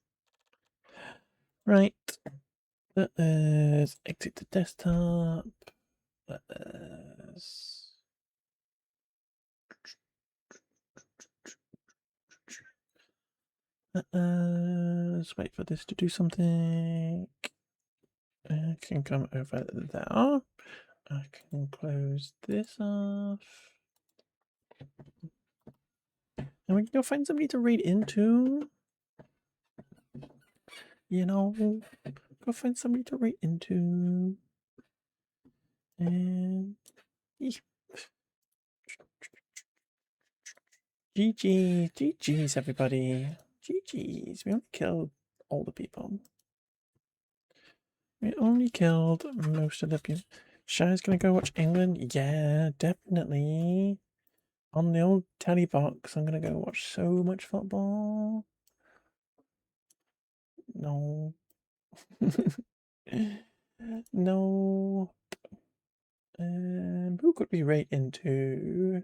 Right. Let us exit the desktop. Let us... Let's wait for this to do something. I can come over there. I can close this off. And we can go find somebody to read into. You know, go find somebody to read into. And... GG's, GG's everybody. GG's. We only killed all the people. We only killed most of the people. Shai's gonna go watch England? Yeah, definitely. On the old telly box, I'm gonna go watch so much football. No. No. Who could we rate into?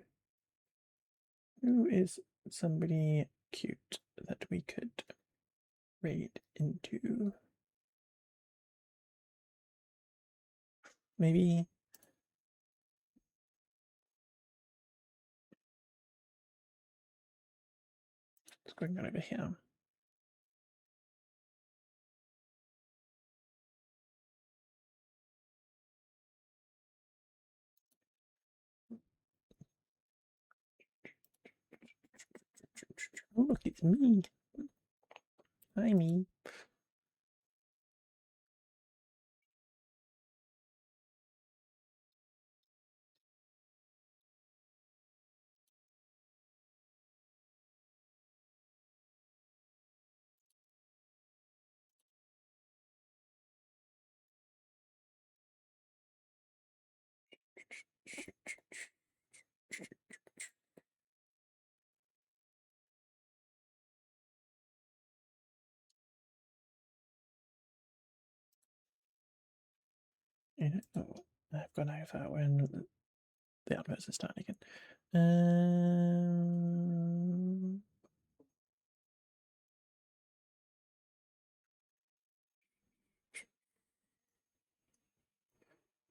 Who is somebody cute that we could rate into? Maybe. Let's go over here. Oh, look, it's me. Hi, me. Yeah, oh, I've gone over when the adverts are starting again.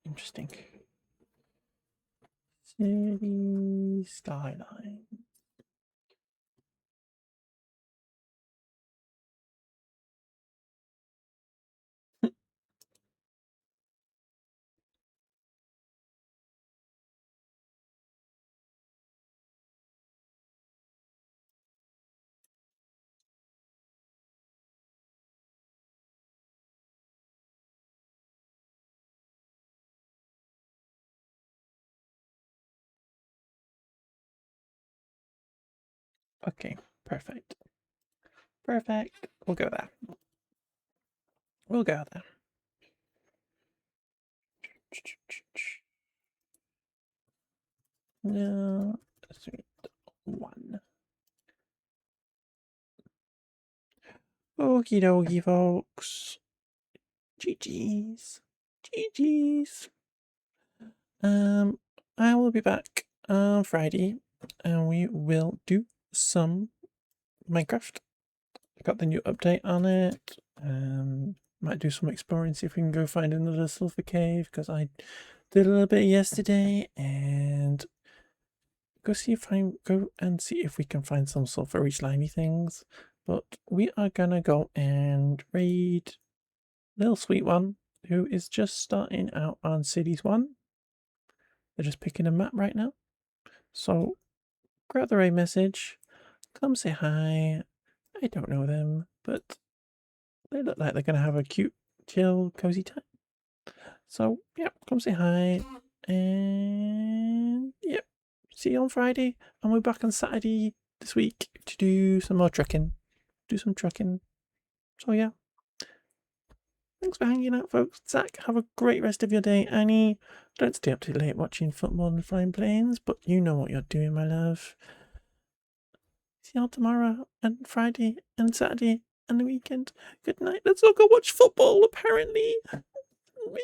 Interesting. City skyline. Okay, perfect. Perfect. We'll go there. We'll go there. No, 1. Okie dokie, folks. GG's. GG's. I will be back on Friday and we will do some Minecraft. I got the new update on it. Might do some exploring, see if we can go find another sulfur cave because I did a little bit yesterday, and go see if we can find some sulfury slimy things. But we are gonna go and raid Little Sweet One, who is just starting out on Cities 1. They're just picking a map right now. So grab the raid message, come say hi. I don't know them, but they look like they're gonna have a cute, chill, cozy time. So yeah, come say hi, and yep, see you on Friday, and we're back on Saturday this week to do some more trekking. Do some trekking. So yeah. Thanks for hanging out, folks. Zach, have a great rest of your day. Annie, don't stay up too late watching football and flying planes, but you know what you're doing, my love. See y'all tomorrow, and Friday, and Saturday, and the weekend. Good night. Let's all go watch football, apparently. Maybe.